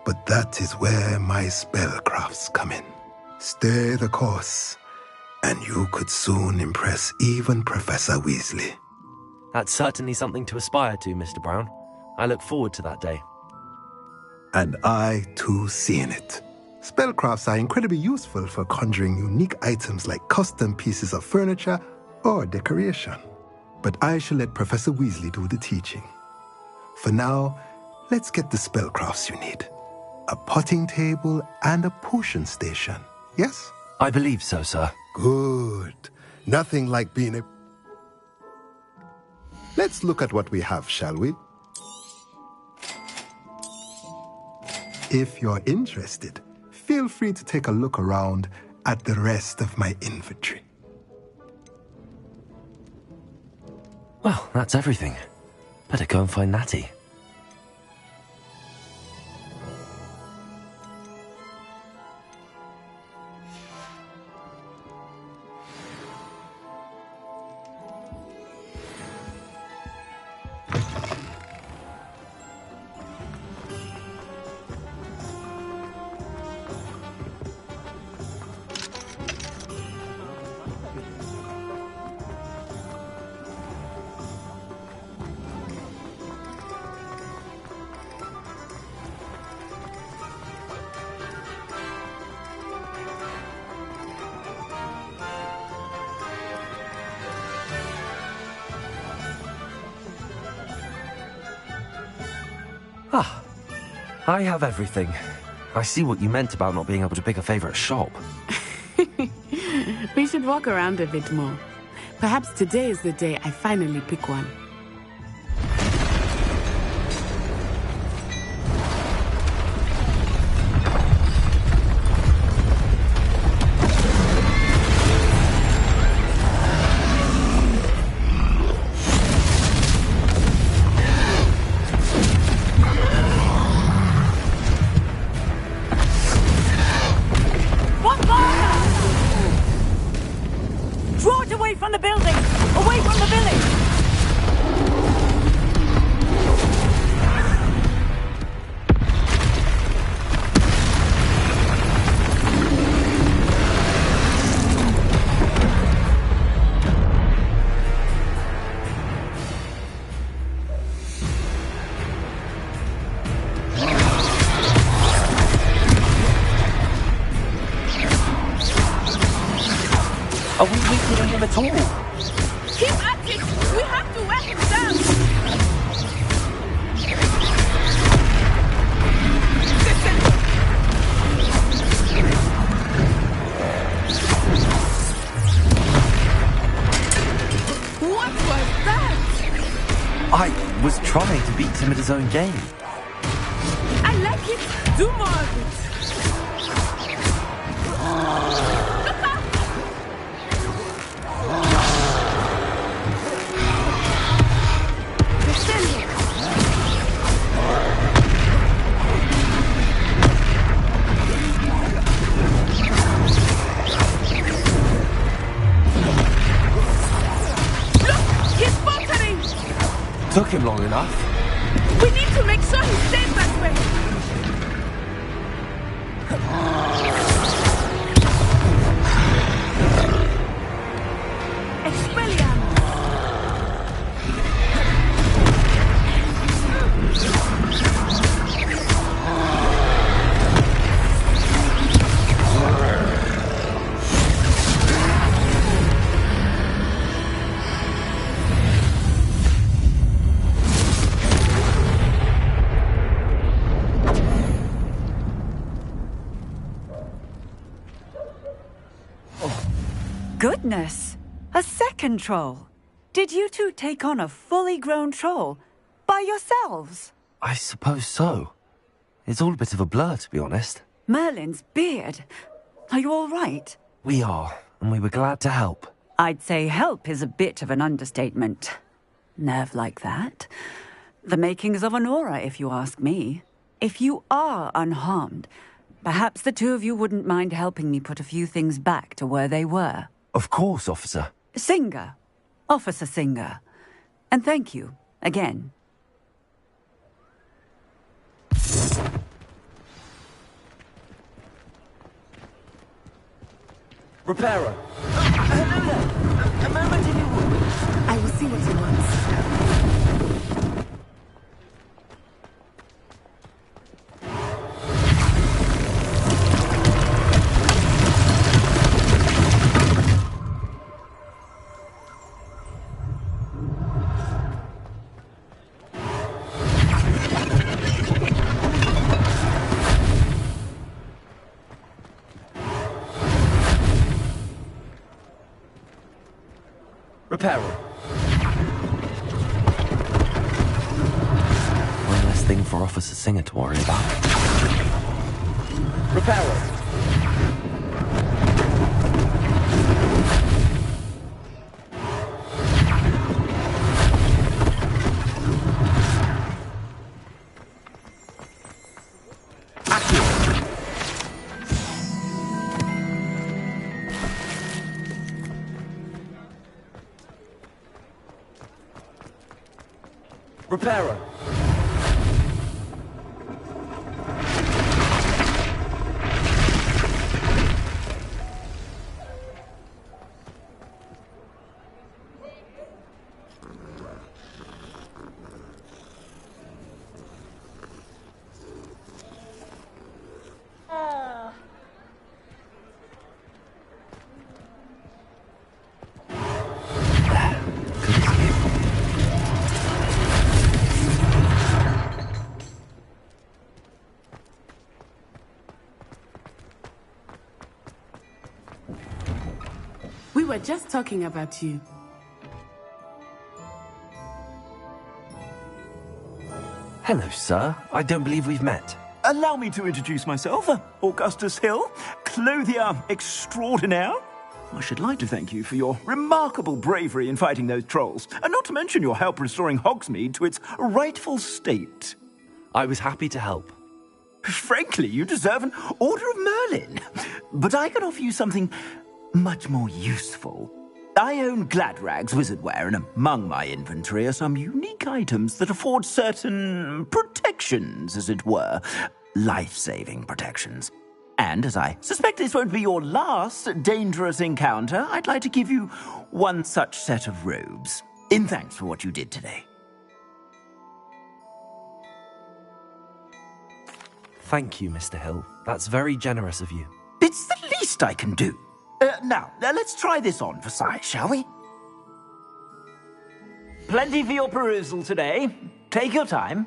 S11: but that is where my spellcrafts come in. Stay the course, and you could soon impress even Professor Weasley.
S2: That's certainly something to aspire to, Mr. Brown. I look forward to that day.
S11: And I, too, seeing it. Spellcrafts are incredibly useful for conjuring unique items like custom pieces of furniture or decoration. But I shall let Professor Weasley do the teaching. For now, let's get the spellcrafts you need. A potting table and a potion station, yes?
S2: I believe so, sir.
S11: Good. Nothing like being a... Let's look at what we have, shall we? If you're interested, feel free to take a look around at the rest of my inventory.
S2: Well, that's everything. Better go and find Natty. Ah, I have everything. I see what you meant about not being able to pick a favorite shop.
S19: We should walk around a bit more. Perhaps today is the day I finally pick one.
S2: Are we weakening him at all?
S19: Keep at it! We have to wear him down! Listen! What was that?
S2: I was trying to beat him at his own game.
S19: I like it! Do more of it!
S2: Took him long enough.
S19: We need to make sure he stays that way.
S15: Goodness! A second troll! Did you two take on a fully grown troll by yourselves?
S2: I suppose so. It's all a bit of a blur, to be honest.
S15: Merlin's beard. Are you all right?
S2: We are, and we were glad to help.
S15: I'd say help is a bit of an understatement. Nerve like that. The makings of an aura, if you ask me. If you are unharmed, perhaps the two of you wouldn't mind helping me put a few things back to where they were.
S2: Of course, officer.
S15: Singer. Officer Singer. And thank you, again.
S2: Repairer!
S15: Hello there! A moment if you would. I will see what he wants.
S2: Repairer. One less thing for Officer Singer to worry about. Repairer. Repairer.
S19: We were just talking about you.
S2: Hello, sir. I don't believe we've met.
S1: Allow me to introduce myself, Augustus Hill, clothier extraordinaire. I should like to thank you for your remarkable bravery in fighting those trolls, and not to mention your help restoring Hogsmeade to its rightful state.
S2: I was happy to help.
S1: Frankly, you deserve an Order of Merlin. But I can offer you something much more useful. I own Gladrag's wizardware, and among my inventory are some unique items that afford certain protections, as it were. Life-saving protections. And as I suspect this won't be your last dangerous encounter, I'd like to give you one such set of robes, in thanks for what you did today.
S2: Thank you, Mr. Hill. That's very generous of you.
S1: It's the least I can do. Now, let's try this on for size, shall we? Plenty for your perusal today. Take your time.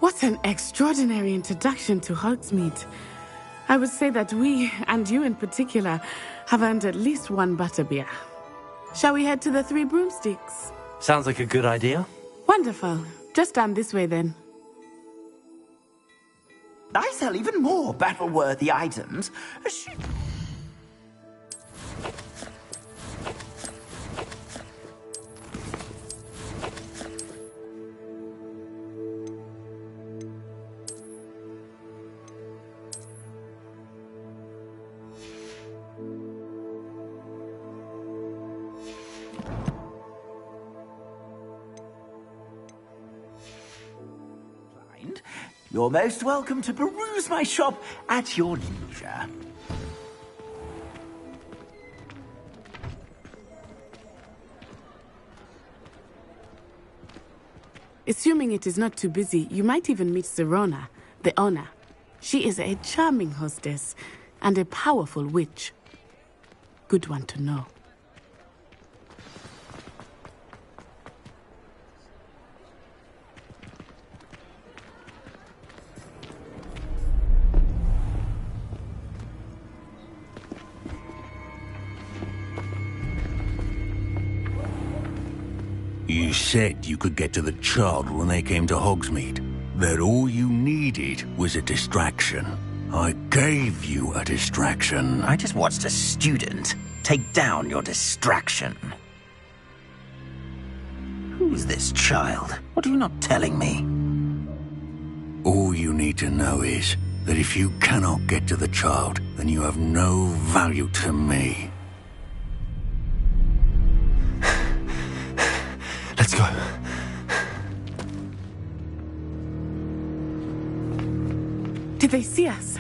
S19: What an extraordinary introduction to Hogsmeade. I would say that we, and you in particular, have earned at least one butterbeer. Shall we head to the Three Broomsticks?
S2: Sounds like a good idea.
S19: Wonderful. Just down this way then.
S1: I sell even more battle-worthy items. You're most welcome to peruse my shop at your leisure.
S19: Assuming it is not too busy, you might even meet Serona, the owner. She is a charming hostess and a powerful witch. Good one to know.
S4: You said you could get to the child when they came to Hogsmeade. That all you needed was a distraction. I gave you a distraction.
S10: I just watched a student take down your distraction. Who's this child? What are you not telling me?
S4: All you need to know is that if you cannot get to the child, then you have no value to me.
S2: Let's go.
S19: Did they see us?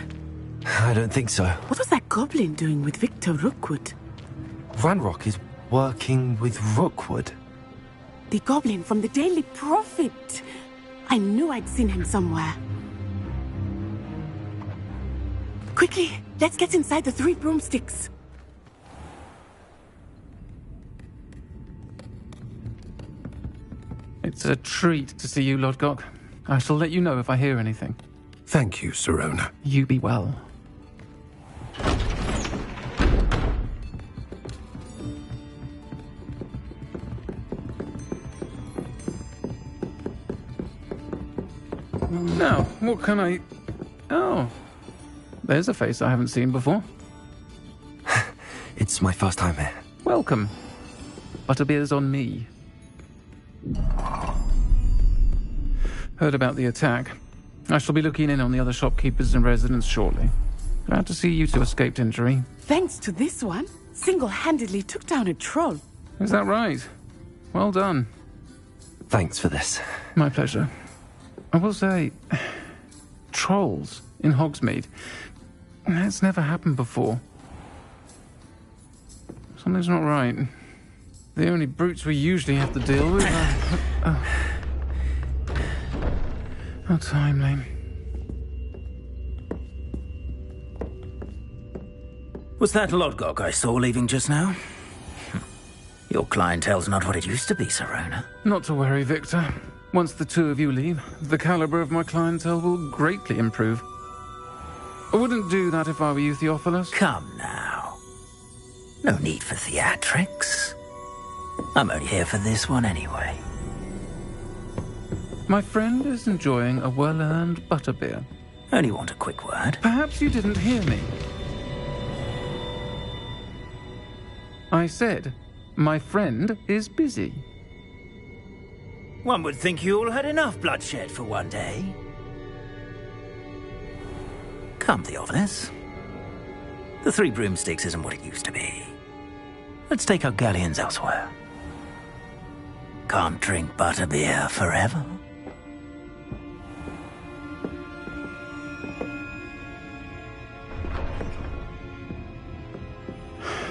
S2: I don't think so.
S19: What was that goblin doing with Victor Rookwood?
S2: Ranrock is working with Rookwood.
S19: The goblin from the Daily Prophet. I knew I'd seen him somewhere. Quickly, let's get inside the Three Broomsticks.
S21: It's a treat to see you, Lodgok. I shall let you know if I hear anything.
S7: Thank you, Serona.
S21: You be well. Now, what can I... Oh, there's a face I haven't seen before.
S2: It's my first time here.
S21: Welcome. Butterbeer's on me. Heard about the attack. I shall be looking in on the other shopkeepers and residents shortly. Glad to see you two escaped injury.
S19: Thanks to this one, single-handedly took down a troll.
S21: Is that right? Well done.
S2: Thanks for this.
S21: My pleasure. I will say, trolls in Hogsmeade. That's never happened before. Something's not right. The only brutes we usually have to deal with are... How timely.
S10: Was that Lodgok I saw leaving just now? Your clientele's not what it used to be, Serona.
S21: Not to worry, Victor. Once the two of you leave, the caliber of my clientele will greatly improve. I wouldn't do that if I were you, Theophilus.
S10: Come now. No need for theatrics. I'm only here for this one anyway.
S21: My friend is enjoying a well-earned butterbeer.
S10: Only want a quick word.
S21: Perhaps you didn't hear me. I said, my friend is busy.
S10: One would think you all had enough bloodshed for one day. Come, Theophilus. The Three Broomsticks isn't what it used to be. Let's take our galleons elsewhere. Can't drink butterbeer forever.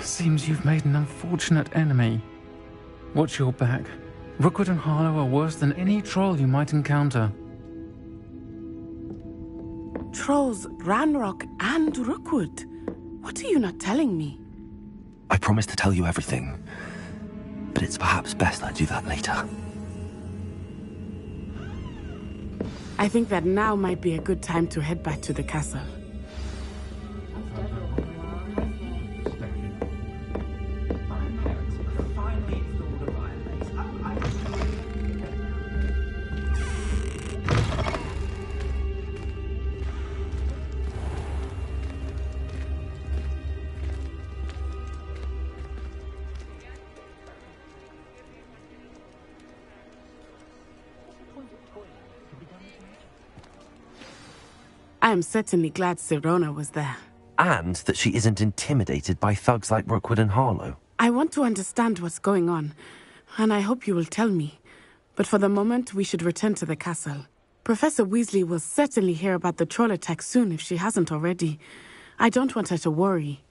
S21: Seems you've made an unfortunate enemy. Watch your back. Rookwood and Harlow are worse than any troll you might encounter.
S19: Trolls, Ranrock, and Rookwood. What are you not telling me?
S2: I promise to tell you everything, but it's perhaps best I do that later.
S19: I think that now might be a good time to head back to the castle. I am certainly glad Sirona was there.
S2: And that she isn't intimidated by thugs like Rookwood and Harlow.
S19: I want to understand what's going on, and I hope you will tell me. But for the moment, we should return to the castle. Professor Weasley will certainly hear about the troll attack soon if she hasn't already. I don't want her to worry.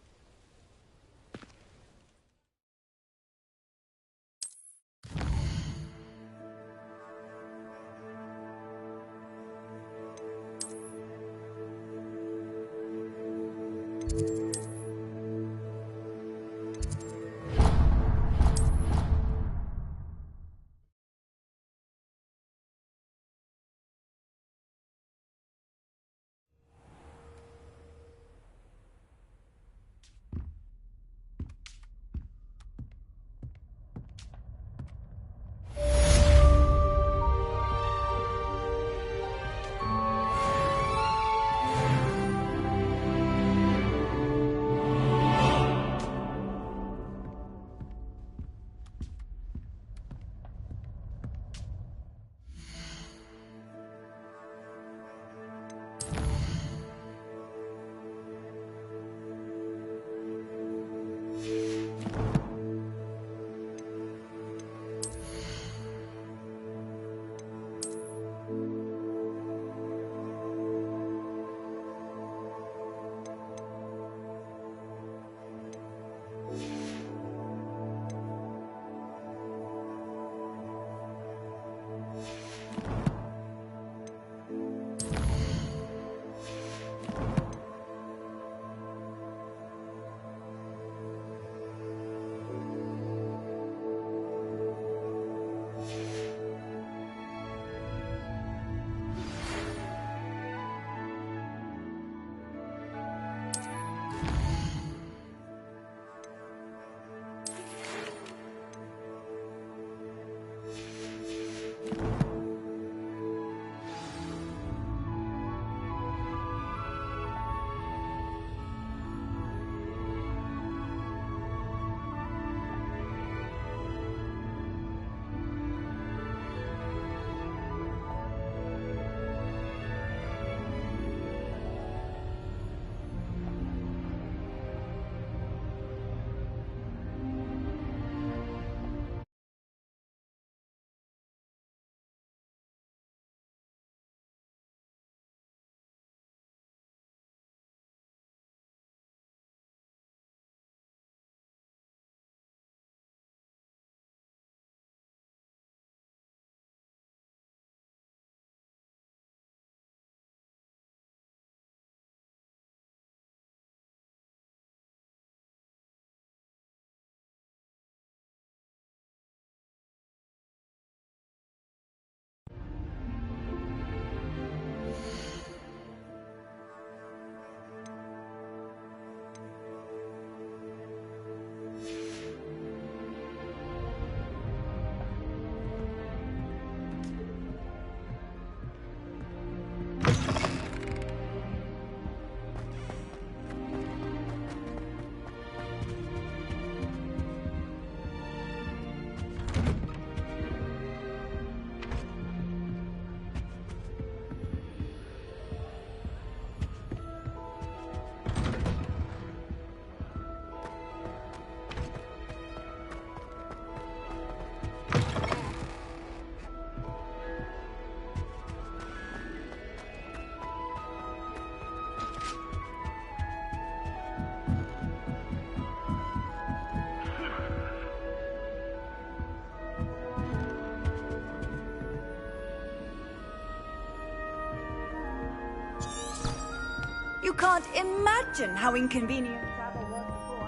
S15: You can't imagine how inconvenient travel was before.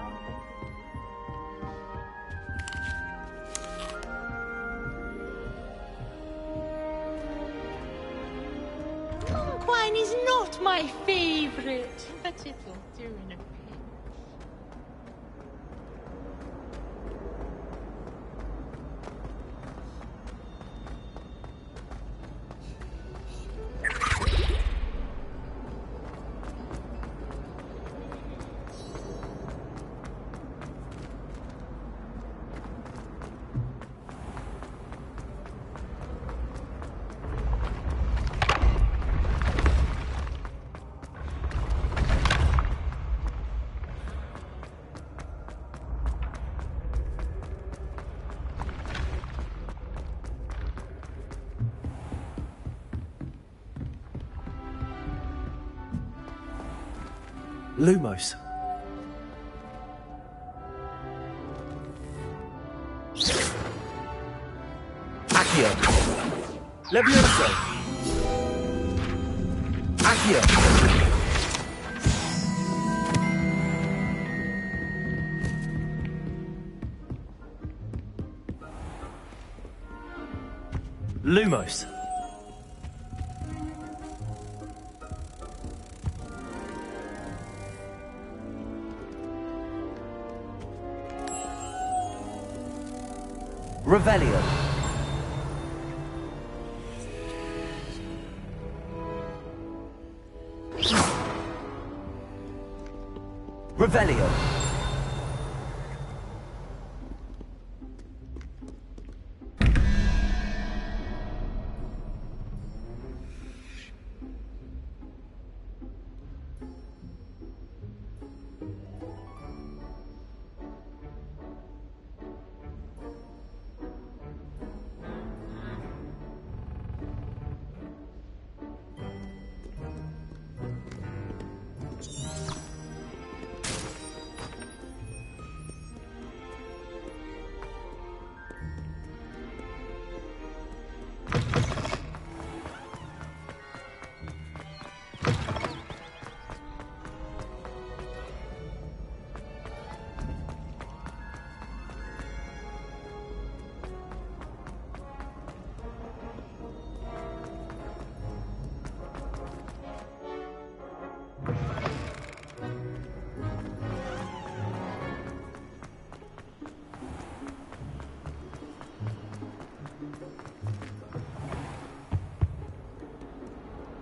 S9: Wine is not my favorite, but it'll do in a pinch.
S2: Lumos. Accio. Levioso. Accio. Lumos. Revelio. Revelio.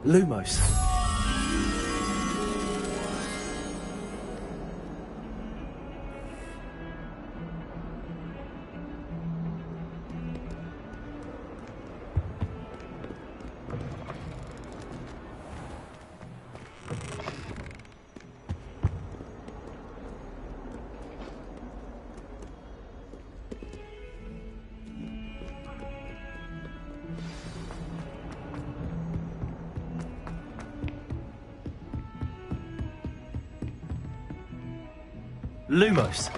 S2: Lumos. Lumos.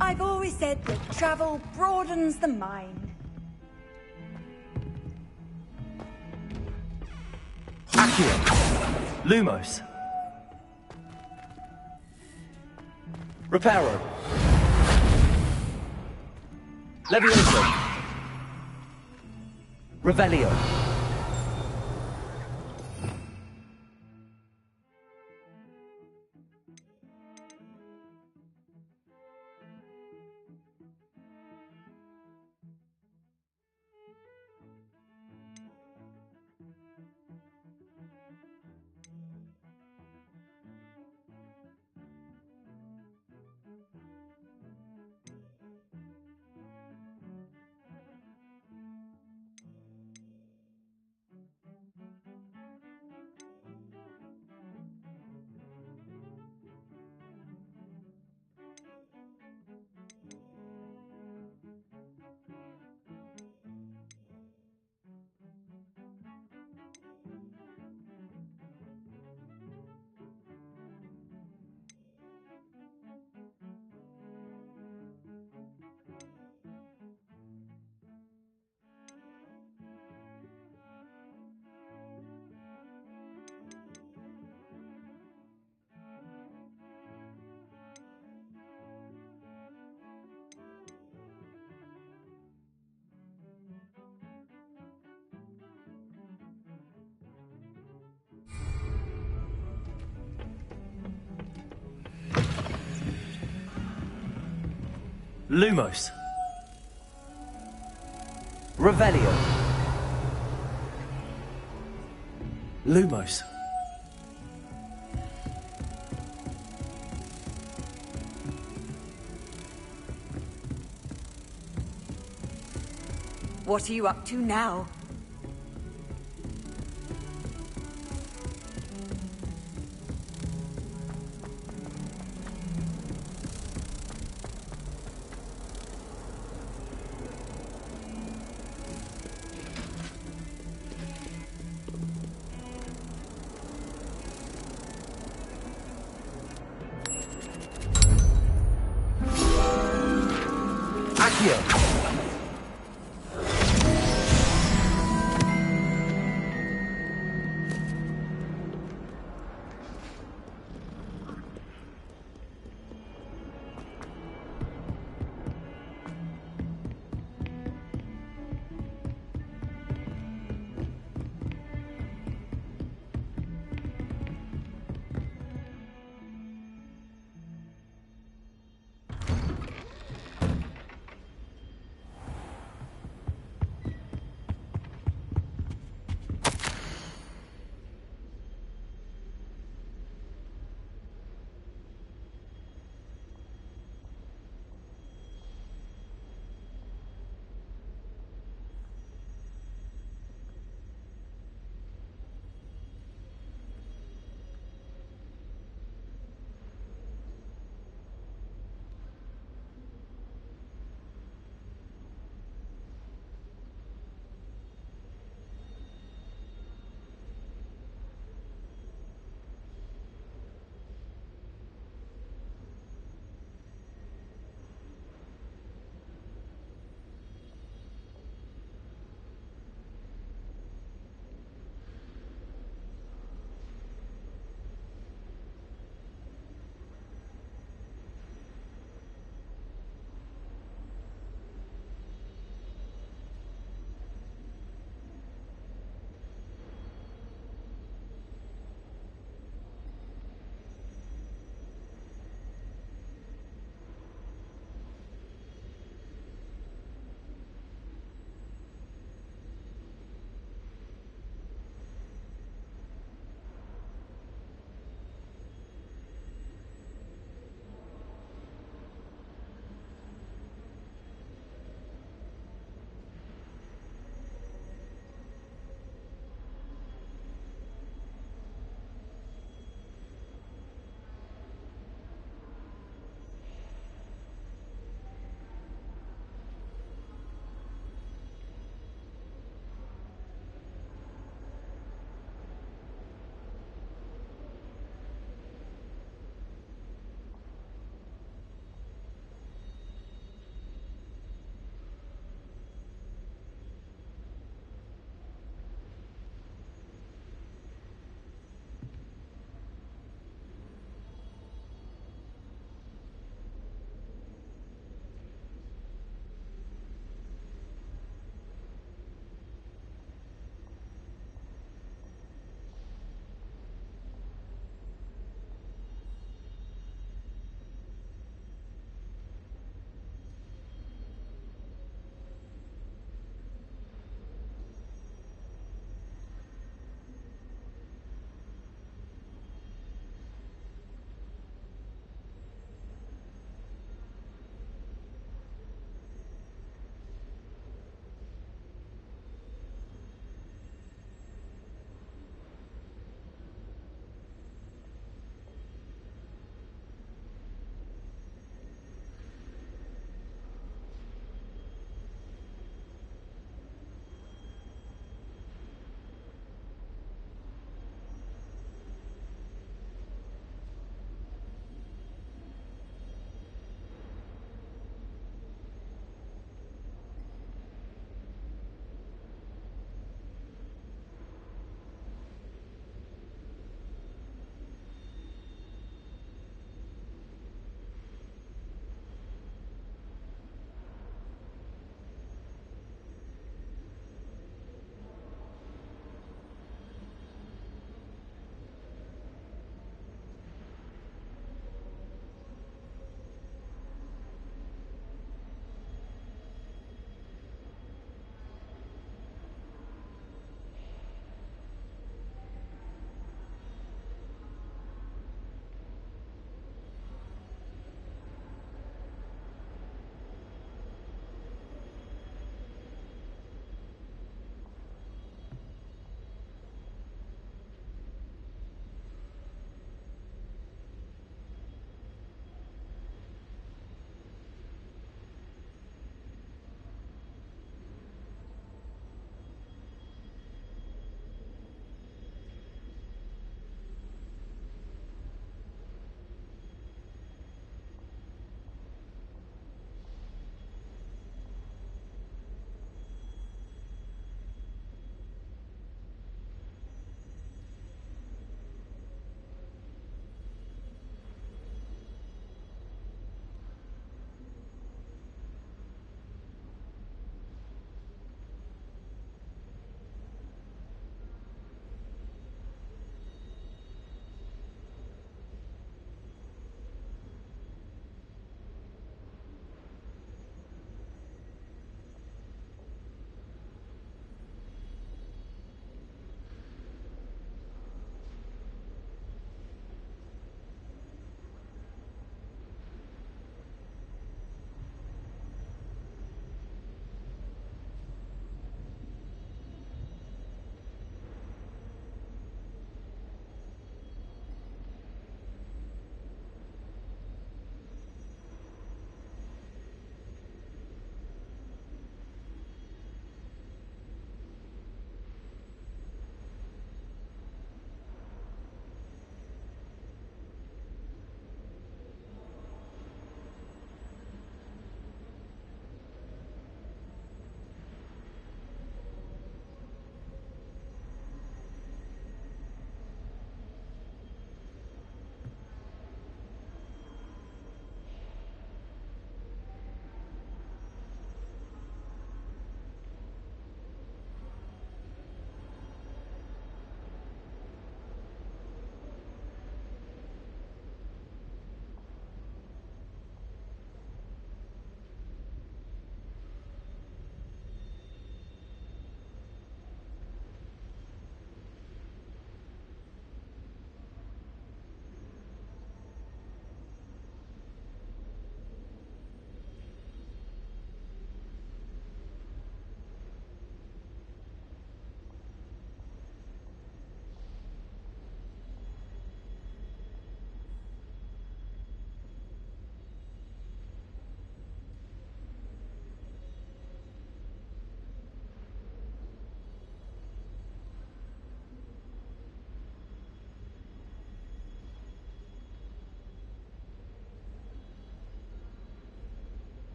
S20: I've always said that travel broadens the mind.
S2: Accio. Lumos. Reparo. Levioso. Revelio. Lumos. Revelio. Lumos.
S20: What are you up to now?
S2: Accio.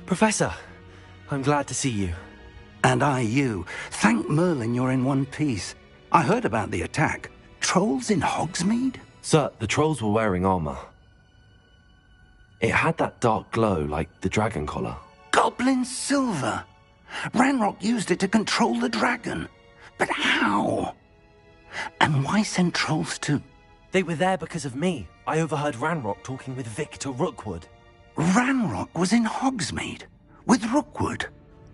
S2: Professor, I'm glad to see you.
S10: And I you. Thank Merlin you're in one piece. I heard about the attack. Trolls in Hogsmeade?
S2: Sir, the trolls were wearing armor. It had that dark glow like the dragon collar.
S10: Goblin silver. Ranrock used it to control the dragon. But how? And why send trolls to...
S2: They were there because of me. I overheard Ranrock talking with Victor Rookwood.
S10: Ranrock was in Hogsmeade? With Rookwood?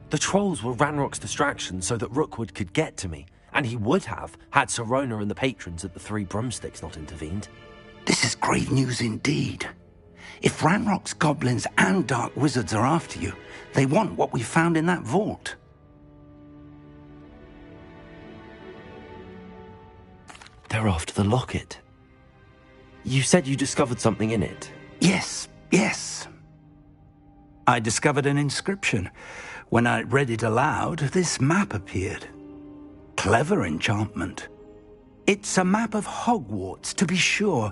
S2: The trolls were Ranrock's distraction so that Rookwood could get to me. And he would have, had Sirona and the patrons at the Three Broomsticks not intervened.
S10: This is grave news indeed. If Ranrock's goblins and dark wizards are after you, they want what we found in that vault.
S2: They're after the locket. You said you discovered something in it.
S10: Yes. I discovered an inscription. When I read it aloud, this map appeared. Clever enchantment. It's a map of Hogwarts, to be sure,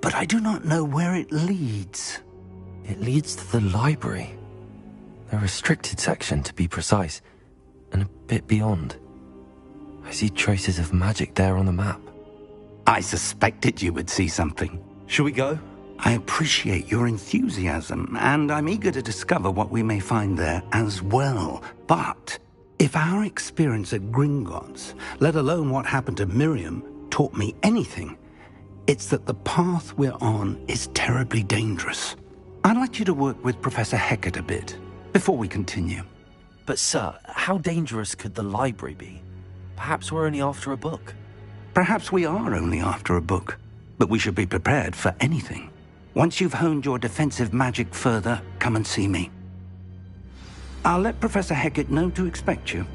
S10: but I do not know where it leads.
S2: It leads to the library. The restricted section, to be precise, and a bit beyond. I see traces of magic there on the map.
S10: I suspected you would see something.
S2: Shall we go?
S10: I appreciate your enthusiasm, and I'm eager to discover what we may find there as well. But if our experience at Gringotts, let alone what happened to Miriam, taught me anything, it's that the path we're on is terribly dangerous. I'd like you to work with Professor Hecat a bit before we continue.
S2: But sir, how dangerous could the library be? Perhaps we're only after a book.
S10: Perhaps we are only after a book, but we should be prepared for anything. Once you've honed your defensive magic further, come and see me. I'll let Professor Hecat know to expect you.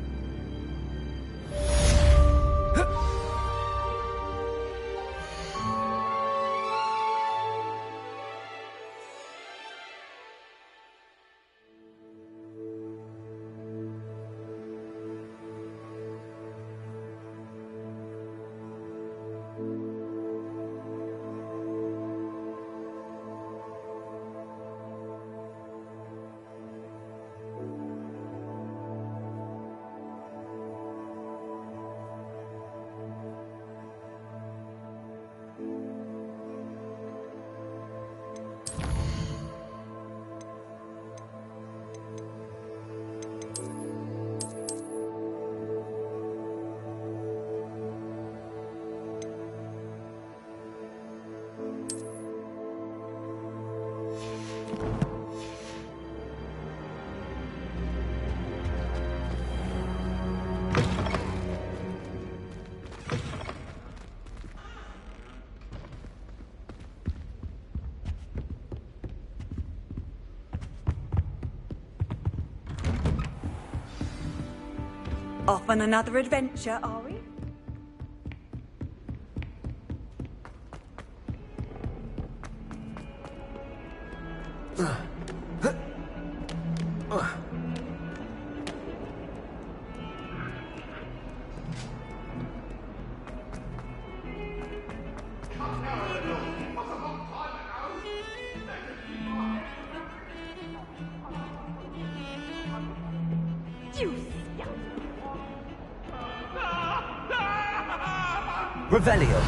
S20: Off on another adventure, are we?
S2: Revelio.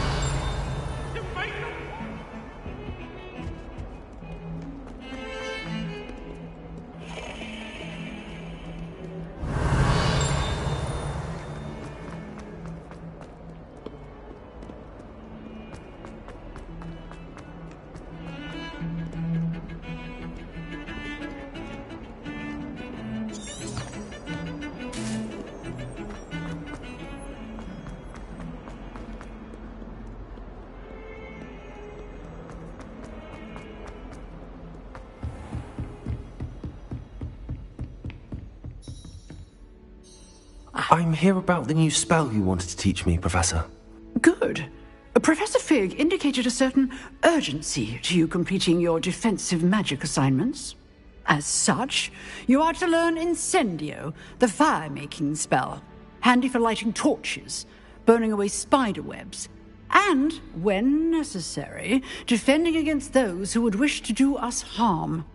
S2: I'm here about the new spell you wanted to teach me, Professor.
S16: Good. Professor Fig indicated a certain urgency to you completing your defensive magic assignments. As such, you are to learn Incendio, the fire-making spell, handy for lighting torches, burning away spider webs, and, when necessary, defending against those who would wish to do us harm.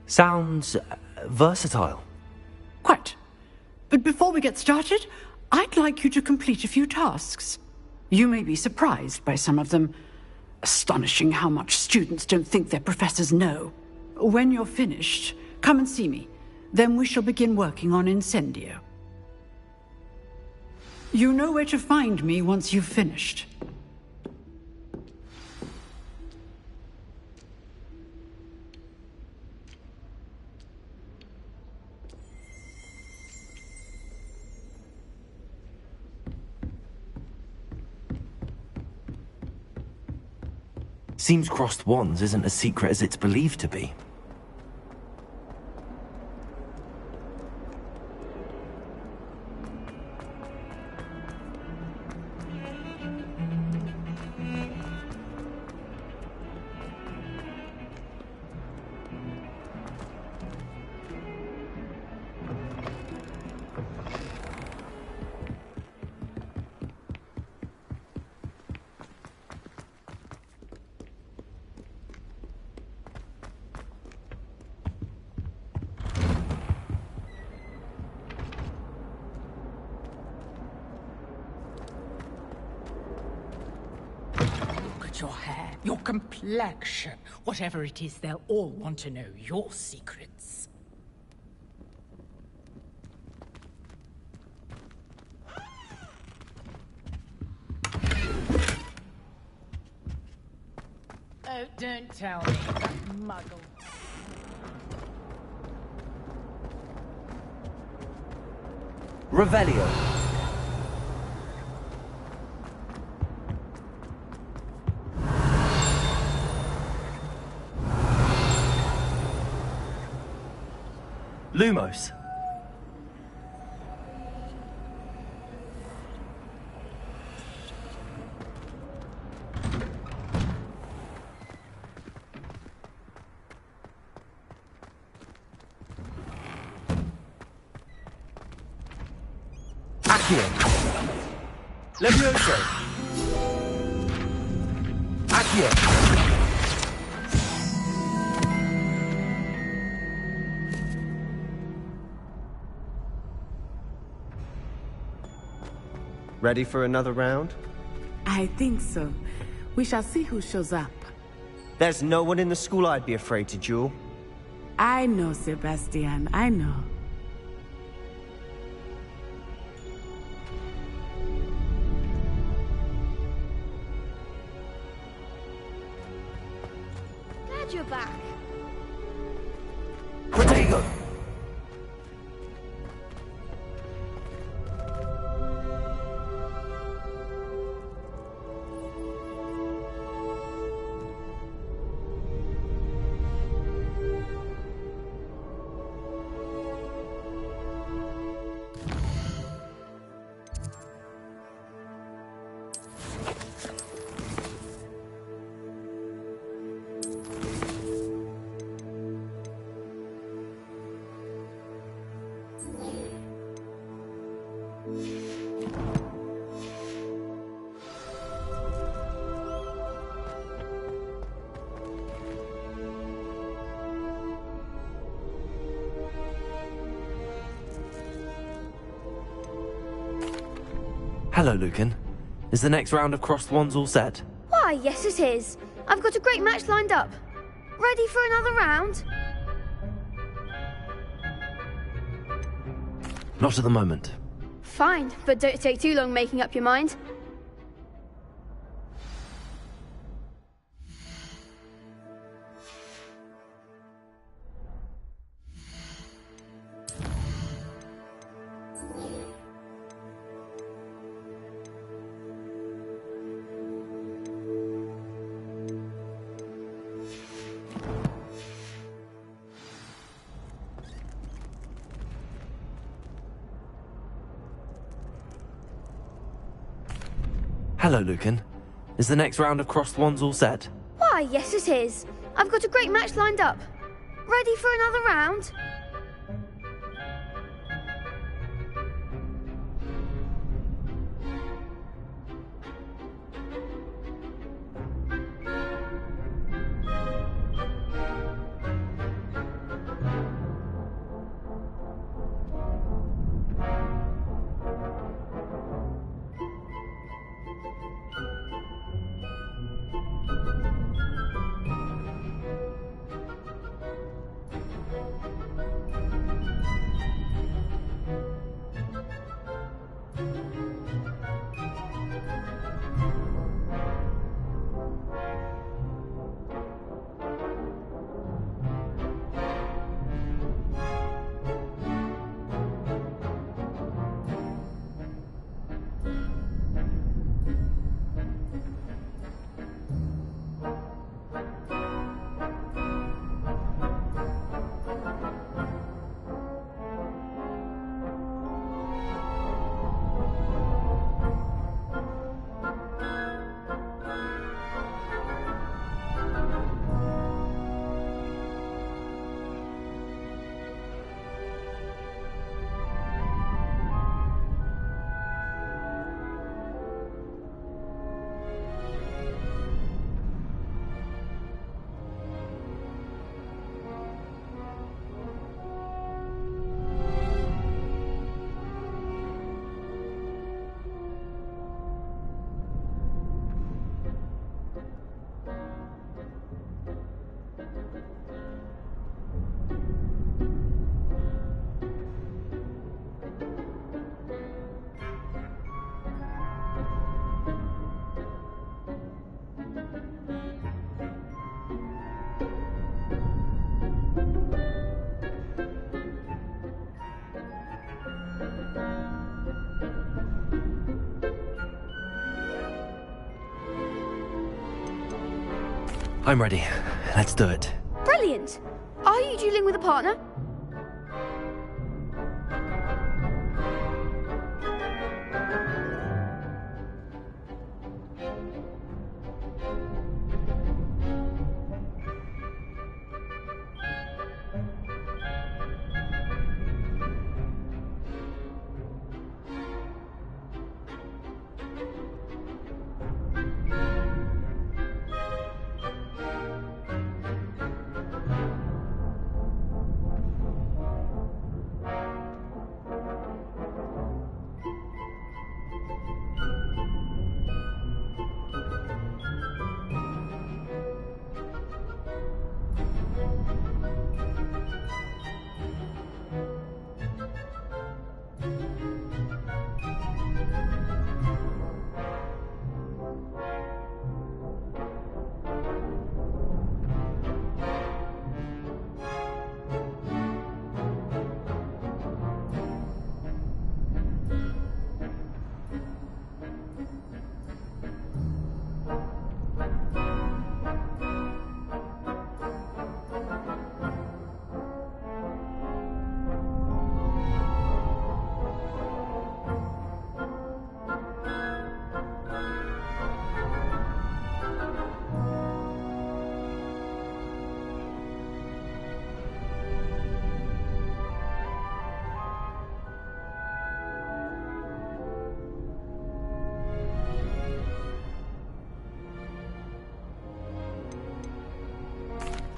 S2: Sounds versatile.
S16: Quite. But before we get started, I'd like you to complete a few tasks. You may be surprised by some of them. Astonishing how much students don't think their professors know. When you're finished, come and see me. Then we shall begin working on Incendio. You know where to find me once you've finished.
S2: Seems crossed wands isn't as secret as it's believed to be.
S13: Your hair, your complexion, whatever it is, they'll all want to know your secrets. Oh, don't tell me, that muggle.
S2: Revelio. Lumos. Accio. Levioso. Accio.
S18: Ready for another round?
S19: I think so. We shall see who shows up.
S18: There's no one in the school I'd be afraid to duel.
S19: I know, Sebastian, I know.
S5: Glad you're back.
S2: Protego. Hello, Lucan. Is the next round of crossed wands all set?
S5: Why, yes it is. I've got a great match lined up. Ready for another round?
S2: Not at the moment.
S5: Fine, but don't take too long making up your mind.
S2: Hello, Lucan. Is the next round of crossed wands all set?
S5: Why, yes it is. I've got a great match lined up. Ready for another round?
S2: I'm ready. Let's do it.
S3: Brilliant! Are you dueling with a partner?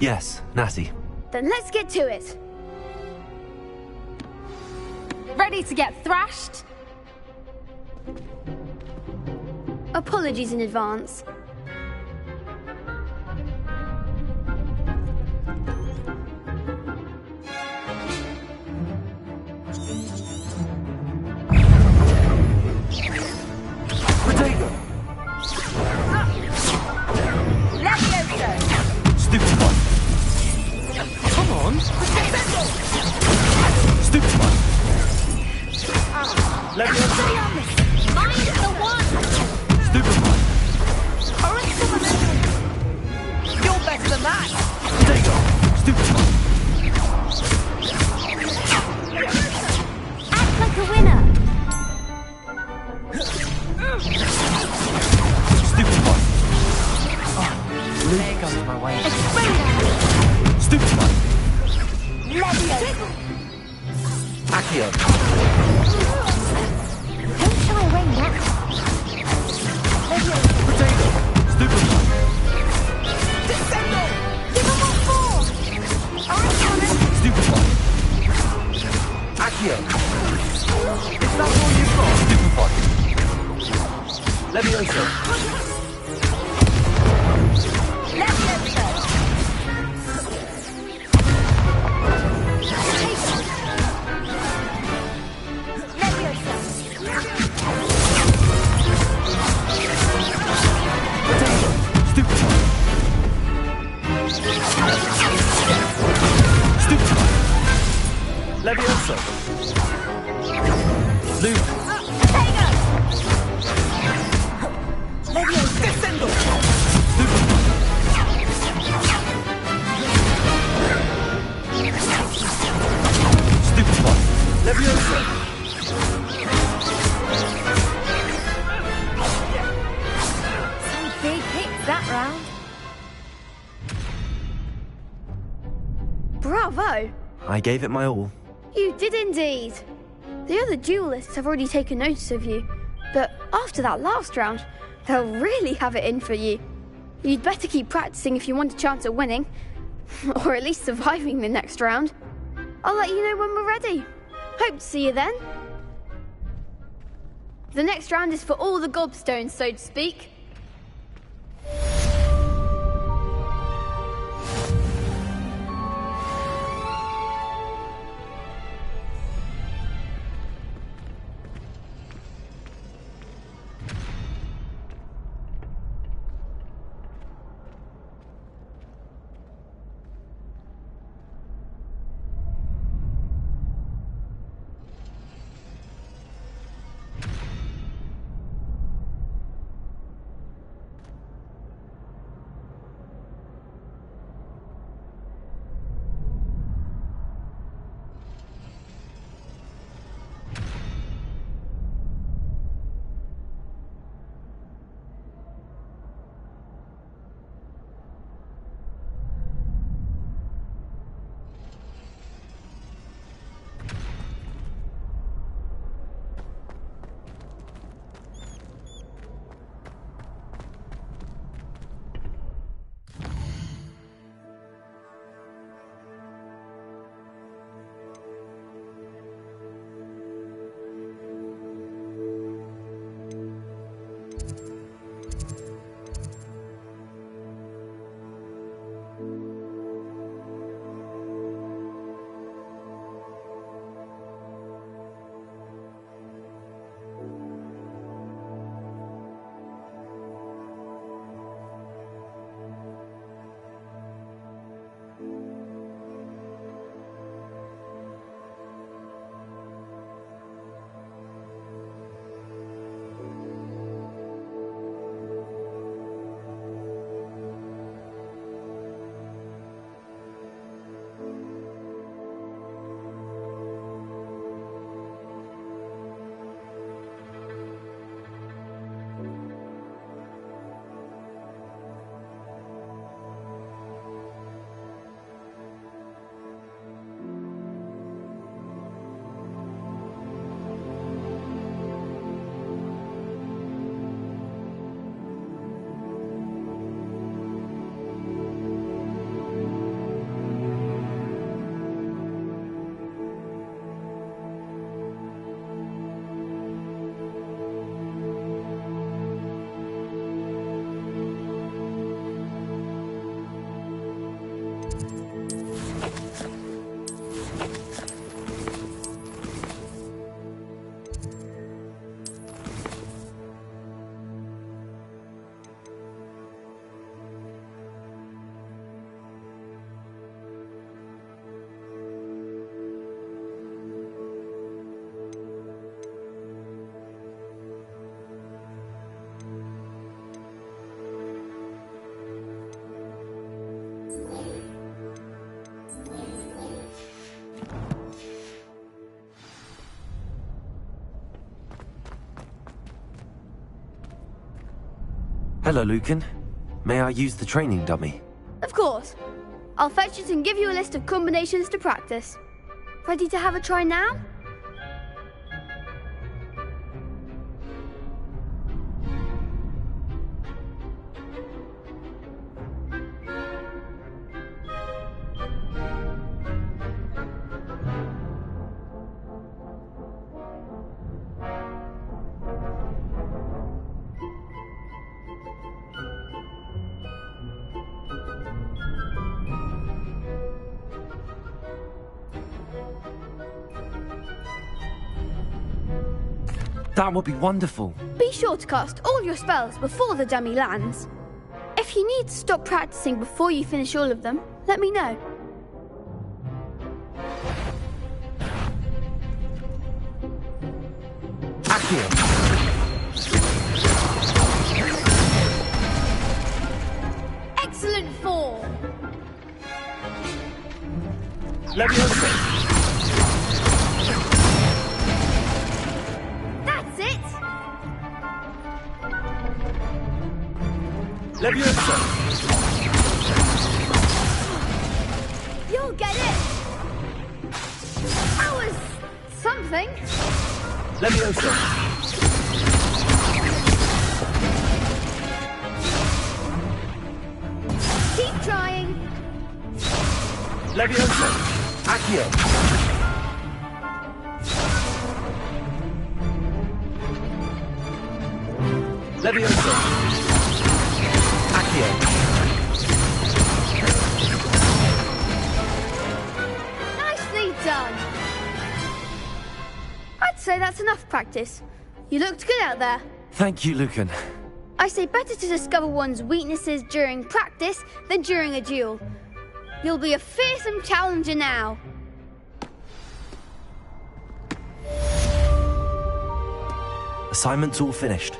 S2: Yes, Natty.
S3: Then let's get to it.
S8: Ready to get thrashed?
S3: Apologies in advance.
S2: Stupid one. Come on. Stupid one.
S8: Mind the one!
S2: Stupid one.
S8: You're better than that!
S2: There you go. Stupid one.
S5: Act like a winner.
S2: Stupid one.
S14: There goes my way.
S2: Stupid one.
S5: Leviosa.
S2: Accio.
S5: Don't shy away now. Leviosa.
S2: Potato. Stupid one.
S8: Descendo!
S5: Give him what for. Alright, Connor.
S2: Stupid one. Accio. Is that all you've got? Stupid one. Leviosa. Leviosa. Luke.
S8: Leviosa! Descendo!
S2: Stupid one. Leviosa.
S3: Some big hits that round. Bravo!
S2: I gave it my all.
S3: You did indeed. The other duelists have already taken notice of you, but after that last round, they'll really have it in for you. You'd better keep practicing if you want a chance at winning, or at least surviving the next round. I'll let you know when we're ready. Hope to see you then. The next round is for all the gobstones, so to speak.
S2: Hello, Lucan. May I use the training dummy?
S3: Of course. I'll fetch it and give you a list of combinations to practice. Ready to have a try now?
S2: That would be wonderful.
S3: Be sure to cast all your spells before the dummy lands. If you need to stop practicing before you finish all of them, let me know.
S2: Accio.
S8: Excellent form.
S2: Leviosa.
S3: That's it!
S2: Leviosa.
S3: You'll get it! That was something.
S2: Leviosa.
S3: Keep trying.
S2: Leviosa. Accio. Leviosa. Accio.
S3: Nicely done. I'd say that's enough practice. You looked good out there.
S2: Thank you, Lucan.
S3: I say better to discover one's weaknesses during practice than during a duel. You'll be a fearsome challenger now.
S2: Assignment's all finished.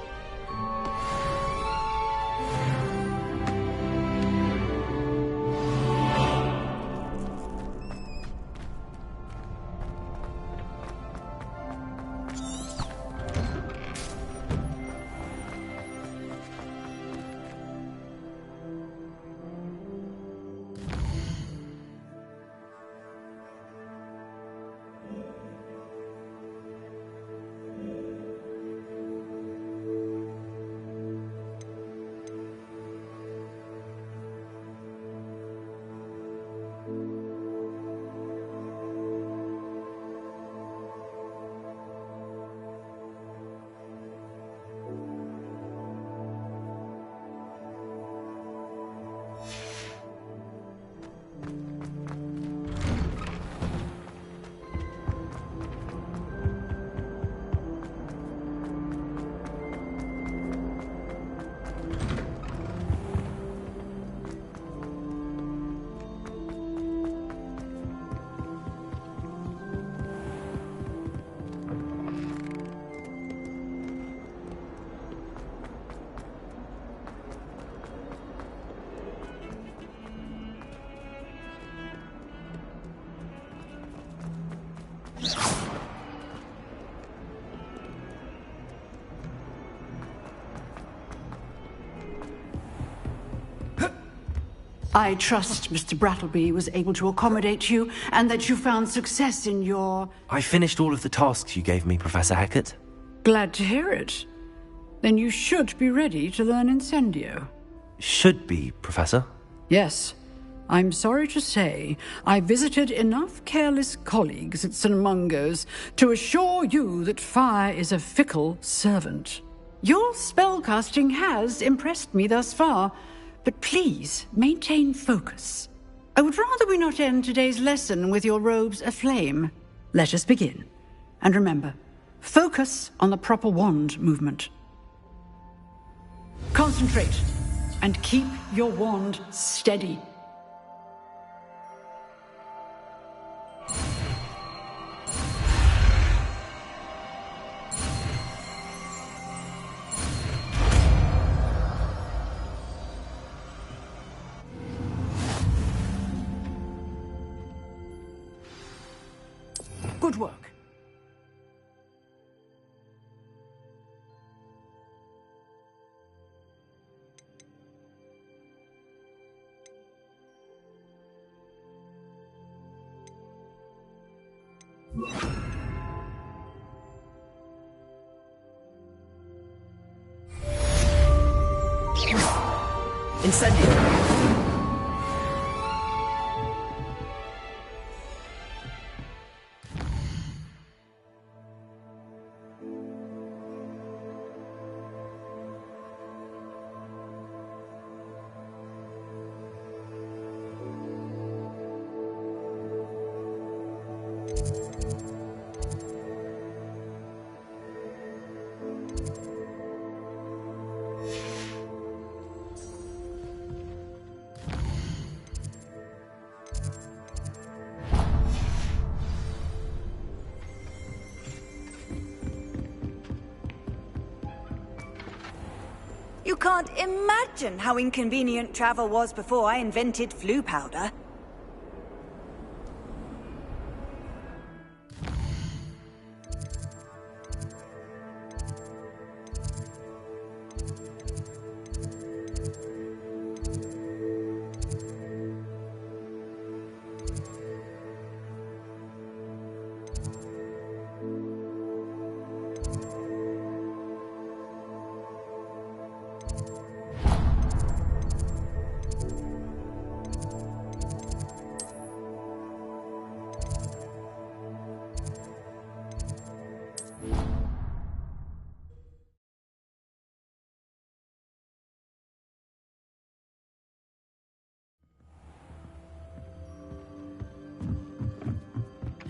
S16: I trust Mr. Brattleby was able to accommodate you, and that you found success in your...
S2: I finished all of the tasks you gave me, Professor Hackett.
S16: Glad to hear it. Then you should be ready to learn Incendio.
S2: Should be, Professor.
S16: Yes. I'm sorry to say, I visited enough careless colleagues at St. Mungo's to assure you that fire is a fickle servant. Your spellcasting has impressed me thus far, but please maintain focus. I would rather we not end today's lesson with your robes aflame. Let us begin. And remember, focus on the proper wand movement. Concentrate, and keep your wand steady. Good work.
S1: Incendio!
S20: You can't imagine how inconvenient travel was before I invented flu powder.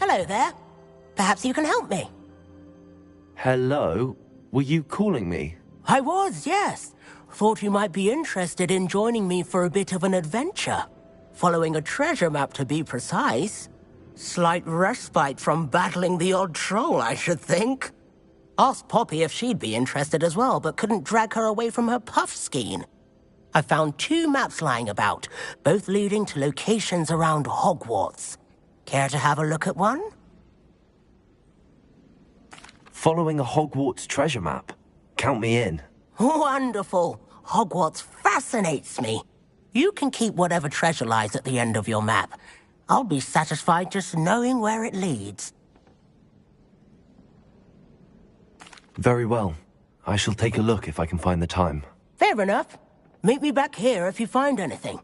S6: Hello there. Perhaps you can help me.
S2: Hello? Were you calling me?
S6: I was, yes. Thought you might be interested in joining me for a bit of an adventure. Following a treasure map, to be precise. Slight respite from battling the odd troll, I should think. Asked Poppy if she'd be interested as well, but couldn't drag her away from her puff skein. I found 2 maps lying about, both leading to locations around Hogwarts. Care to have a look at one?
S2: Following a Hogwarts treasure map? Count me in.
S6: Wonderful. Hogwarts fascinates me. You can keep whatever treasure lies at the end of your map. I'll be satisfied just knowing where it leads.
S2: Very well. I shall take a look if I can find the time.
S6: Fair enough. Meet me back here if you find anything.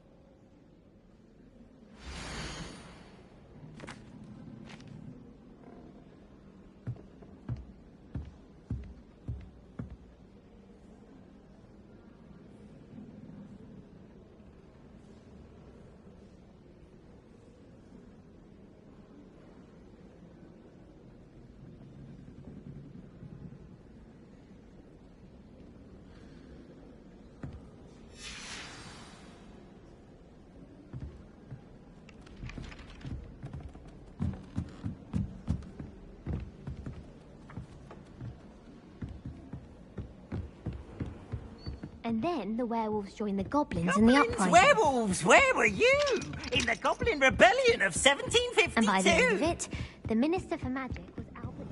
S5: And then the werewolves joined the goblins in the uprising.
S10: Werewolves, where were you? In the Goblin Rebellion of 1752.
S5: And by the end of it, the Minister for Magic was Albert.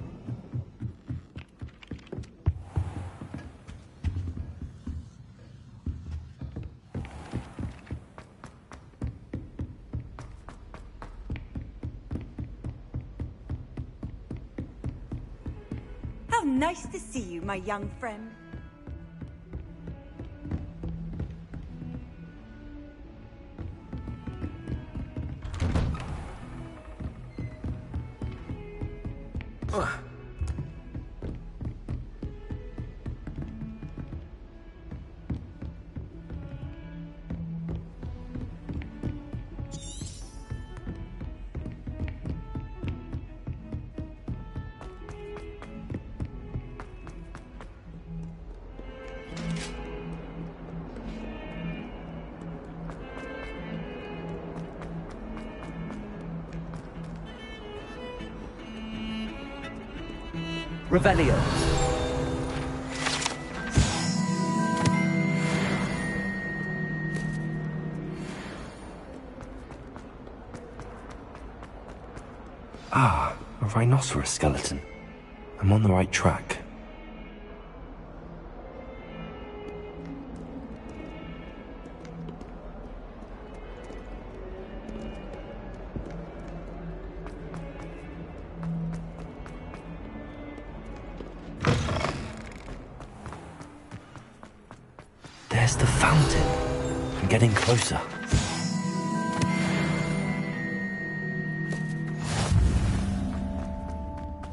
S20: How nice to see you, my young friend.
S2: Revelio. Ah, a rhinoceros skeleton. I'm on the right track. There's the fountain. I'm getting closer.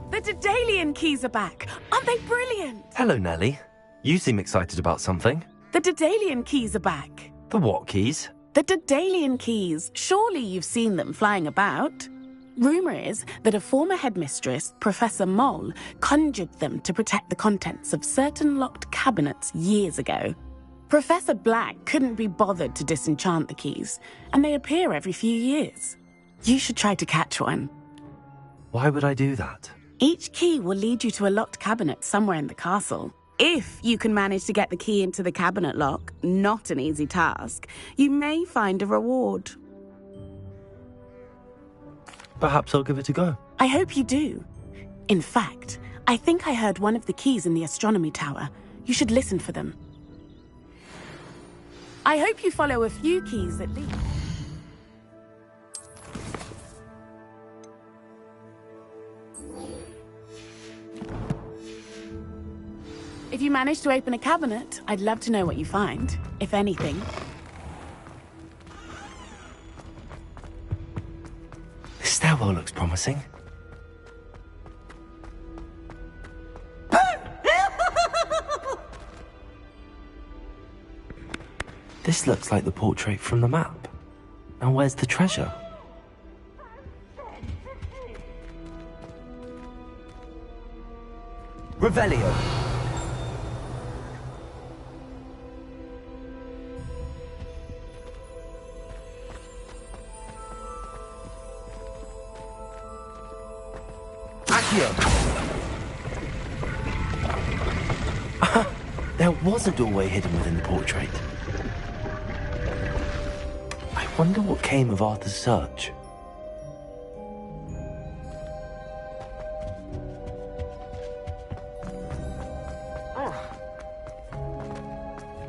S19: The Daedalian keys are back. Aren't they brilliant?
S2: Hello, Nellie. You seem excited about something.
S19: The Daedalian keys are back.
S2: The what keys?
S19: The Daedalian keys. Surely you've seen them flying about. Rumour is that a former headmistress, Professor Moll, conjured them to protect the contents of certain locked cabinets years ago. Professor Black couldn't be bothered to disenchant the keys, and they appear every few years. You should try to catch one.
S2: Why would I do that?
S19: Each key will lead you to a locked cabinet somewhere in the castle. If you can manage to get the key into the cabinet lock, not an easy task, you may find a reward.
S2: Perhaps I'll give it a go.
S19: I hope you do. In fact, I think I heard one of the keys in the astronomy tower. You should listen for them. I hope you follow a few keys at least. If you manage to open a cabinet, I'd love to know what you find, if anything.
S2: This stairwell looks promising. This looks like the portrait from the map. Now where's the treasure? Revelio. There was a doorway hidden within the portrait. I wonder what came of Arthur's search.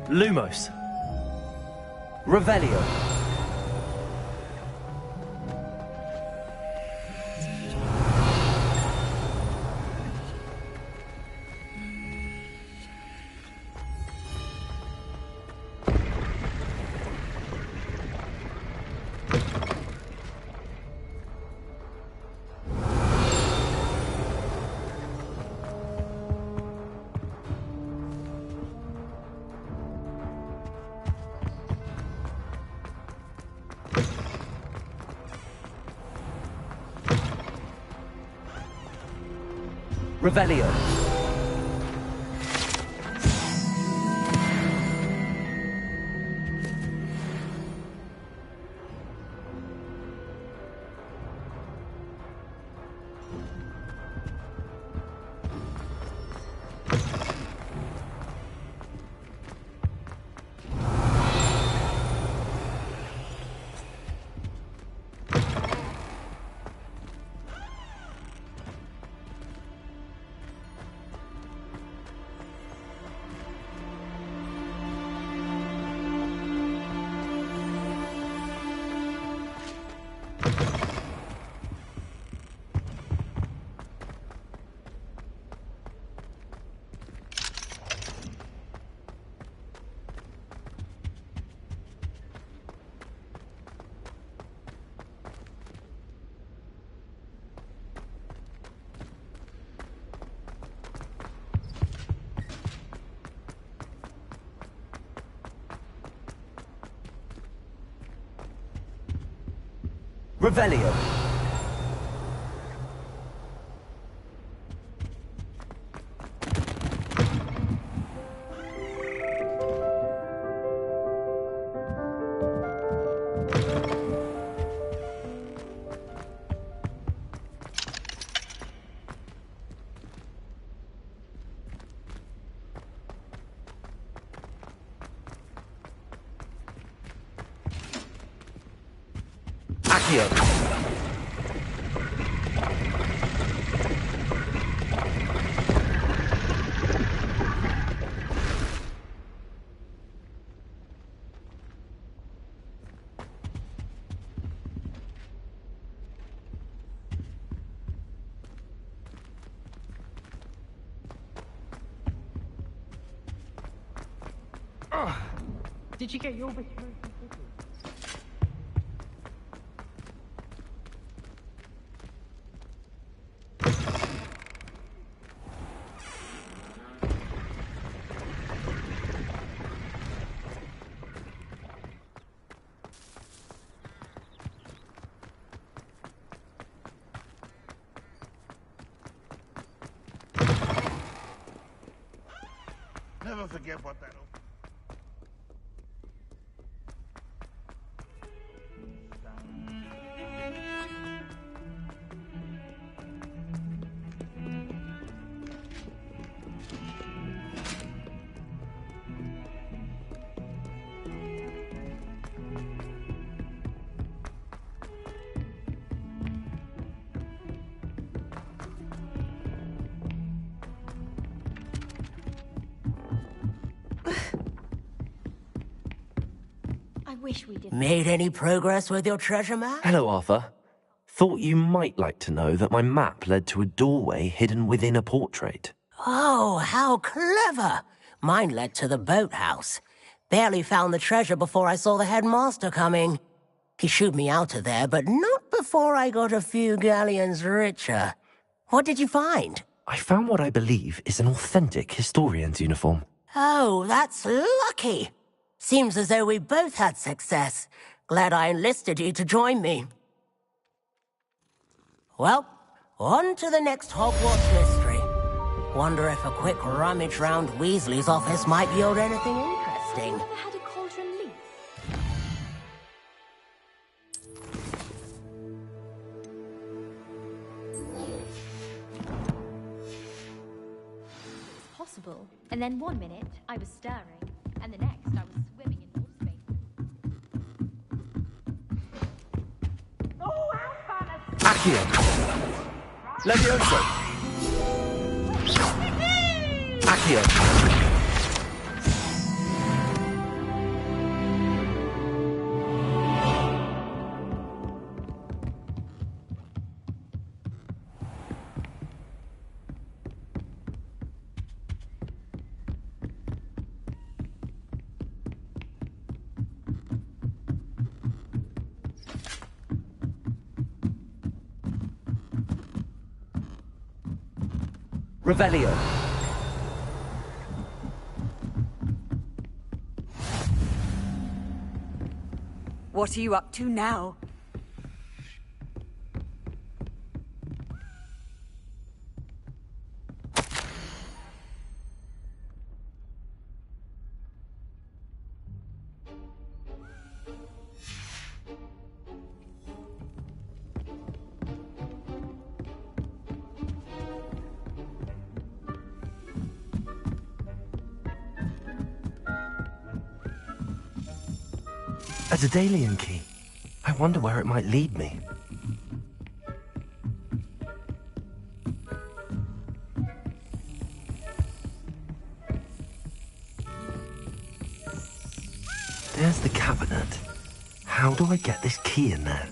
S2: Lumos. Revelio. Revelio. Revelio. Accio.
S13: Did you get your wish?
S12: Never forget what that.
S5: Wish we did.
S6: Made any progress with your treasure map?
S2: Hello, Arthur. Thought you might like to know that my map led to a doorway hidden within a portrait.
S6: Oh, how clever! Mine led to the boathouse. Barely found the treasure before I saw the headmaster coming. He shooed me out of there, but not before I got a few galleons richer. What did you find?
S2: I found what I believe is an authentic historian's uniform.
S6: Oh, that's lucky. Seems as though we both had success. Glad I enlisted you to join me. Well, on to the next Hogwarts mystery. Wonder if a quick rummage round Weasley's office might yield anything interesting.
S5: I've never had a cauldron leaf.
S17: It's possible. And then 1 minute, I was stirring, and the next, I was swimming in water space.
S2: Accio! Levioso! Accio! Revelio.
S15: What are you up to now?
S2: A Daedalian key. I wonder where it might lead me. There's the cabinet. How do I get this key in there?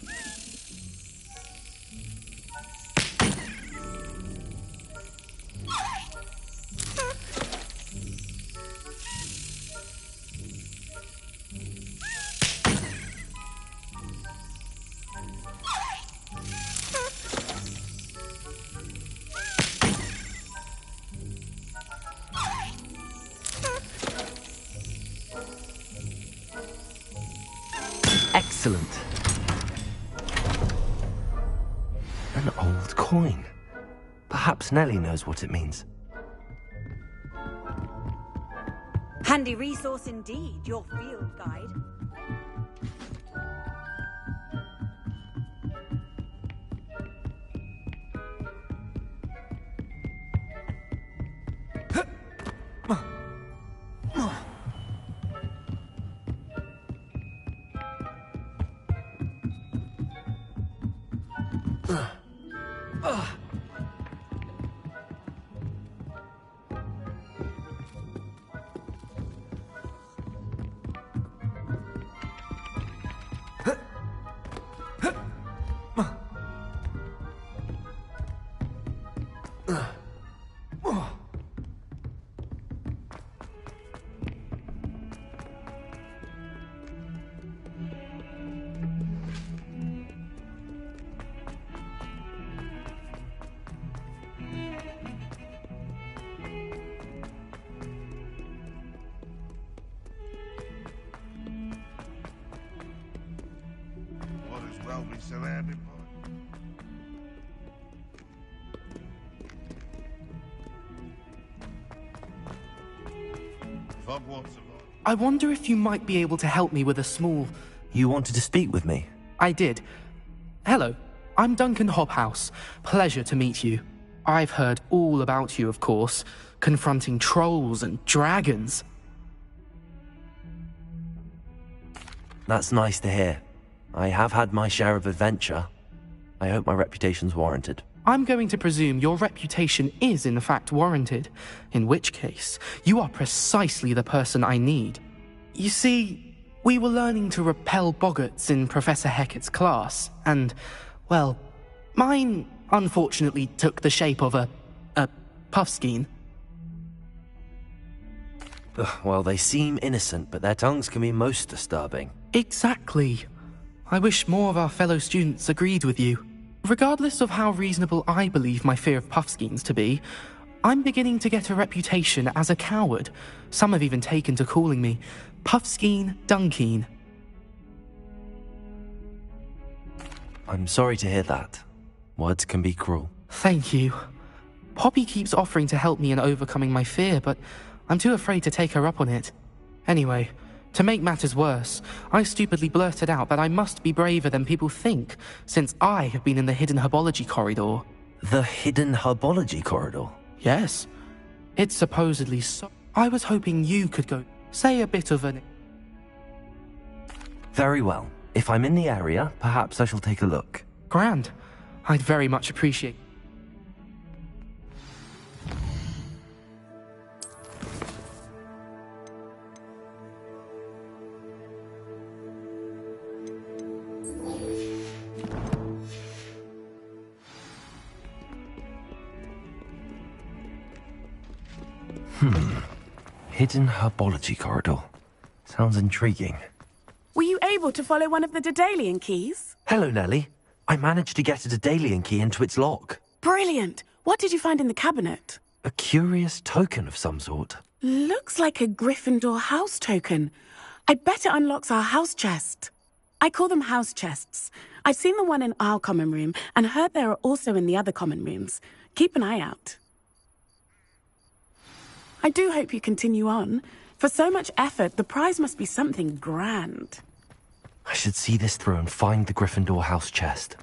S2: Excellent. An old coin. Perhaps Nellie knows what it means.
S15: Handy resource indeed, your field guide.
S12: to there before. Hogwarts.
S11: I wonder if you might be able to help me with a small...
S2: You wanted to speak with me?
S11: I did. Hello, I'm Duncan Hobhouse. Pleasure to meet you. I've heard all about you, of course, confronting trolls and dragons.
S2: That's nice to hear. I have had my share of adventure. I hope my reputation's warranted.
S11: I'm going to presume your reputation is in fact warranted, in which case, you are precisely the person I need. You see, we were learning to repel boggarts in Professor Hecat's class, and, well, mine unfortunately took the shape of a puffskein.
S2: Well, they seem innocent, but their tongues can be most disturbing.
S11: Exactly. I wish more of our fellow students agreed with you. Regardless of how reasonable I believe my fear of puffskeins to be, I'm beginning to get a reputation as a coward. Some have even taken to calling me Puffskeen Dunkeen.
S2: I'm sorry to hear that. Words can be cruel.
S11: Thank you. Poppy keeps offering to help me in overcoming my fear, but I'm too afraid to take her up on it. Anyway, to make matters worse, I stupidly blurted out that I must be braver than people think, since I have been in the hidden herbology corridor.
S2: The hidden herbology corridor?
S11: Yes. It's supposedly so... I was hoping you could go say a bit of an...
S2: Very well. If I'm in the area, perhaps I shall take a look.
S11: Grand. I'd very much appreciate...
S2: Hidden herbology corridor. Sounds intriguing.
S22: Were you able to follow one of the Daedalian keys?
S2: Hello, Nellie. I managed to get a Daedalian key into its lock.
S22: Brilliant! What did you find in the cabinet?
S2: A curious token of some sort.
S22: Looks like a Gryffindor house token. I bet it unlocks our house chest. I call them house chests. I've seen the one in our common room and heard there are also in the other common rooms. Keep an eye out. I do hope you continue on. For so much effort, the prize must be something grand.
S2: I should see this through and find the Gryffindor house chest.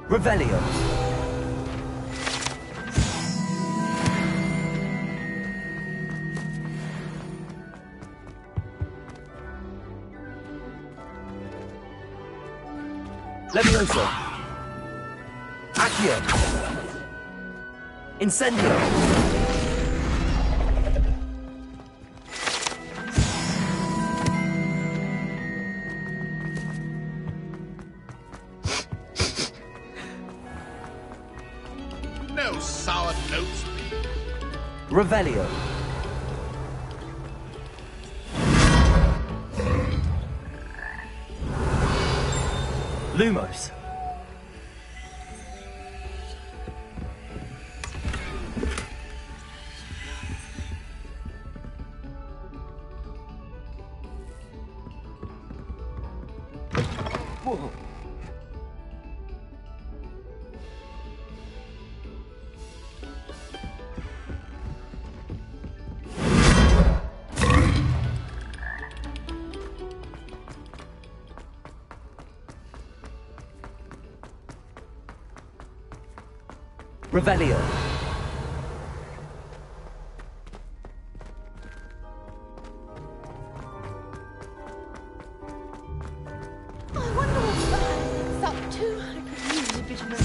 S2: Revelio. Levioso. Accio. Incendio.
S12: notes.
S2: Revelio. Lumos. Whoa. Revelio.
S9: I wonder what Balanc's up to. I could use a bit of a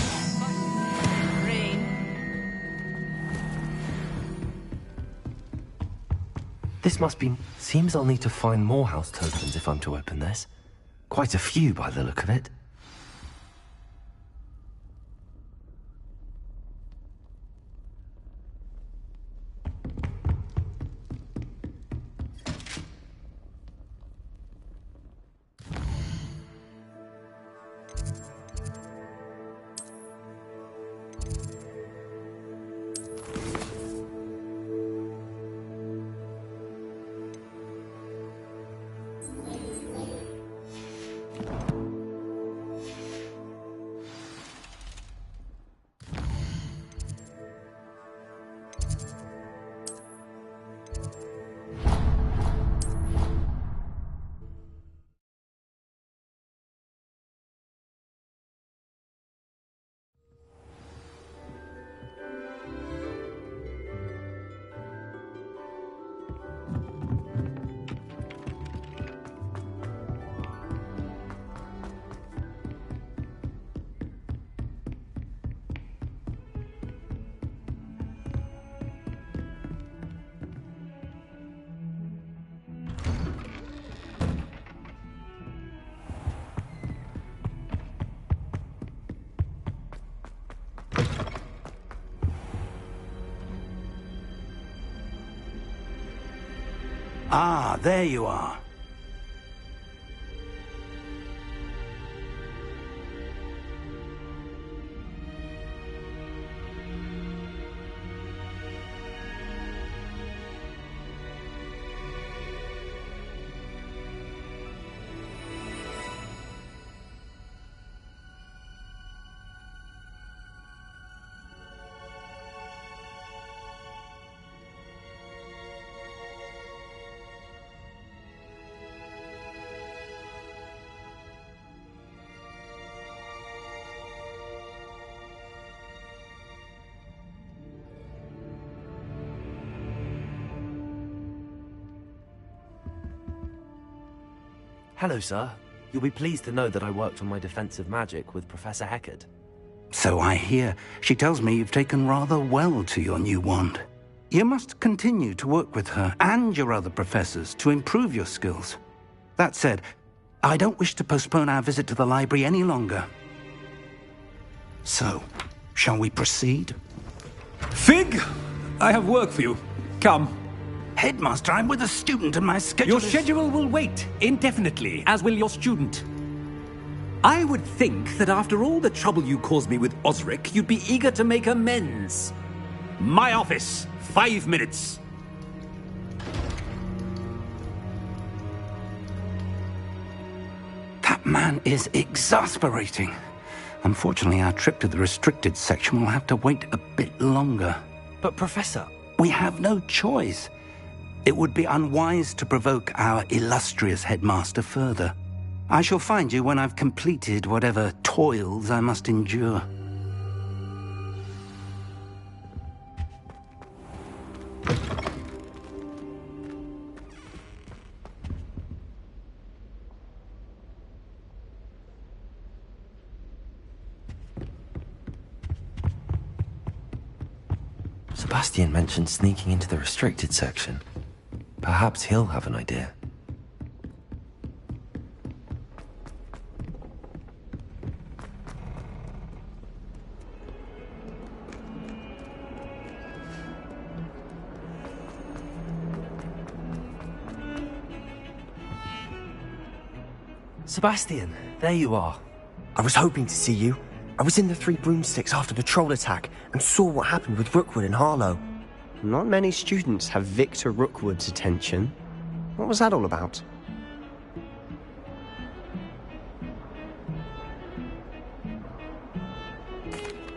S9: brain.
S2: This must be... Seems I'll need to find more house tokens if I'm to open this. Quite a few by the look of it.
S10: Ah, there you are.
S2: Hello, sir. You'll be pleased to know that I worked on my defensive magic with Professor Heckard.
S10: So I hear. She tells me you've taken rather well to your new wand. You must continue to work with her and your other professors to improve your skills. That said, I don't wish to postpone our visit to the library any longer. So, shall we proceed?
S4: Fig! I have work for you. Come.
S10: Headmaster, I'm with a student and my schedule
S4: Your schedule will wait indefinitely, as will your student. I would think that after all the trouble you caused me with Osric, you'd be eager to make amends. My office, 5 minutes.
S10: That man is exasperating. Unfortunately, our trip to the restricted section will have to wait a bit longer.
S2: But, Professor...
S10: We have no choice. It would be unwise to provoke our illustrious headmaster further. I shall find you when I've completed whatever toils I must endure.
S2: Sebastian mentioned sneaking into the restricted section. Perhaps he'll have an idea. Sebastian, there you are.
S18: I was hoping to see you. I was in the Three Broomsticks after the troll attack and saw what happened with Rookwood and Harlow. Not many students have Victor Rookwood's attention. What was that all about?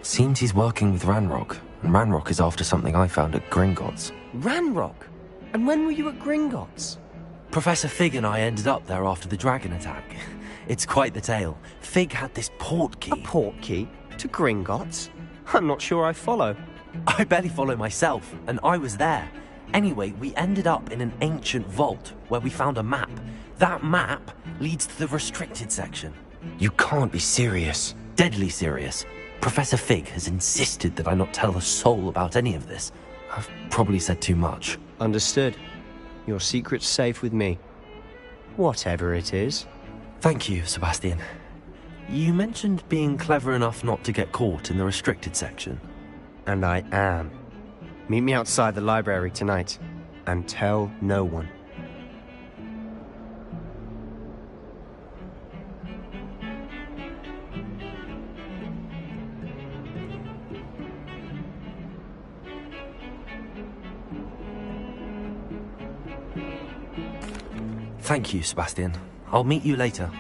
S2: Seems he's working with Ranrock, and Ranrock is after something I found at Gringotts.
S18: Ranrock? And when were you at Gringotts?
S2: Professor Fig and I ended up there after the dragon attack. It's quite the tale. Fig had this port key.
S18: A port key? To Gringotts? I'm not sure I follow.
S2: I barely follow myself, and I was there. Anyway, we ended up in an ancient vault where we found a map. That map leads to the restricted section.
S18: You can't be serious.
S2: Deadly serious. Professor Fig has insisted that I not tell a soul about any of this. I've probably said too much.
S18: Understood. Your secret's safe with me. Whatever it is.
S2: Thank you, Sebastian. You mentioned being clever enough not to get caught in the restricted section.
S18: And I am. Meet me outside the library tonight, and tell no one.
S2: Thank you, Sebastian. I'll meet you later.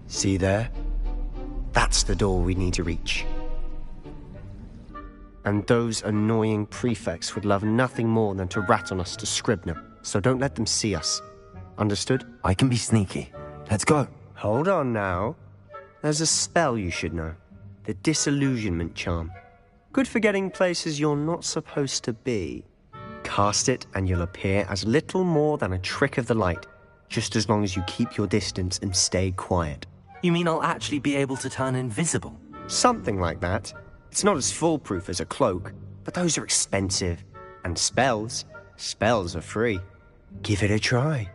S18: See there? That's the door we need to reach. And those annoying prefects would love nothing more than to rat on us to Scribner, so don't let them see us. Understood?
S2: I can be sneaky. Let's go.
S18: Hold on now. There's a spell you should know. The Disillusionment Charm. Good for getting places you're not supposed to be. Cast it and you'll appear as little more than a trick of the light, just as long as you keep your distance and stay quiet.
S2: You mean I'll actually be able to turn invisible?
S18: Something like that. It's not as foolproof as a cloak, but those are expensive. And spells are free. Give it a try.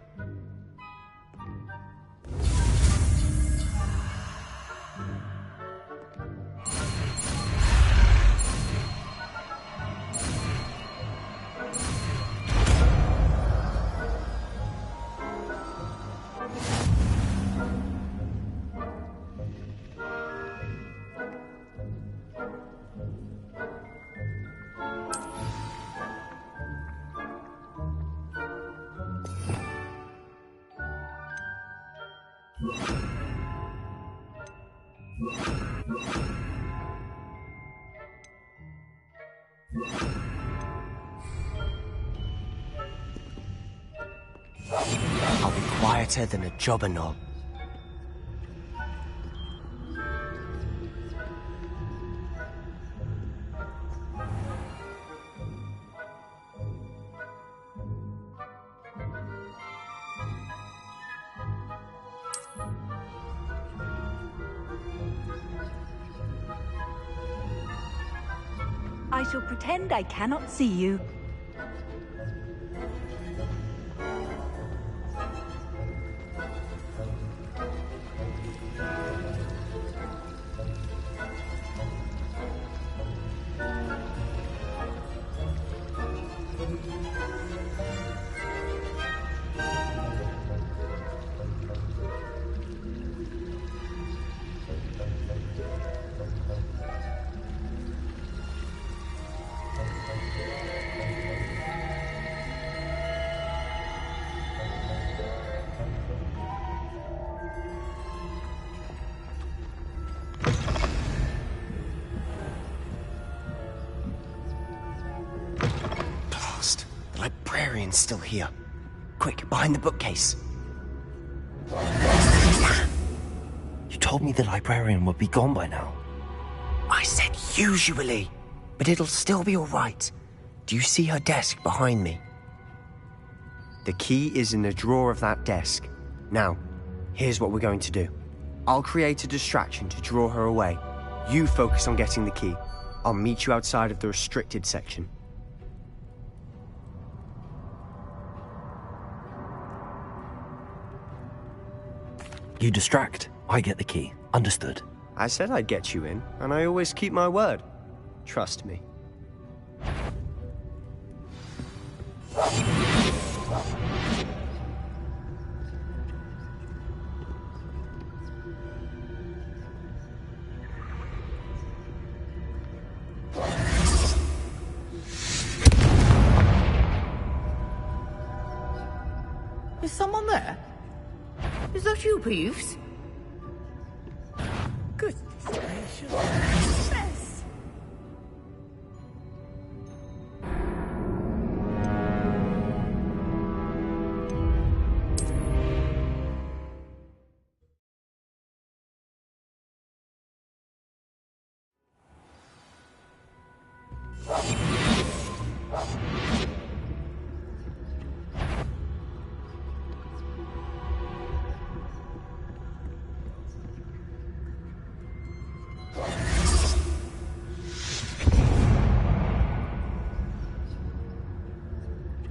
S18: I'll be quieter than a jobberknoll.
S20: I shall pretend I cannot see you. Still here. Quick, behind the bookcase.
S2: You told me the librarian would be gone by now.
S18: I said usually, but it'll still be all right. Do you see her desk behind me? The key is in the drawer of that desk. Now, here's what we're going to do. I'll create a distraction to draw her away. You focus on getting the key. I'll meet you outside of the restricted section.
S2: You distract, I get the key. Understood.
S18: I said I'd get you in, and I always keep my word. Trust me.
S13: Is someone there? Is that you, Peeves? Goodness gracious. Mess.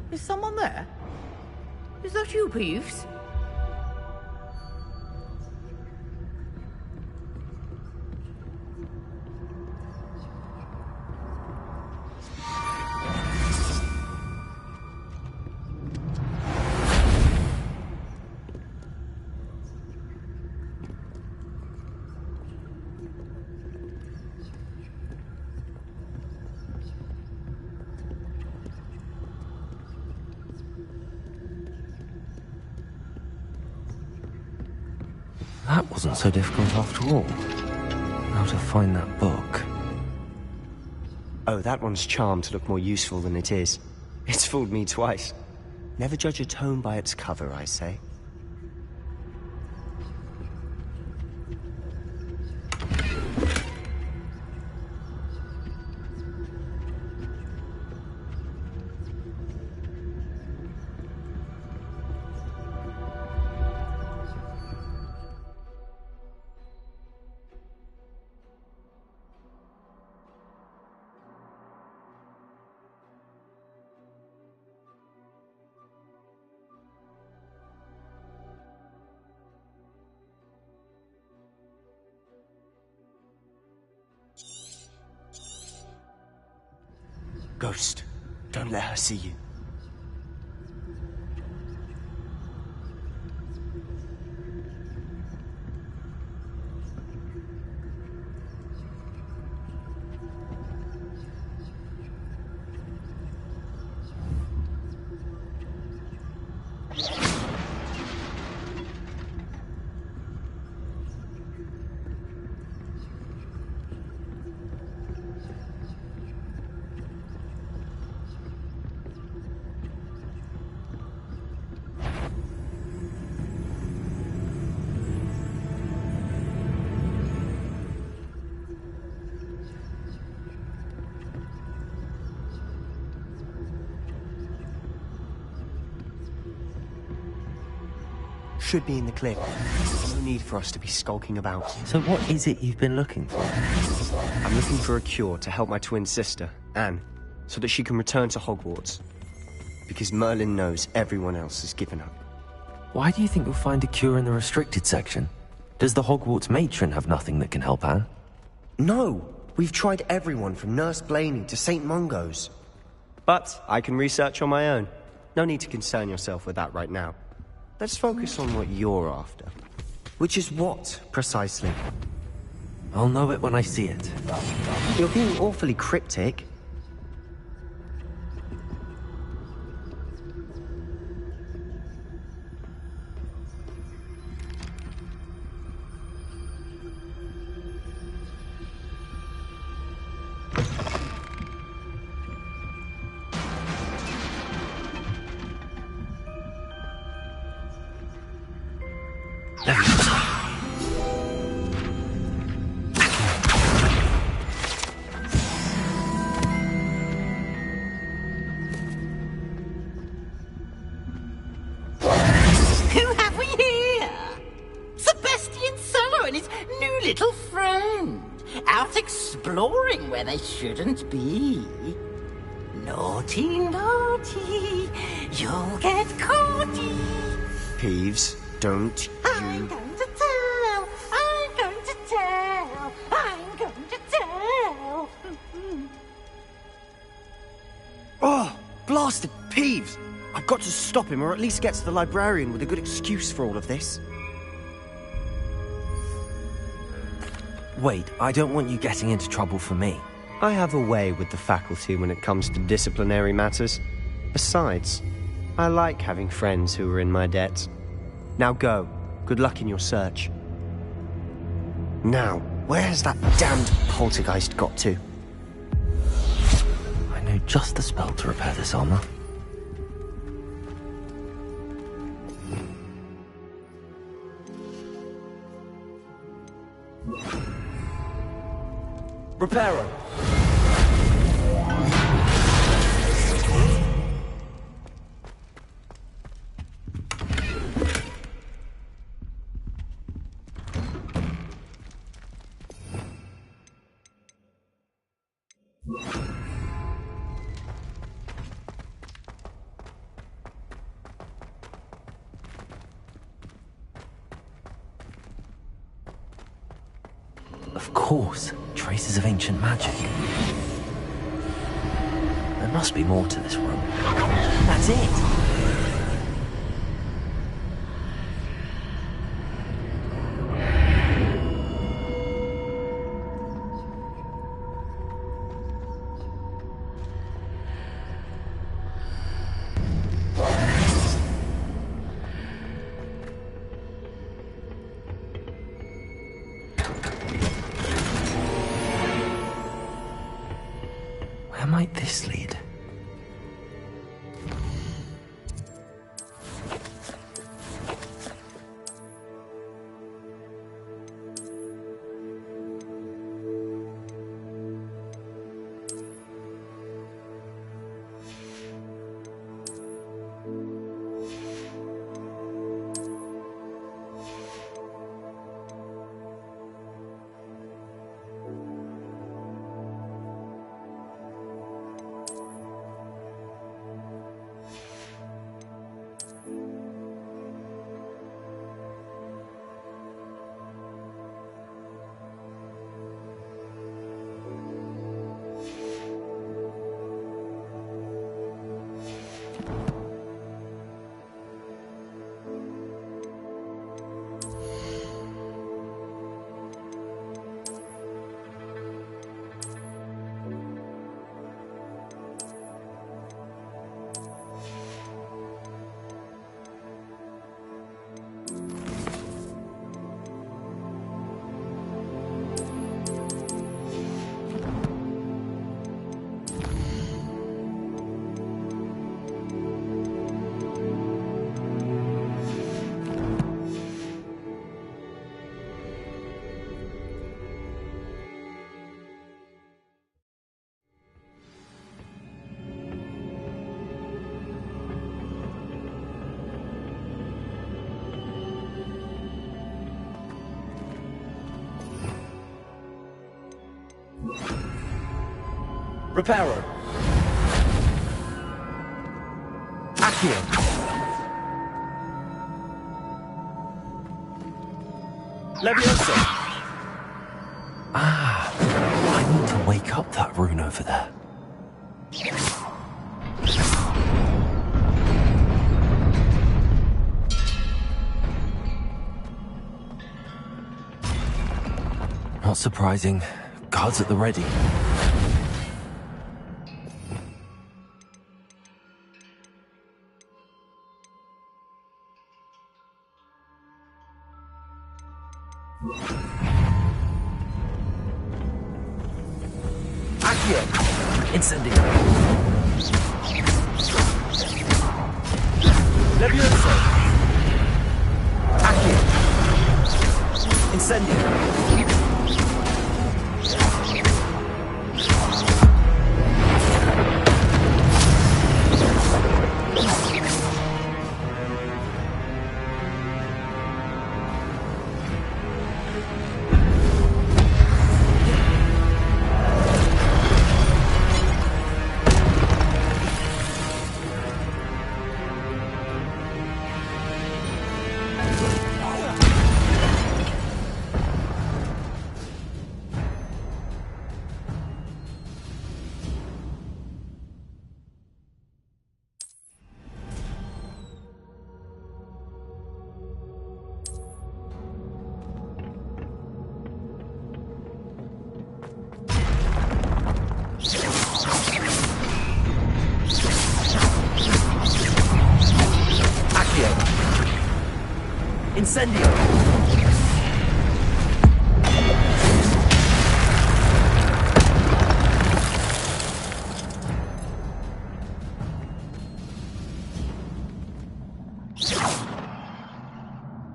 S13: Is someone there? Is that you, Peeves?
S2: That wasn't so difficult after all. How to find that book.
S18: Oh, that one's charmed to look more useful than it is. It's fooled me twice. Never judge a tome by its cover, I say. Ghost, don't let her see you. Should be in the clear. No need for us to be skulking about.
S2: So what is it you've been looking for?
S18: I'm looking for a cure to help my twin sister, Anne, so that she can return to Hogwarts. Because Merlin knows everyone else has given up.
S2: Why do you think you'll find a cure in the restricted section? Does the Hogwarts matron have nothing that can help Anne?
S18: No! We've tried everyone from Nurse Blaney to St. Mungo's. But I can research on my own. No need to concern yourself with that right now. Let's focus on what you're after. Which is what, precisely?
S2: I'll know it when I see it.
S18: You're being awfully cryptic.
S6: exploring where they shouldn't be. Naughty, naughty, you'll get caughty.
S18: Peeves, don't
S6: I'm going to tell, I'm going to tell, I'm going to tell.
S18: Oh, blasted Peeves! I've got to stop him, or at least get to the librarian with a good excuse for all of this.
S2: Wait, I don't want you getting into trouble for me.
S18: I have a way with the faculty when it comes to disciplinary matters. Besides, I like having friends who are in my debt. Now go. Good luck in your search. Now, where has that damned poltergeist got to?
S2: I know just the spell to repair this armor. Reparo! Of course, traces of ancient magic. There must be more to this room. That's it! Where might this lead? Reparo! Accio! Leviosa! Ah, I need to wake up that rune over there. Not surprising. Guards at the ready. Accio! Incendio! Leviosa! Accio! Incendio! Incendio!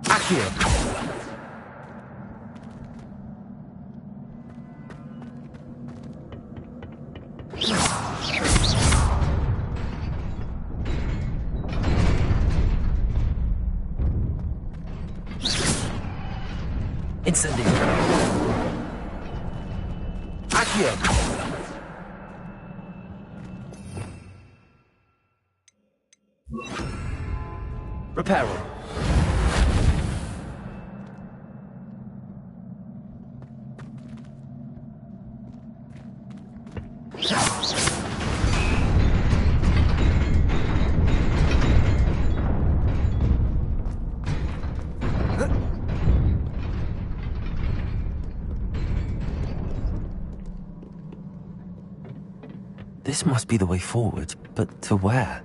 S2: Accio! Incendio! Accio! Reparo! This must be the way forward, but to where?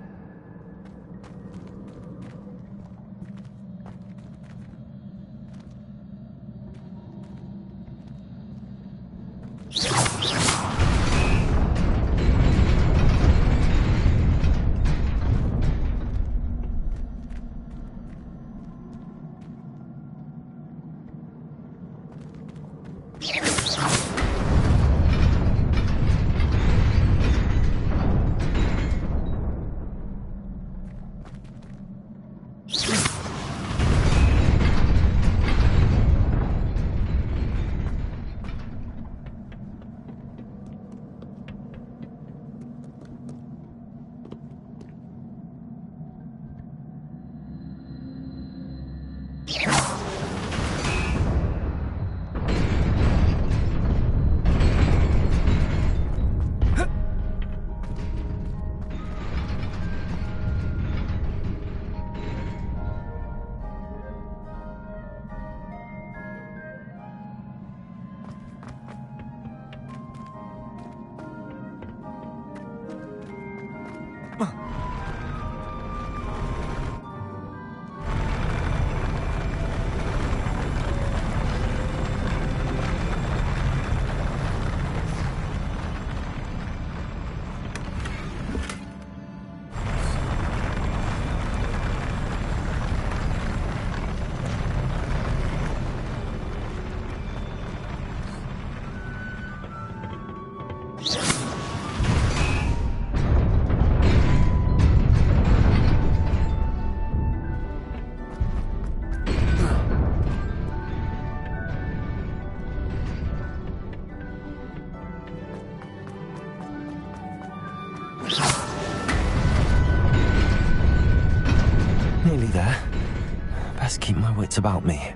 S2: Nearly there. Best keep my wits about me.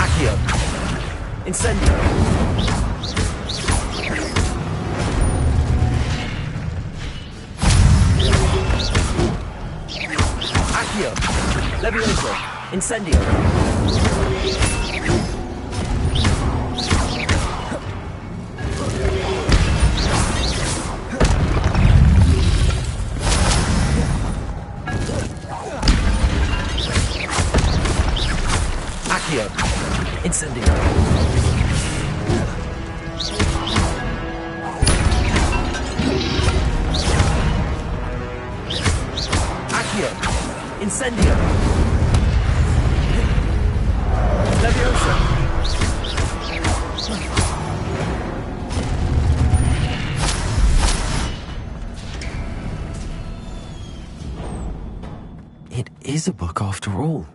S2: Accio! Incendio! Levioso! Incendio! Accio! Incendio! Accio! Incendio! Leviosa! It is a book after all.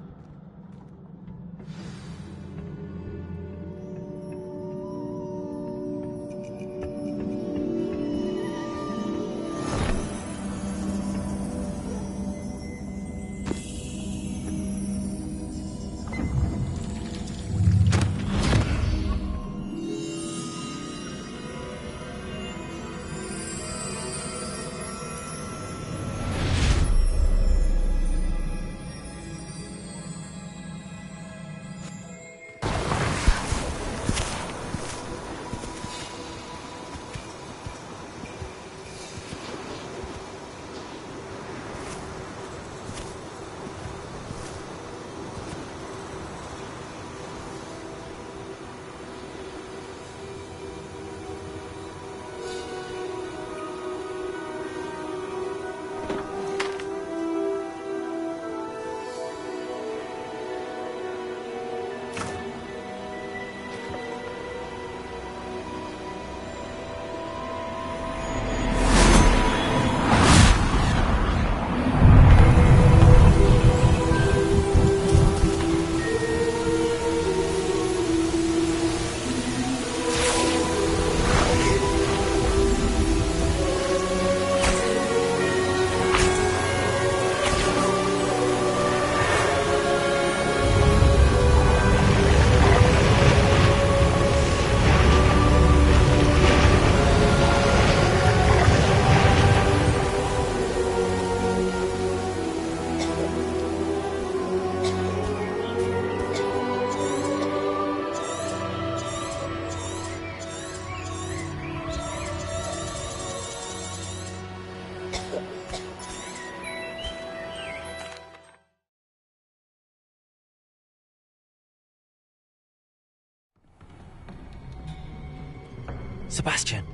S2: Sebastian.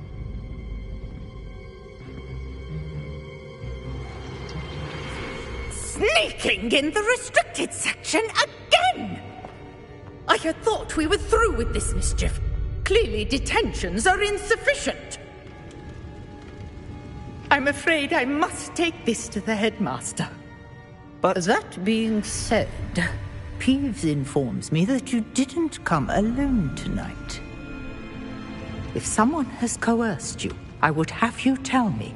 S13: Sneaking in the restricted section again! I had thought we were through with this mischief. Clearly detentions are insufficient. I'm afraid I must take this to the headmaster.
S18: But
S7: that being said, Peeves informs me that you didn't come alone tonight. If someone has coerced you, I would have you tell me.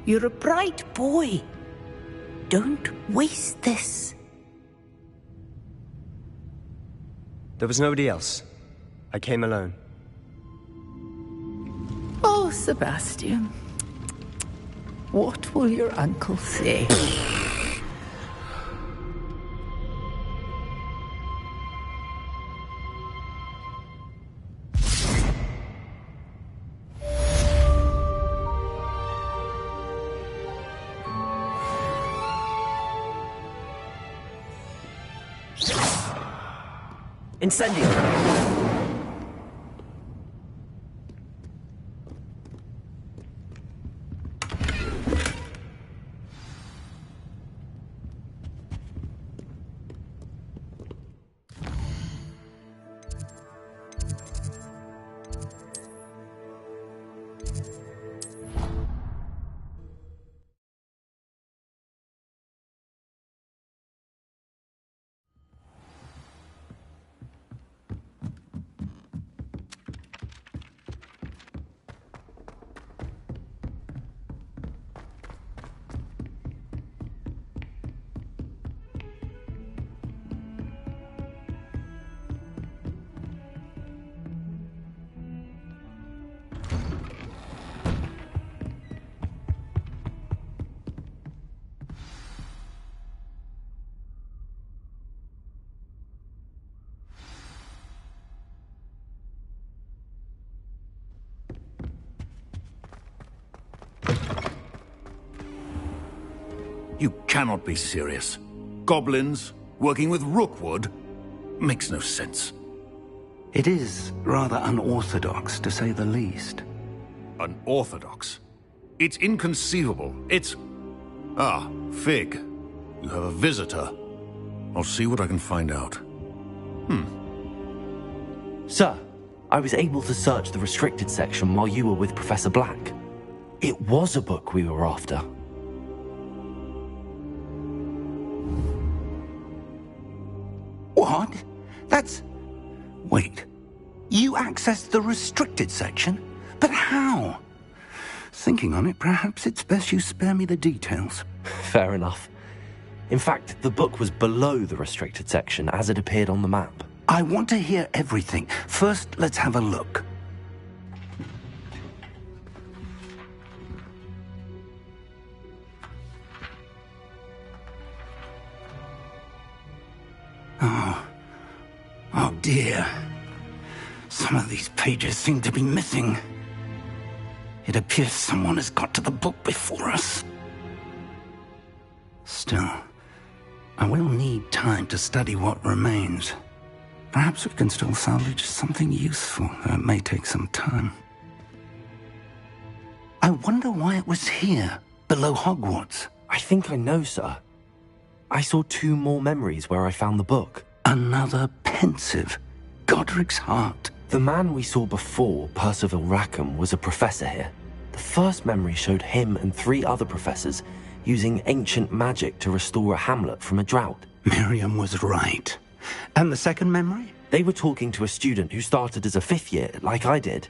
S7: You're a bright boy. Don't waste this.
S18: there was nobody else. I came alone.
S7: Oh, Sebastian. What will your uncle say?
S2: Incendio!
S12: You cannot be serious. Goblins working with Rookwood makes no sense.
S1: It is rather unorthodox, to say the least.
S12: Unorthodox? It's inconceivable. It's... Ah, Fig. You have a visitor. I'll see what I can find out.
S2: Sir, I was able to search the restricted section while you were with Professor Black. It was a book we were after.
S1: What? That's... Wait. You accessed the restricted section? But how? Thinking on it, perhaps it's best you spare me the details.
S2: Fair enough. In fact, the book was below the restricted section as it appeared on the map.
S1: I want to hear everything. First, let's have a look. Oh dear. Some of these pages seem to be missing. It appears someone has got to the book before us. Still, I will need time to study what remains. Perhaps we can still salvage something useful, though it may take some time. I wonder why it was here, below Hogwarts.
S2: I think I know, sir. I saw 2 more memories where I found the book.
S1: Another pensive. Godric's heart.
S2: The man we saw before, Percival Rackham, was a professor here. The first memory showed him and 3 other professors using ancient magic to restore a hamlet from a drought.
S1: Miriam was right. And the second memory?
S2: They were talking to a student who started as a 5th year, like I did.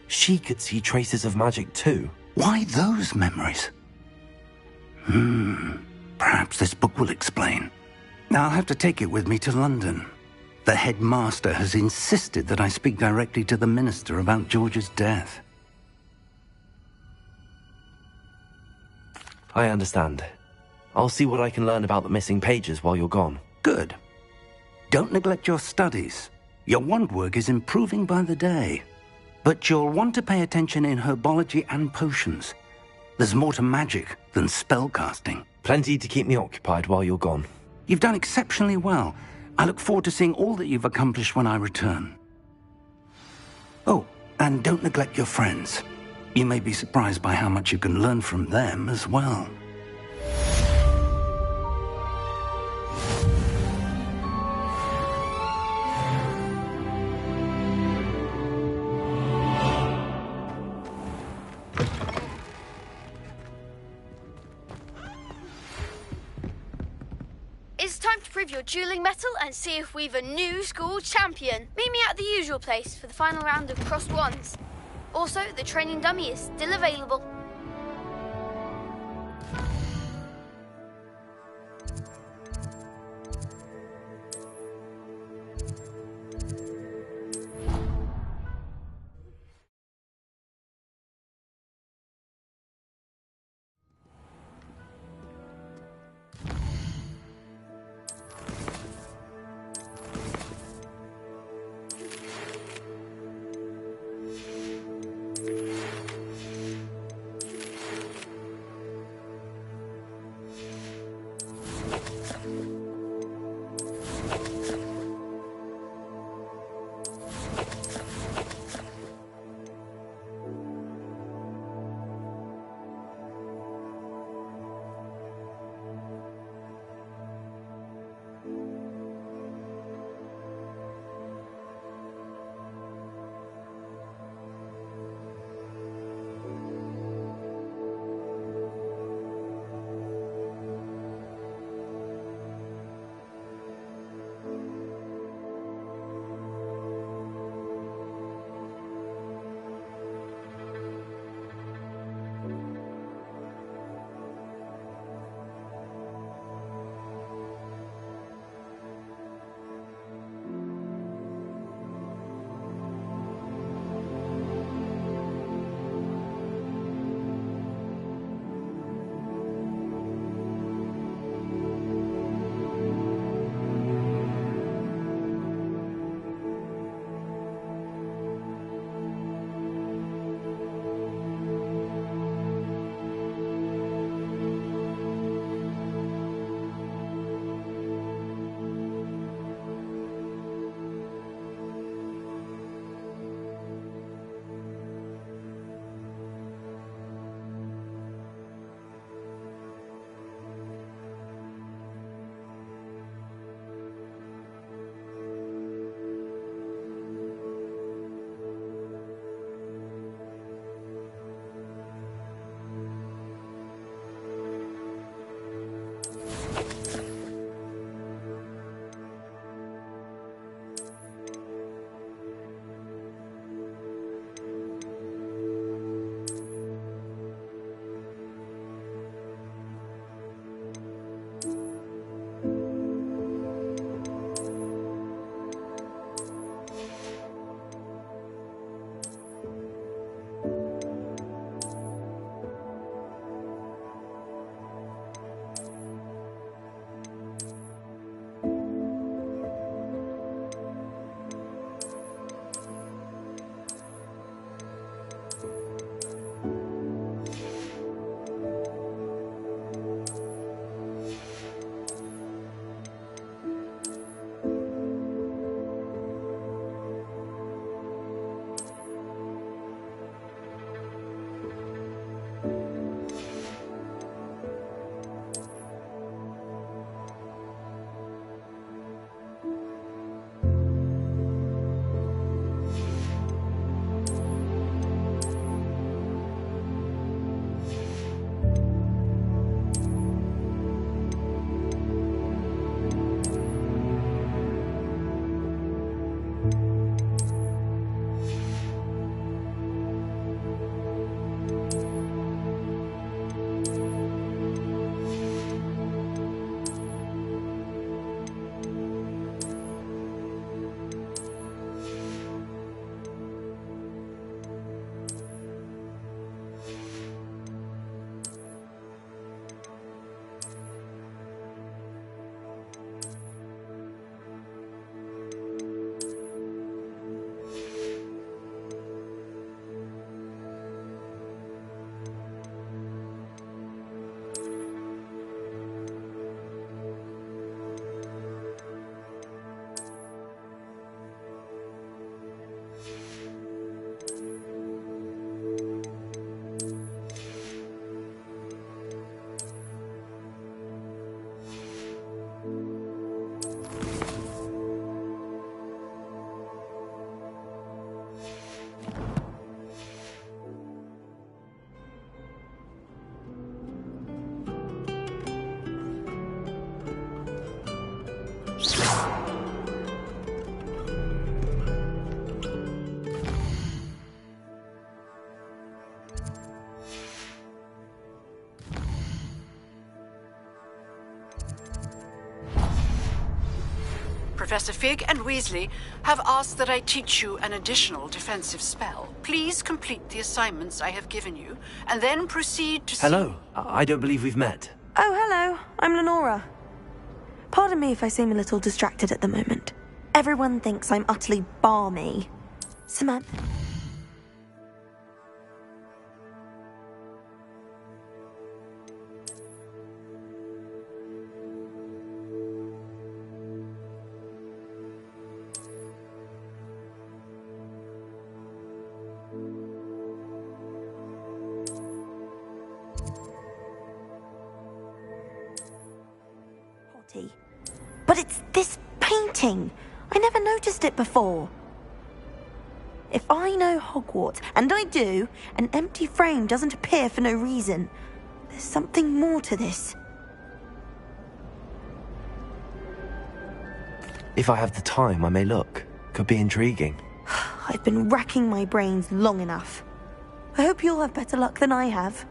S2: She could see traces of magic too.
S1: Why those memories? Perhaps this book will explain. I'll have to take it with me to London. The headmaster has insisted that I speak directly to the minister about George's death.
S2: I understand. I'll see what I can learn about the missing pages while you're gone.
S1: Good. Don't neglect your studies. Your wand work is improving by the day. But you'll want to pay attention in herbology and potions. There's more to magic than spellcasting.
S2: Plenty to keep me occupied while you're gone.
S1: You've done exceptionally well. I look forward to seeing all that you've accomplished when I return.
S4: Oh, and don't neglect your friends. You may be surprised by how much you can learn from them as well.
S3: It's time to prove your dueling mettle and see if we've a new school champion. Meet me at the usual place for the final round of crossed wands. Also, the training dummy is still available.
S16: Professor Fig and Weasley have asked that I teach you an additional defensive spell. Please complete the assignments I have given you, and then proceed to...
S2: Hello. I don't believe we've met.
S14: Oh, hello. I'm Lenora. Pardon me if I seem a little distracted at the moment. Everyone thinks I'm utterly balmy. Samantha. But it's this painting. I never noticed it before. If I know Hogwarts, and I do, an empty frame doesn't appear for no reason. There's something more to this.
S2: If I have the time, I may look. Could be intriguing.
S14: I've been racking my brains long enough. I hope you'll have better luck than I have.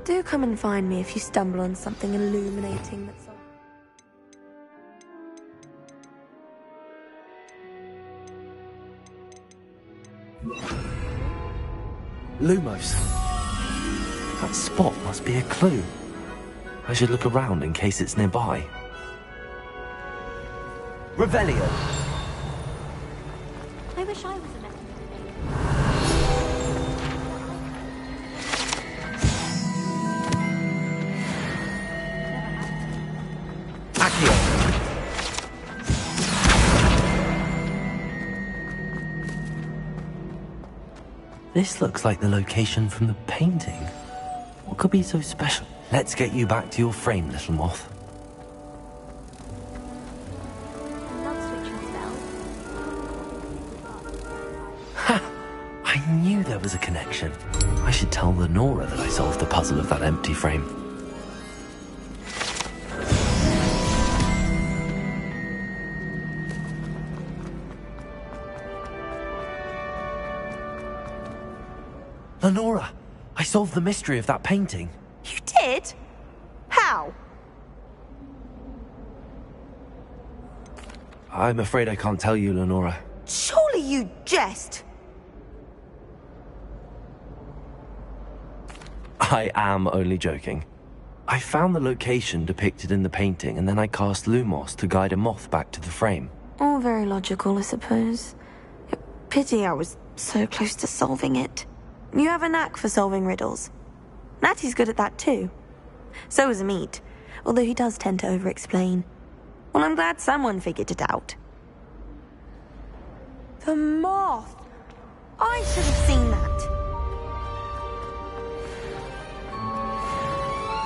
S14: Do come and find me if you stumble on something illuminating that's on...
S2: Lumos. That spot must be a clue. I should look around in case it's nearby. Revelio.
S5: I wish I was a messenger.
S2: This looks like the location from the painting. What could be so special? Let's get you back to your frame, little moth. Ha! I knew there was a connection. I should tell Lenora that I solved the puzzle of that empty frame. Lenora, I solved the mystery of that painting.
S14: You did? How?
S2: I'm afraid I can't tell you, Lenora.
S14: Surely you jest.
S2: I am only joking. I found the location depicted in the painting, and then I cast Lumos to guide a moth back to the frame.
S14: All very logical, I suppose. Pity I was so close to solving it. You have a knack for solving riddles. Natty's good at that too. So is Amit, although he does tend to over-explain. Well, I'm glad someone figured it out. The moth! I should have seen that.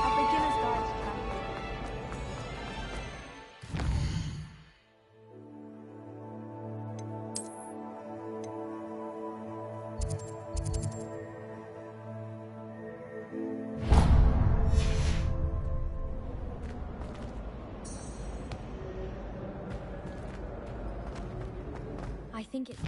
S14: A beginner's guide to
S17: I think it's...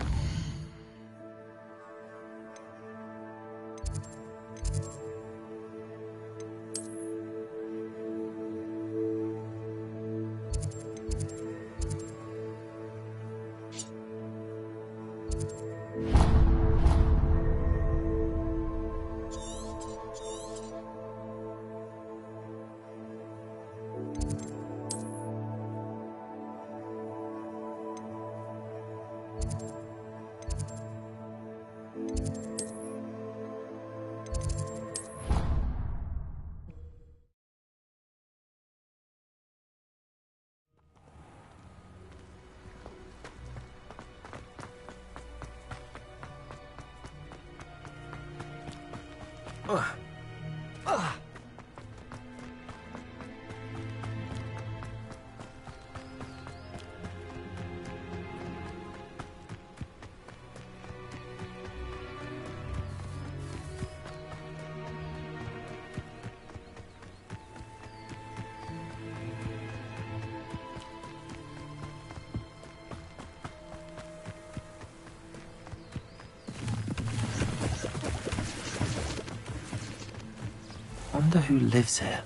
S2: Wonder who lives here.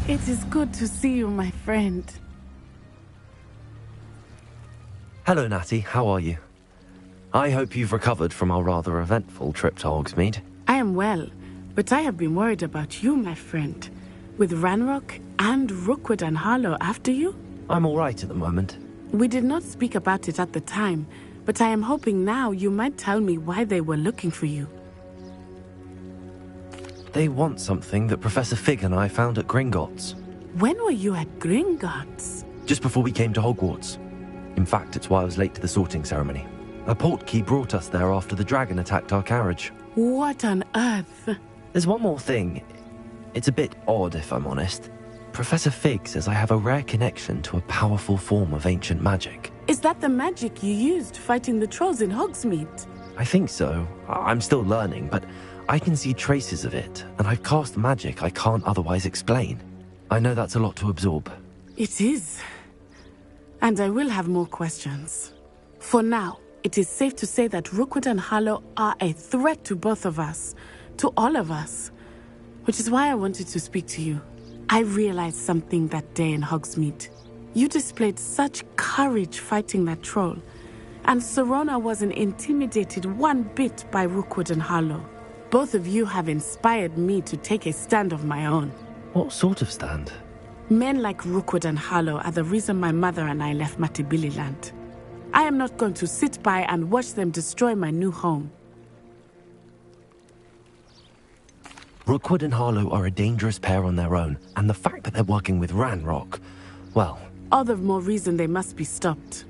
S22: It is good to see you, my friend.
S2: Hello, Natty. How are you? I hope you've recovered from our rather eventful trip to Hogsmeade.
S22: I am well, but I have been worried about you, my friend. With Ranrock and Rookwood and Harlow after you?
S2: I'm all right at the moment.
S22: We did not speak about it at the time, but I am hoping now you might tell me why they were looking for you.
S2: They want something that Professor Fig and I found at Gringotts.
S22: When were you at Gringotts?
S2: Just before we came to Hogwarts. In fact, it's why I was late to the sorting ceremony. A portkey brought us there after the dragon attacked our carriage.
S22: What on earth?
S2: There's one more thing. It's a bit odd, if I'm honest. Professor Fig says I have a rare connection to a powerful form of ancient magic.
S22: Is that the magic you used fighting the trolls in Hogsmeade?
S2: I think so. I'm still learning, but I can see traces of it, and I've cast magic I can't otherwise explain. I know that's a lot to absorb.
S22: It is. And I will have more questions. For now, it is safe to say that Rookwood and Harlow are a threat to both of us, to all of us. Which is why I wanted to speak to you. I realized something that day in Hogsmeade. You displayed such courage fighting that troll, and Serona wasn't intimidated one bit by Rookwood and Harlow. Both of you have inspired me to take a stand of my own.
S2: What sort of stand?
S22: Men like Rookwood and Harlow are the reason my mother and I left Matibili Land. I am not going to sit by and watch them destroy my new home.
S2: Rookwood and Harlow are a dangerous pair on their own, and the fact that they're working with Ranrock, well...
S22: All the more reason they must be stopped.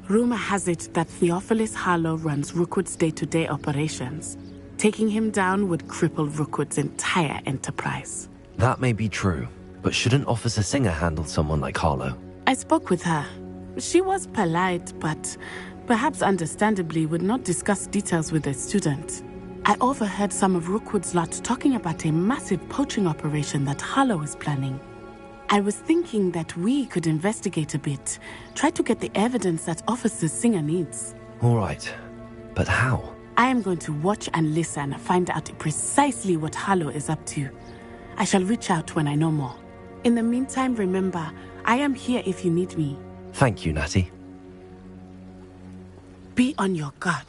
S22: Rumor has it that Theophilus Harlow runs Rookwood's day-to-day operations. Taking him down would cripple Rookwood's entire enterprise.
S2: That may be true, but shouldn't Officer Singer handle someone like Harlow?
S22: I spoke with her. She was polite, but perhaps understandably would not discuss details with a student. I overheard some of Rookwood's lot talking about a massive poaching operation that Harlow is planning. I was thinking that we could investigate a bit, try to get the evidence that Officer Singer needs.
S2: All right, but how?
S22: I am going to watch and listen and find out precisely what Harlow is up to. I shall reach out when I know more. In the meantime, remember, I am here if you need me.
S2: Thank you, Natty.
S22: Be on your guard.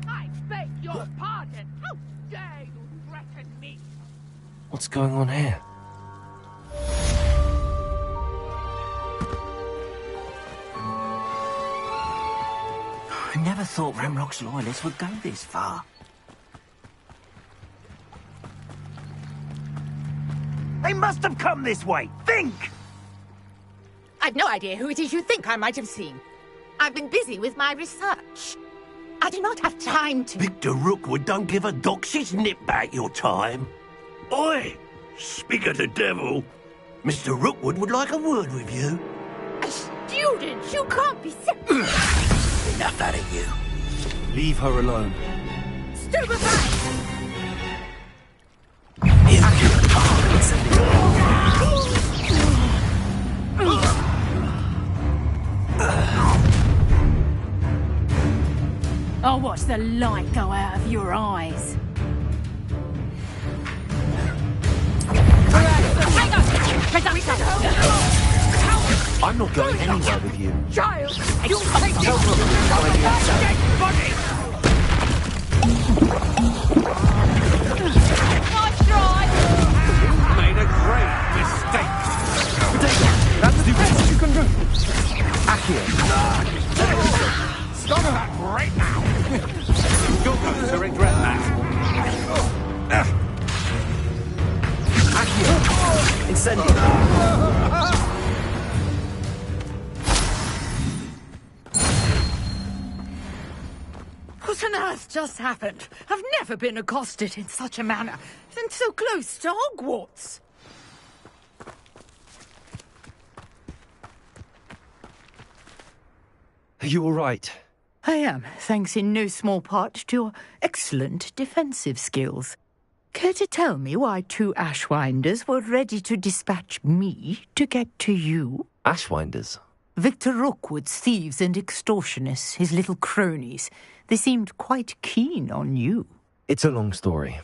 S13: I beg your pardon. How dare you threaten me?
S2: What's going on here?
S1: I never thought Ranrock's loyalists would go this far. They must have come this way! Think!
S13: I've no idea who it is you think I might have seen. I've been busy with my research. I do not have time to...
S8: Victor Rookwood don't give a doxy's nip back your time. Oi! Speak of the devil. Mr. Rookwood would like a word with you.
S13: A student? You can't be so...
S8: Enough out of you.
S12: Leave her alone.
S13: Stupefy!
S21: I'll watch the light go out of your eyes.
S2: I'm not going anywhere with you.
S13: Child! You'll take your dead body! Nice try!
S4: Made a great mistake.
S2: That's the best you can do. Accio.
S4: Stop that right now. You're going to regret that.
S2: Accio. Incendio.
S13: What on earth just happened? I've never been accosted in such a manner, and so close to Hogwarts.
S2: Are you all right?
S7: I am, thanks in no small part to your excellent defensive skills. Care to tell me why two Ashwinders were ready to dispatch me to get to you?
S2: Ashwinders?
S7: Victor Rookwood's thieves and extortionists, his little cronies. They seemed quite keen on you.
S2: It's a long story,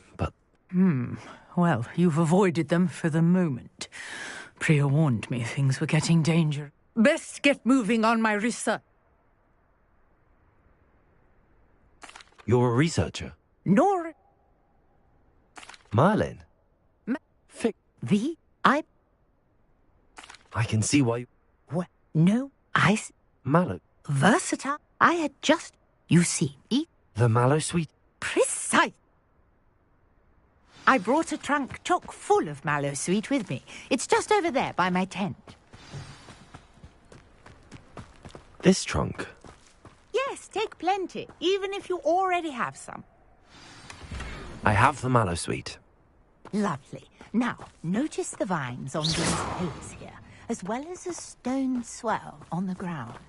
S7: Well, you've avoided them for the moment. Priya warned me things were getting dangerous. Best get moving on my research.
S2: You're a researcher?
S7: Nor...
S2: Merlin?
S7: I
S2: can see why...
S7: What? No,
S2: Mallow.
S7: Versatile. I had just... You see,
S2: The mallow sweet?
S7: Precise. I brought a trunk chock full of mallow sweet with me. It's just over there by my tent.
S2: This trunk?
S7: Yes, take plenty, even if you already have some.
S2: I have the mallow sweet.
S7: Lovely. Now, notice the vines on these pillars here, as well as a stone swell on the ground.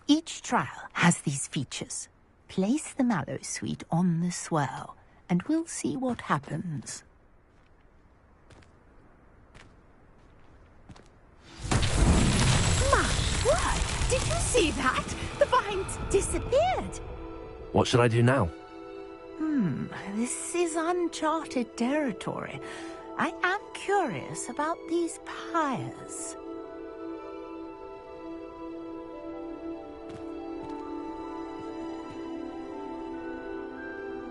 S7: Each trial has these features. Place the mallow sweet on the swell, and we'll see what happens. My word! Did you see that? The vines disappeared.
S2: What should I do now?
S7: This is uncharted territory. I am curious about these pyres.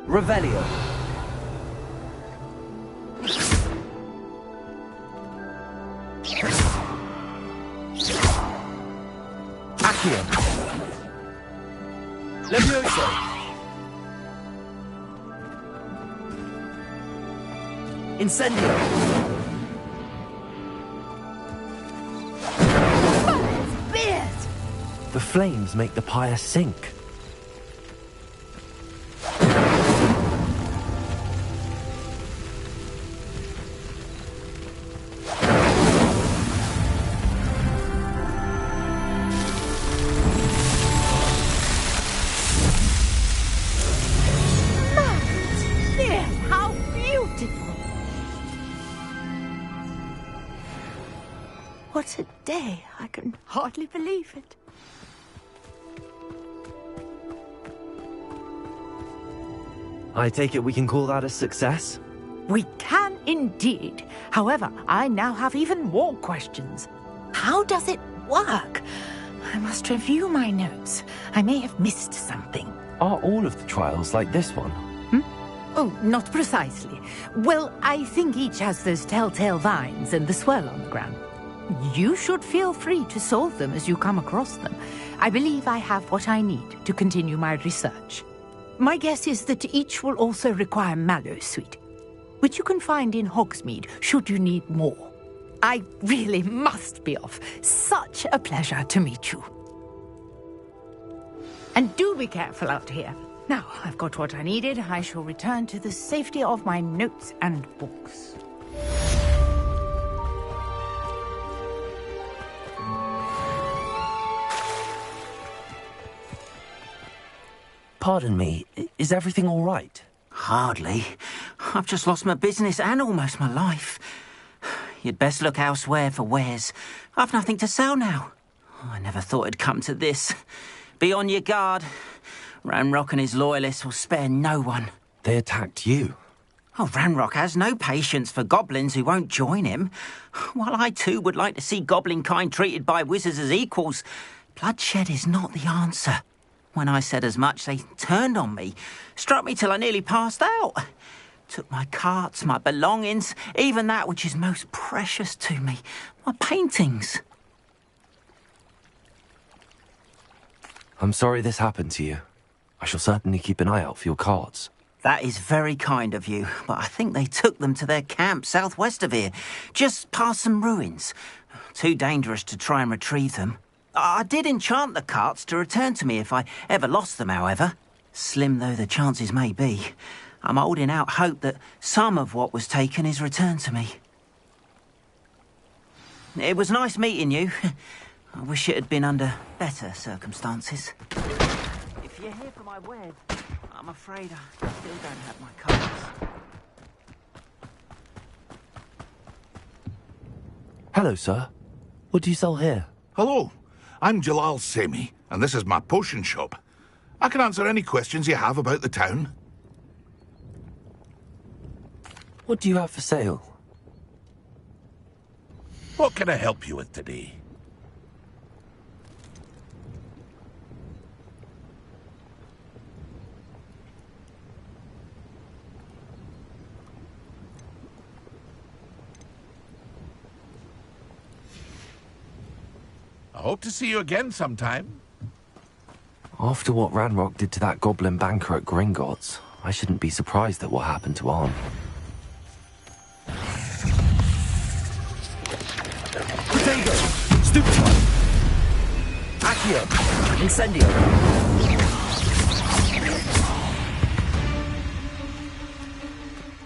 S2: Revelio. Accio. Levioso. Incendio.
S7: Beard!
S2: The flames make the pyre sink.
S7: What a day. I can hardly believe it.
S2: I take it we can call that a success?
S7: We can indeed. However, I now have even more questions. How does it work? I must review my notes. I may have missed something.
S2: Are all of the trials like this one?
S7: Oh, not precisely. Well, I think each has those telltale vines and the swirl on the ground. You should feel free to solve them as you come across them. I believe I have what I need to continue my research. My guess is that each will also require mallow sweet, which you can find in Hogsmeade should you need more. I really must be off. Such a pleasure to meet you. And do be careful out here. Now, I've got what I needed. I shall return to the safety of my notes and books.
S2: Pardon me, is everything all right?
S10: Hardly. I've just lost my business and almost my life. You'd best look elsewhere for wares. I've nothing to sell now. I never thought it'd come to this. Be on your guard. Ranrock and his loyalists will spare no one.
S2: They attacked you?
S10: Oh, Ranrock has no patience for goblins who won't join him. While I too would like to see goblin kind treated by wizards as equals, bloodshed is not the answer. When I said as much, they turned on me, struck me till I nearly passed out. Took my carts, my belongings, even that which is most precious to me, my paintings.
S2: I'm sorry this happened to you. I shall certainly keep an eye out for your cards.
S10: That is very kind of you, but I think they took them to their camp southwest of here, just past some ruins. Too dangerous to try and retrieve them. I did enchant the carts to return to me if I ever lost them, however. Slim though the chances may be, I'm holding out hope that some of what was taken is returned to me. It was nice meeting you. I wish it had been under better circumstances. If you're here for my wares, I'm afraid I still don't have my cards.
S2: Hello, sir. What do you sell here?
S15: Hello. I'm Jalal Semi, and this is my potion shop. I can answer any questions you have about the town.
S2: What do you have for sale?
S15: What can I help you with today? I hope to see you again sometime.
S2: After what Ranrock did to that goblin banker at Gringotts, I shouldn't be surprised at what happened to Arn.
S1: Protego! Stupefy! Accio! Incendio!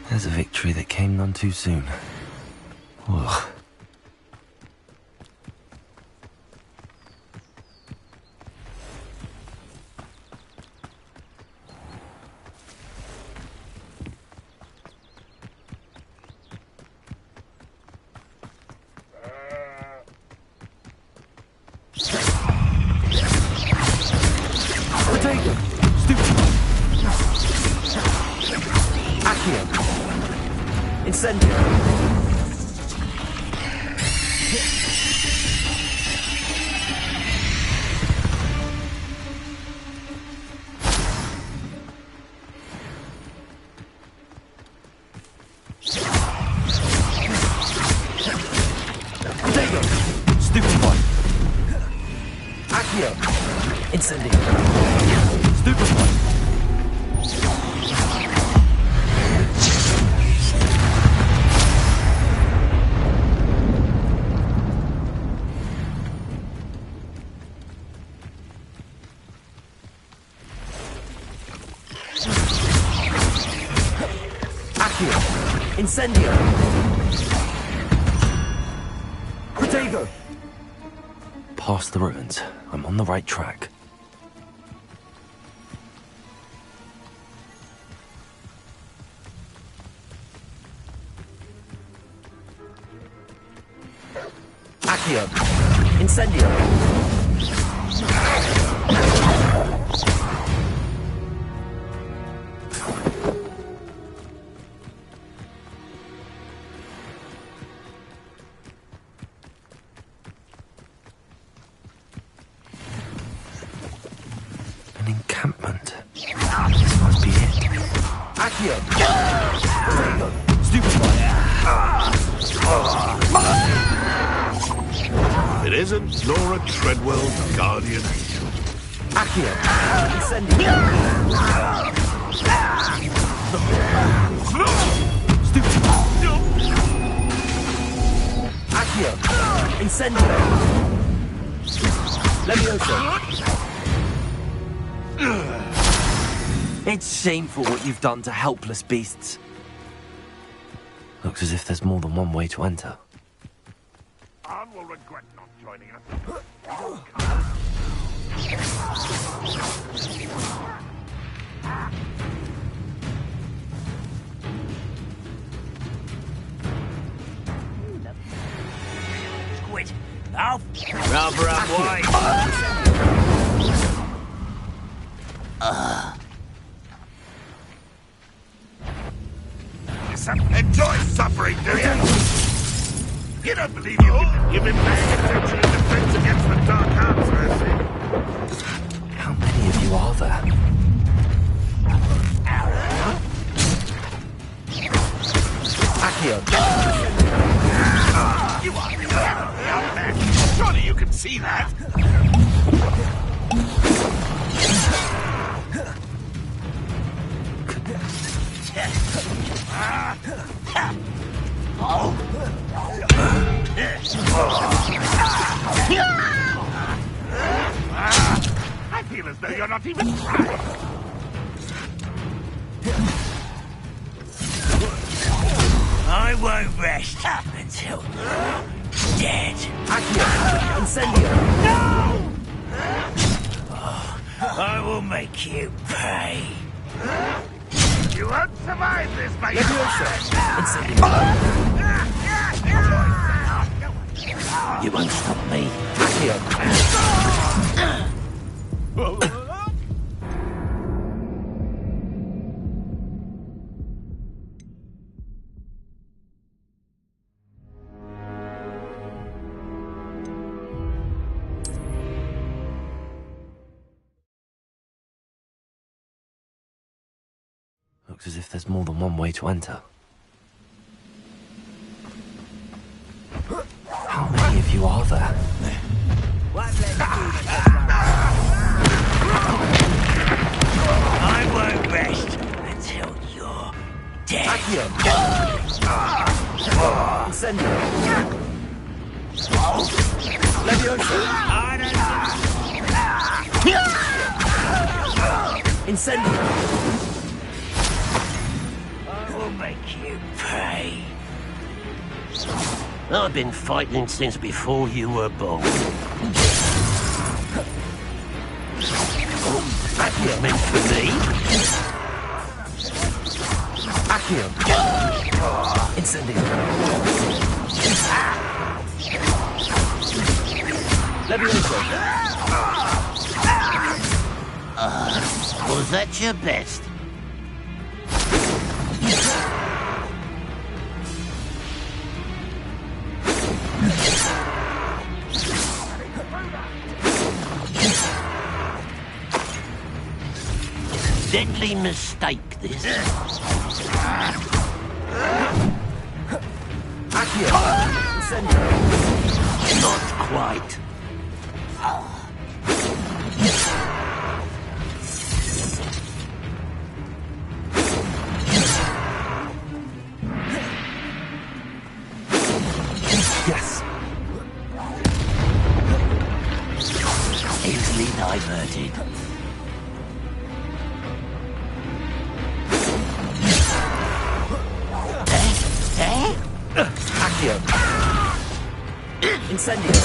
S2: There's a victory that came none too soon. Ugh.
S1: Protego! Stupefy! Accio! Incendio! Protego! Stupefy! Accio! Incendio! Stupefy! Accio! Incendio! Protego!
S2: Past the ruins. I'm on the right track.
S1: Accio! Incendio!
S2: An encampment. This must be it.
S1: Accio! Protego! Stupefy!
S15: It isn't Laura Treadwell's guardian angel.
S1: Accio! Incendio! Stupefy! Accio! Incendio! Levioso!
S2: It's shameful what you've done to helpless beasts. Looks as if there's more than one way to enter.
S15: Arn will regret not joining us.
S10: Squid. Alf. Rubber up white.
S15: Enjoy suffering, do you? You don't believe you've been paying attention in defense against the dark arts, have you?
S2: How many of you are there?
S1: Accio!
S15: You are terribly outmatched. Surely you can see that. I feel as though you're not even trying.
S10: I won't rest until dead.
S1: Accio! Incendio!
S10: No! Oh, I will make you pay.
S15: You won't survive this, mate.
S1: Levioso! Incendio!
S10: You won't stop me.
S1: Accio!
S2: looks as if there's more than one way to enter. How many of you are there?
S10: I won't rest until you're dead.
S2: Incendio! Leviosa! Incendio!
S10: I will make you pay.
S8: I've been fighting since before you were born. That was meant for me.
S2: Accio! Incendio! Leviosa!
S8: Was that your best? Deadly mistake, this.
S2: Accio! Incendio!
S8: Not quite.
S2: Yes!
S10: Easily diverted.
S2: Accio! Incendio!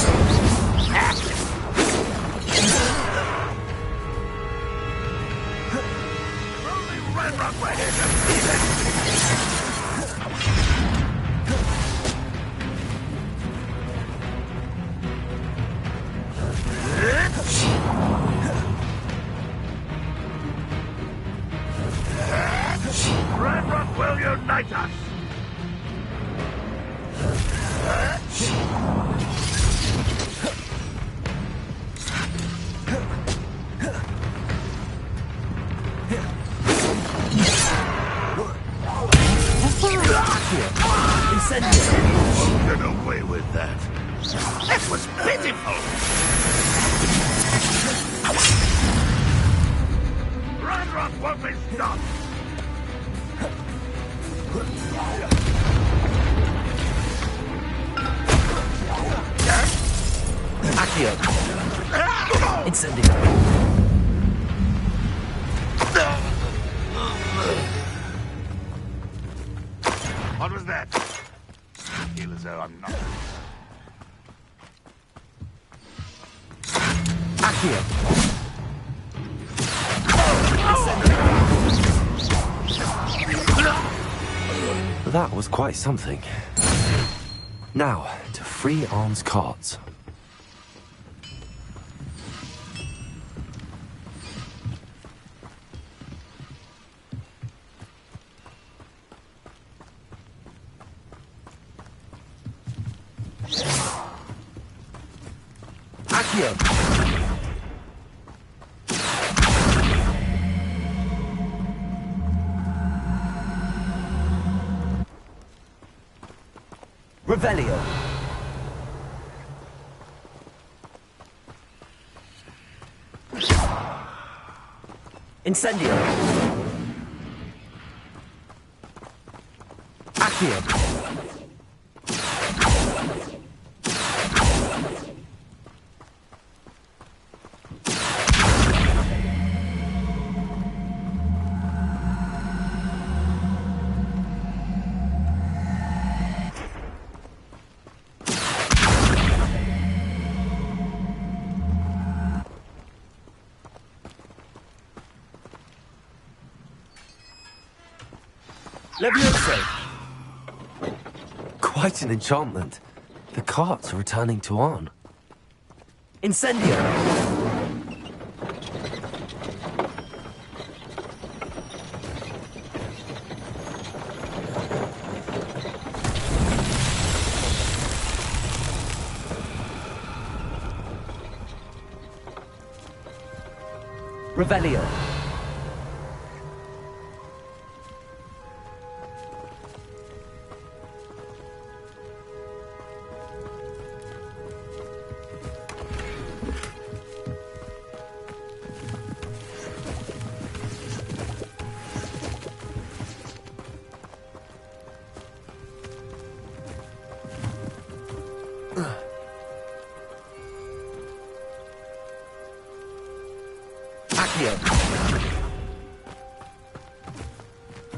S15: Red Rock will unite us! Get away with that. That was pitiful! Red Rock won't be stopped!
S2: Accio! Incendio!
S15: What was that? I feel as though I'm not.
S2: Accio! That was quite something. Now, to free Arm's cards. Accio! Revelio! Incendio! Accio! Leviosa! Quite an enchantment. The carts are returning to Arn. Incendio! Revelio! Accio.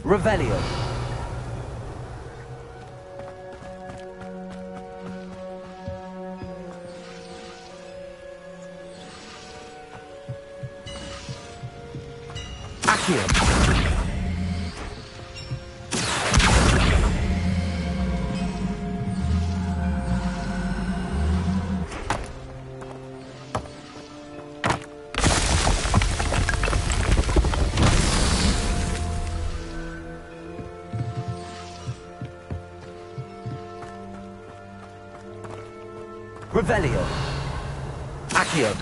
S2: Revelio. Accio. Revelio. Accio.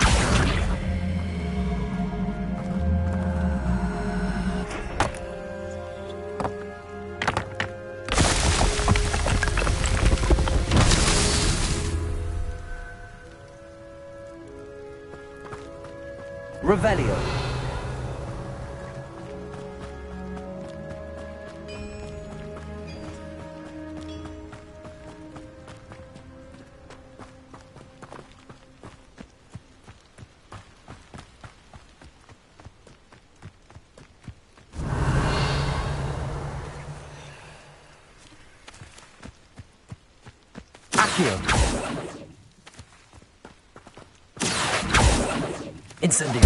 S2: Revelio. Accio. Incendio.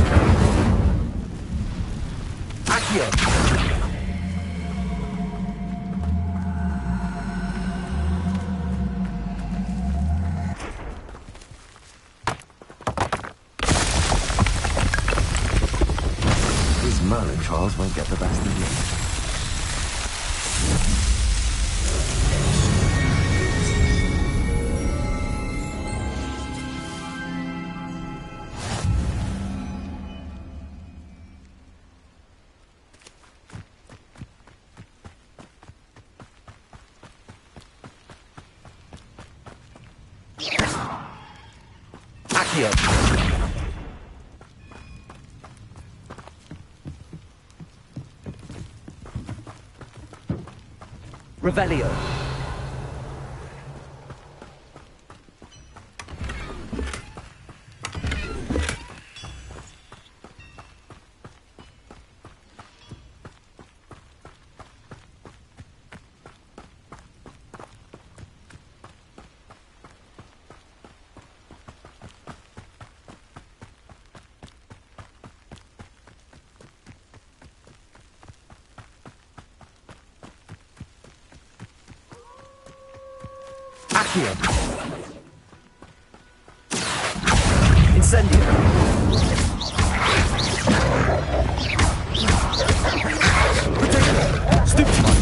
S2: Accio.
S11: These Merlin trials won't get the best of you.
S2: Accio. Revelio. Accio. Incendio. Stupefy.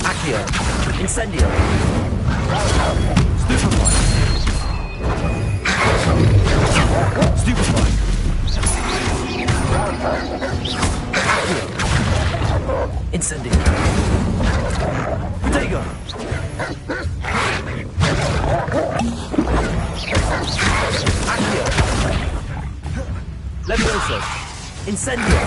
S2: Accio. Incendio. Stupefy. Stupefy. Incendio. Protego. Accio. Levioso. Incendio.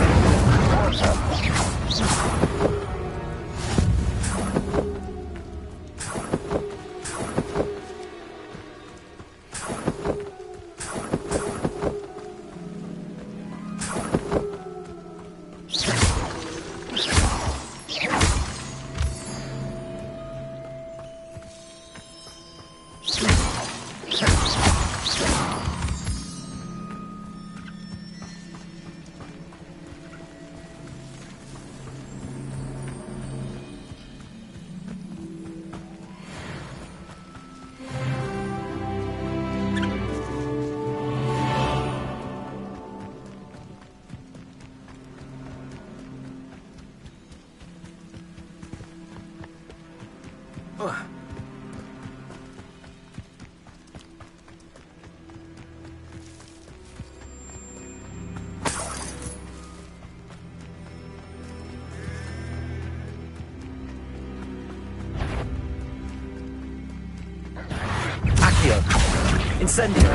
S2: Incendio.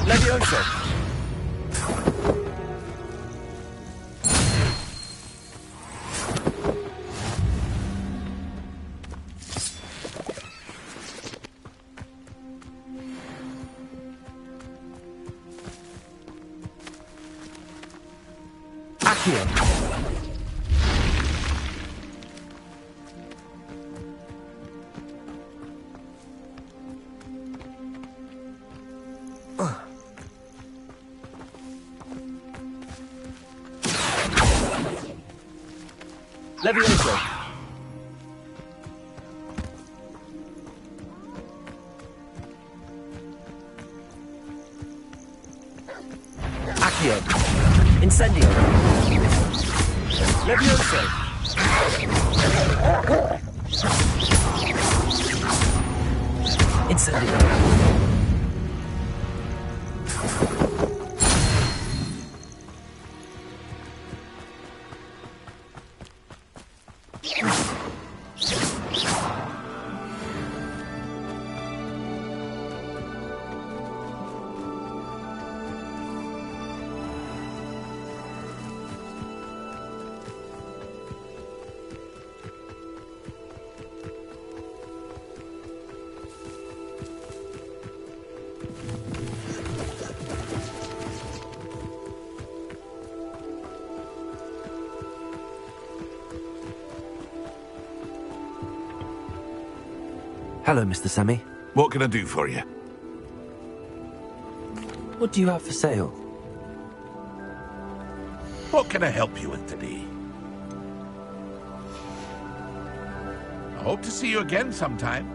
S2: Levioso! Accio! Levioso! Accio! Incendio! Levioso! Incendio! Hello, Mr. Semi.
S15: What can I do for you?
S2: What do you have for sale?
S15: What can I help you with today? I hope to see you again sometime.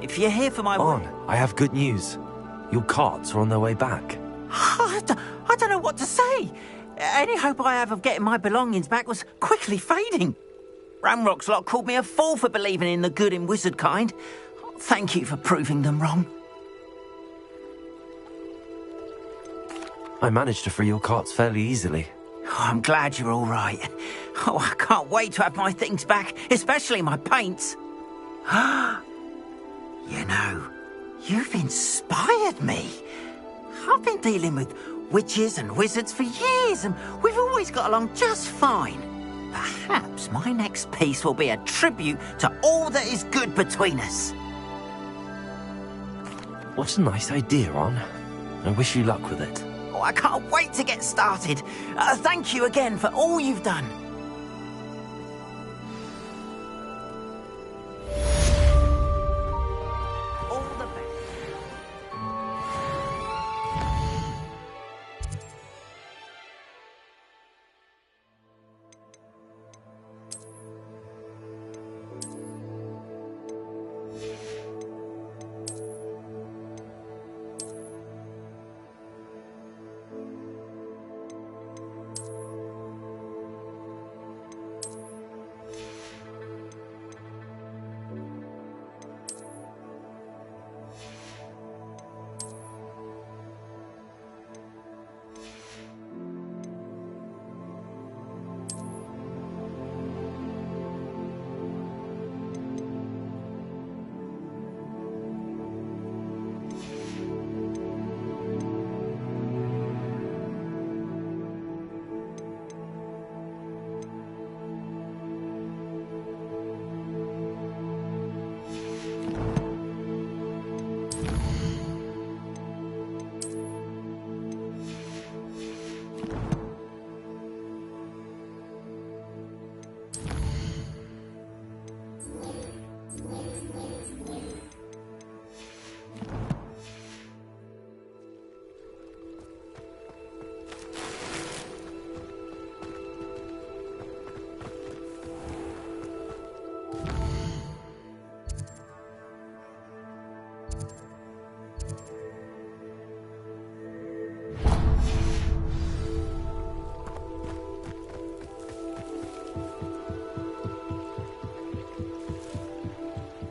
S1: If you're here for my...
S2: On, I have good news. Your carts are on their way back.
S1: I don't know what to say. Any hope I have of getting my belongings back was quickly fading. Ramrock's lot called me a fool for believing in the good in wizard kind. Thank you for proving them wrong.
S2: I managed to free your carts fairly easily.
S1: Oh, I'm glad you're all right. Oh, I can't wait to have my things back, especially my paints. You know, you've inspired me. I've been dealing with witches and wizards for years, and we've always got along just fine. Perhaps my next piece will be a tribute to all that is good between us.
S2: What a nice idea, Ron. I wish you luck with it.
S1: Oh, I can't wait to get started. Thank you again for all you've done.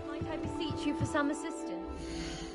S17: Might I beseech you for some assistance?